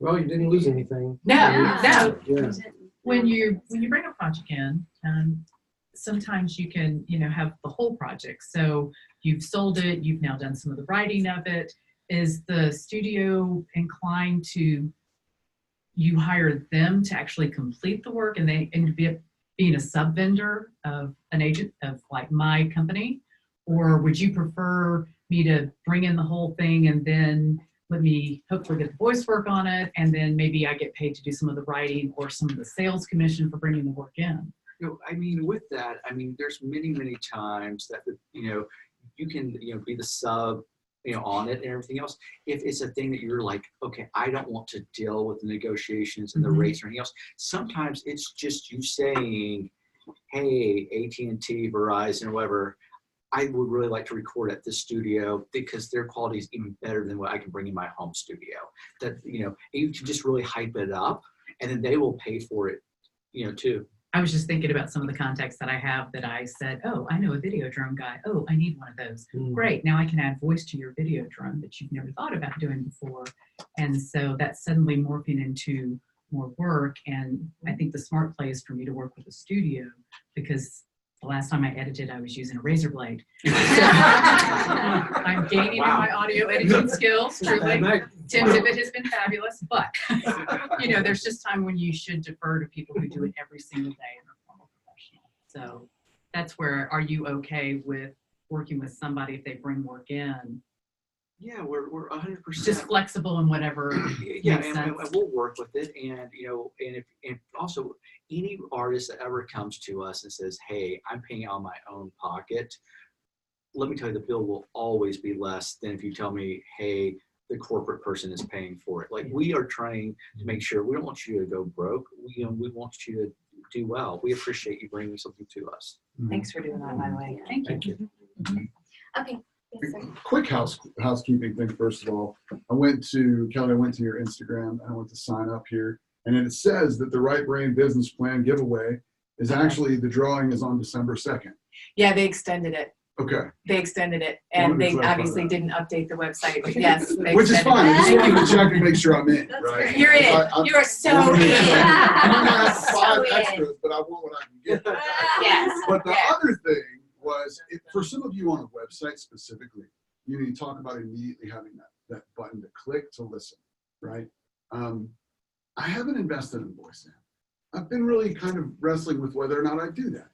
Speaker 6: Well, you didn't lose anything.
Speaker 1: No.
Speaker 14: When you bring a project in, sometimes you can have the whole project. So you've sold it, you've now done some of the writing of it. Is the studio inclined to you hire them to actually complete the work, and to be being a sub vendor of an agent of like my company, or would you prefer me to bring in the whole thing and then let me hopefully get the voice work on it, and then maybe I get paid to do some of the writing or some of the sales commission for bringing the work in?
Speaker 8: With that, there's many times that you can be the sub on it and everything else. If it's a thing that you're like, okay, I don't want to deal with the negotiations and the rates or anything else. Sometimes it's just you saying, hey, AT&T, Verizon, whatever, I would really like to record at this studio because their quality is even better than what I can bring in my home studio. That, you can just really hype it up, and then they will pay for it, too.
Speaker 14: I was just thinking about some of the contacts that I have that I said, oh, I know a video drum guy. Oh, I need one of those. Great. Now I can add voice to your video drum that you've never thought about doing before. And so that's suddenly morphing into more work. And I think the smart play is for me to work with a studio, because the last time I edited, I was using a razor blade. So I'm gaining in my audio editing skills, truly. Tim Tippett has been fabulous, but there's just time when you should defer to people who do it every single day and are formal professional. So that's where, are you okay with working with somebody if they bring work in?
Speaker 8: Yeah, we're 100%.
Speaker 14: Just flexible and whatever.
Speaker 8: And we'll work with it. And and also any artist that ever comes to us and says, hey, I'm paying out of my own pocket, let me tell you, the bill will always be less than if you tell me, hey, the corporate person is paying for it. Like, we are trying to make sure we don't want you to go broke. We want you to do well. We appreciate you bringing something to us.
Speaker 1: Thanks for doing that, by the way.
Speaker 6: Thank you.
Speaker 2: Okay. Yes, sir.
Speaker 9: Quick housekeeping thing, first of all. Kelley, I went to your Instagram and I went to sign up here. And it says that the Right Brain Business Plan giveaway is actually, the drawing is on December 2nd.
Speaker 1: Yeah, they extended it.
Speaker 9: Okay.
Speaker 1: They extended it, and
Speaker 9: Wanted to
Speaker 1: they
Speaker 9: clarify
Speaker 1: obviously
Speaker 9: that.
Speaker 1: didn't update the website, but yes, they
Speaker 9: Which is
Speaker 1: extended
Speaker 9: fine. I just
Speaker 1: it.
Speaker 9: wanted to check and make sure I'm in,
Speaker 2: That's
Speaker 9: right?
Speaker 2: great.
Speaker 1: You're in. You are so in.
Speaker 9: I might not have
Speaker 2: So
Speaker 9: 5
Speaker 2: in.
Speaker 9: extras, but I want what I can get.
Speaker 1: Yes.
Speaker 9: But the
Speaker 1: Yeah.
Speaker 9: other thing was, for some of you on the website specifically, you talk about immediately having that button to click to listen, right? I haven't invested in voice now. I've been really kind of wrestling with whether or not I do that.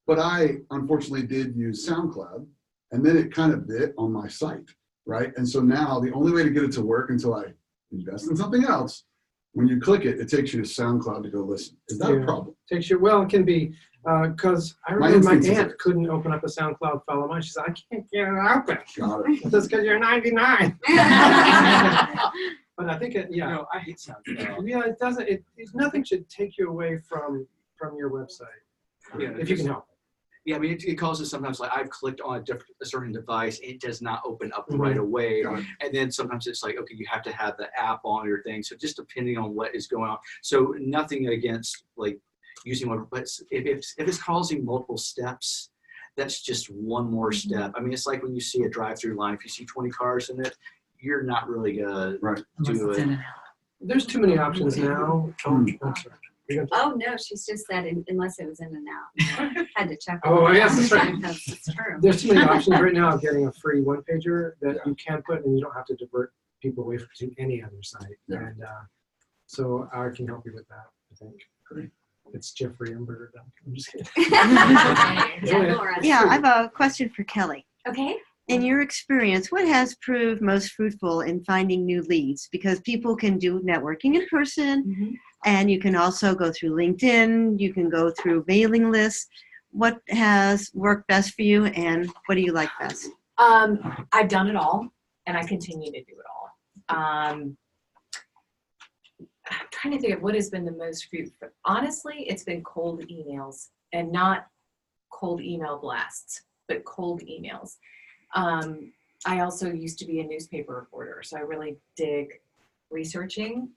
Speaker 9: But I unfortunately did use SoundCloud, and then it kind of bit on my site, right? And so now the only way to get it to work until I invest in something else, when you click it, it takes you to SoundCloud to go listen. Is that a problem?
Speaker 6: Takes you, well, it can be, because I
Speaker 9: My
Speaker 6: remember my
Speaker 9: instincts is
Speaker 6: aunt couldn't open up a SoundCloud file of mine. She said, I can't get it open.
Speaker 9: Got it.
Speaker 6: That's because you're 99. But I think, yeah.
Speaker 8: No, I hate SoundCloud.
Speaker 6: Yeah, it doesn't, nothing should take you away from your website,
Speaker 8: Yeah,
Speaker 6: if you can help.
Speaker 8: Yeah, I mean, it causes sometimes, like, I've clicked on a certain device, it does not open up
Speaker 6: Mhm.
Speaker 8: right away.
Speaker 9: Got it.
Speaker 8: And then sometimes it's like, okay, you have to have the app on your thing. So just depending on what is going on. So nothing against like using one, but if it's causing multiple steps, that's just one more step. I mean, it's like when you see a drive-through line, if you see 20 cars in it, you're not really gonna do it.
Speaker 6: There's too many options now. I'm sorry.
Speaker 2: Oh, no, she's just said unless it was in and out. Had to check.
Speaker 6: Oh, yes, that's right.
Speaker 2: That's true.
Speaker 6: There's too many options right now of getting a free one-pager that you can put, and you don't have to divert people away from any other site.
Speaker 9: Yeah.
Speaker 6: And so I can help you with that, I think.
Speaker 9: Great.
Speaker 6: It's Jeffrey Umberger. I'm just kidding.
Speaker 2: Yeah, Laura.
Speaker 17: Yeah, I have a question for Kelley.
Speaker 2: Okay.
Speaker 17: In your experience, what has proved most fruitful in finding new leads? Because people can do networking in person, and you can also go through LinkedIn, you can go through mailing lists. What has worked best for you, and what do you like best?
Speaker 1: I've done it all, and I continue to do it all. I'm trying to think of what has been the most fruitful. Honestly, it's been cold emails, and not cold email blasts, but cold emails. I also used to be a newspaper reporter, so I really dig researching.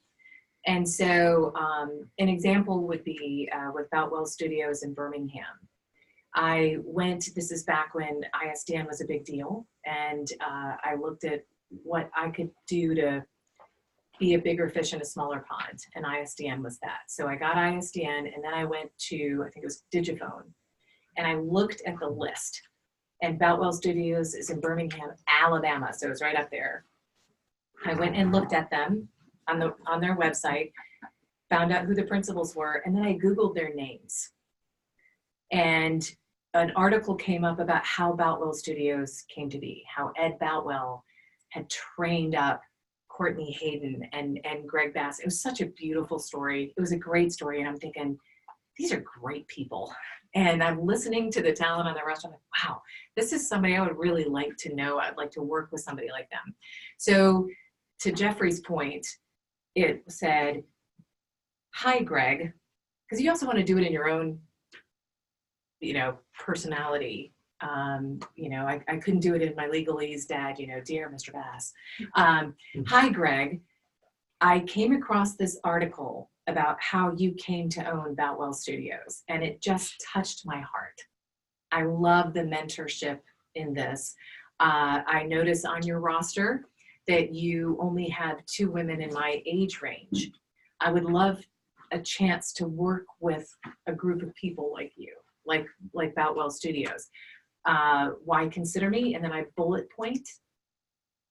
Speaker 1: And so an example would be with Boutwell Studios in Birmingham. I went, this is back when ISDN was a big deal, and I looked at what I could do to be a bigger fish in a smaller pond, and ISDN was that. So I got ISDN, and then I went to, I think it was Digiphone, and I looked at the list. And Boutwell Studios is in Birmingham, Alabama, so it was right up there. I went and looked at them on their website, found out who the principals were, and then I Googled their names. And an article came up about how Boutwell Studios came to be, how Ed Boutwell had trained up Courtney Hayden and Greg Bass. It was such a beautiful story. It was a great story, and I'm thinking, these are great people. And I'm listening to the talent on the restaurant, like, wow, this is somebody I would really like to know. I'd like to work with somebody like them. So to Jeffrey's point, it said, hi, Greg, because you also want to do it in your own, personality. I couldn't do it in my legalese dad, dear Mr. Bass. Hi, Greg. I came across this article about how you came to own Boutwell Studios, and it just touched my heart. I love the mentorship in this. I notice on your roster that you only have 2 women in my age range. I would love a chance to work with a group of people like you, like Boutwell Studios. Why consider me? And then I bullet point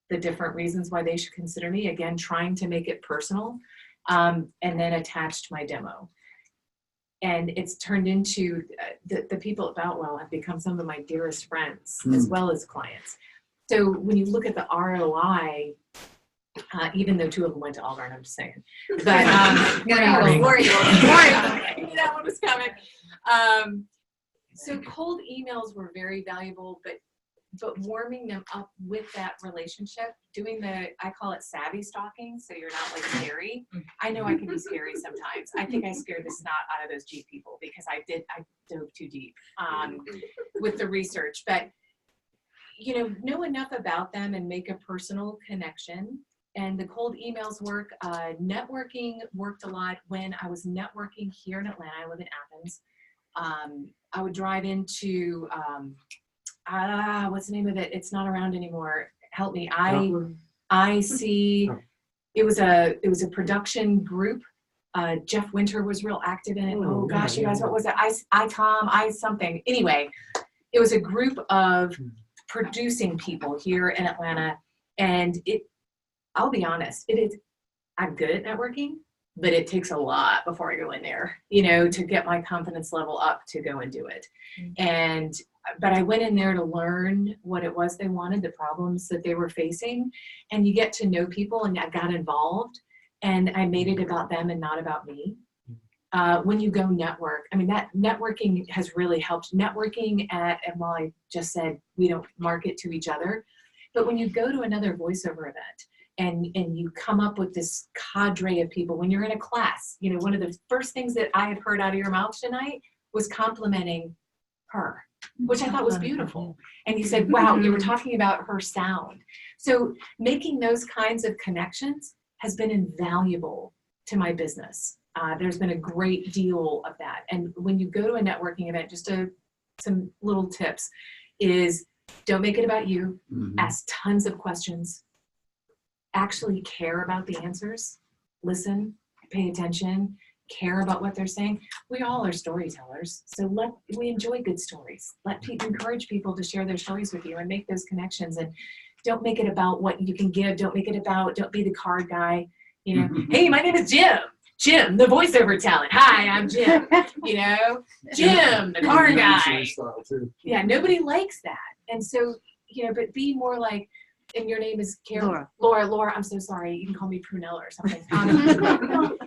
Speaker 1: the different reasons why they should consider me. Again, trying to make it personal. And then attached my demo. And it's turned into, the people at Boutwell have become some of my dearest friends, as well as clients. So when you look at the ROI, even though 2 of them went to Auburn, I'm just saying. But War Eagles. That one was coming. So cold emails were very valuable, but but warming them up with that relationship, doing I call it savvy stalking, so you're not like scary. I know I can be scary sometimes. I think I scared the snot out of those G people because I dove too deep with the research. But, know enough about them and make a personal connection. And the cold emails work. Networking worked a lot when I was networking here in Atlanta. I live in Athens. I would drive into, what's the name of it? It's not around anymore. Help me. I see. It was a production group. Jeff Winter was real active in it. Oh gosh, you guys, what was it? I something. Anyway, it was a group of producing people here in Atlanta, and I'll be honest, I'm good at networking, but it takes a lot before I go in there, to get my confidence level up to go and do it. But I went in there to learn what it was they wanted, the problems that they were facing, and you get to know people, and I got involved, and I made it about them and not about me. When you go network, that networking has really helped. Networking and while I just said we don't market to each other, but when you go to another voiceover event, and you come up with this cadre of people, when you're in a class, one of the first things that I had heard out of your mouth tonight was complimenting her, which I thought was beautiful. And you said, wow, you were talking about her sound. So making those kinds of connections has been invaluable to my business. There's been a great deal of that. And when you go to a networking event, just some little tips is don't make it about you. Ask tons of questions. Actually care about the answers, listen, pay attention, care about what they're saying. We all are storytellers, so we enjoy good stories. Encourage people to share their stories with you and make those connections, and don't make it about what you can give. Don't be the card guy, hey, my name is Jim, the voiceover talent. Hi, I'm Jim, Jim, the card guy. Yeah, nobody likes that. And so, but be more like, and your name is Carol? Laura, I'm so sorry. You can call me Prunella or something. But,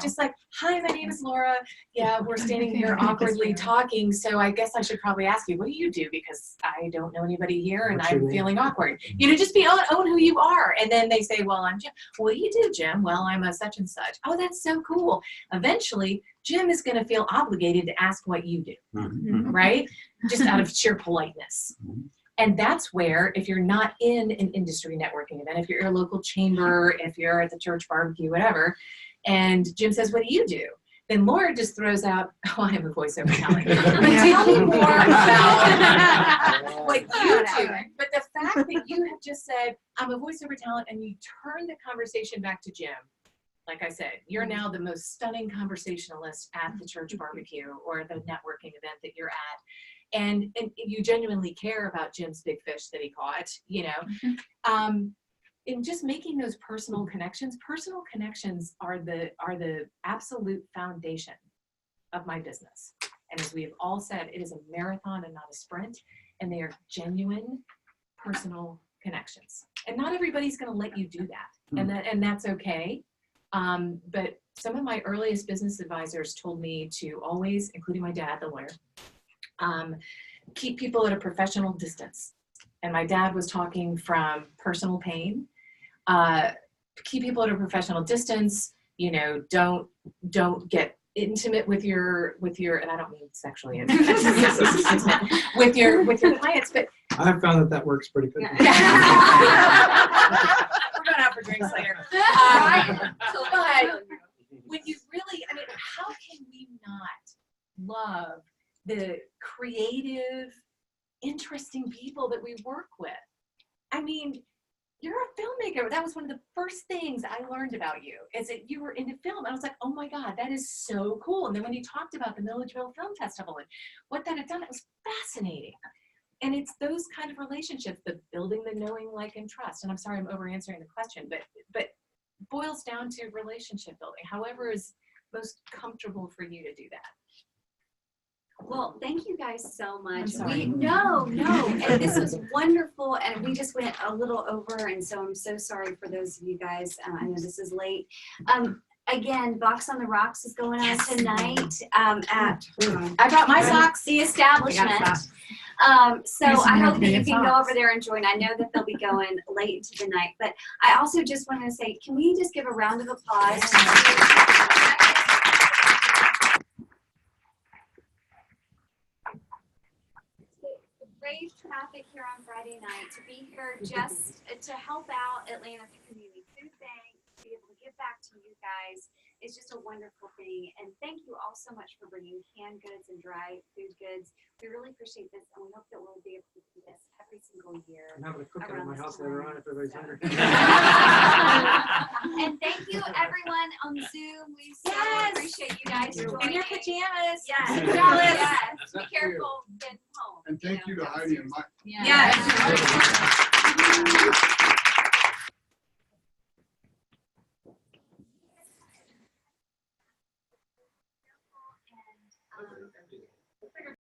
Speaker 1: just like, hi, my name is Laura. Yeah, we're standing here awkwardly talking, so I guess I should probably ask you, what do you do? Because I don't know anybody here, and I'm feeling awkward. Just own who you are. And then they say, well, I'm Jim. What do you do, Jim? Well, I'm a such and such. Oh, that's so cool. Eventually, Jim is going to feel obligated to ask what you do, right? Just out of sheer politeness. And that's where, if you're not in an industry networking event, if you're at a local chamber, if you're at the church barbecue, whatever, and Jim says, what do you do? Then Laura just throws out, oh, I am a voiceover talent. But tell me more about what you do. But the fact that you have just said, I'm a voiceover talent, and you turn the conversation back to Jim, like I said, you're now the most stunning conversationalist at the church barbecue or the networking event that you're at. And you genuinely care about Jim's big fish that he caught, and just making those personal connections. Personal connections are the absolute foundation of my business. And as we have all said, it is a marathon and not a sprint, and they are genuine personal connections. And not everybody's going to let you do that, and that's okay. But some of my earliest business advisors told me to always, including my dad, the lawyer, keep people at a professional distance. And my dad was talking from personal pain. Keep people at a professional distance. Don't get intimate with your, and I don't mean sexually intimate, with your clients. But
Speaker 6: I've found that works pretty good.
Speaker 1: We're going out for drinks later. But when you really, how can we not love the creative, interesting people that we work with? You're a filmmaker. That was one of the first things I learned about you, is that you were into film. I was like, oh my God, that is so cool. And then when you talked about the Milledgeville Film Festival and what that had done, it was fascinating. And it's those kind of relationships, the building the knowing, like, and trust. And I'm sorry I'm over answering the question, but boils down to relationship building, however is most comfortable for you to do that.
Speaker 2: Well, thank you guys so much. No. And this was wonderful. And we just went a little over. And so I'm so sorry for those of you guys. I know this is late. Again, Box on the Rocks is going on tonight at
Speaker 1: I brought my socks.
Speaker 2: the establishment. So
Speaker 14: Here's some
Speaker 2: I
Speaker 14: more
Speaker 2: hope that you
Speaker 14: Bennett
Speaker 2: can go
Speaker 14: socks.
Speaker 2: over there and join. I know that they'll be going late into the night, but I also just want to say, can we just give a round of applause? Brave traffic here on Friday night to be here just to help out Atlanta Community Food Bank, to be able to give back to you guys is just a wonderful thing. And thank you all so much for bringing canned goods and dry food goods. We really appreciate this, and we hope that we'll be able to do this every single year.
Speaker 6: I'm having a cookout at my house later on if everybody's hungry.
Speaker 2: And thank you everyone on Zoom. We so appreciate you guys joining.
Speaker 7: In your pajamas.
Speaker 2: Yes.
Speaker 7: Jealous.
Speaker 2: Yes. Be careful getting home.
Speaker 9: And thank you to Heidi and Mike.
Speaker 2: Yes.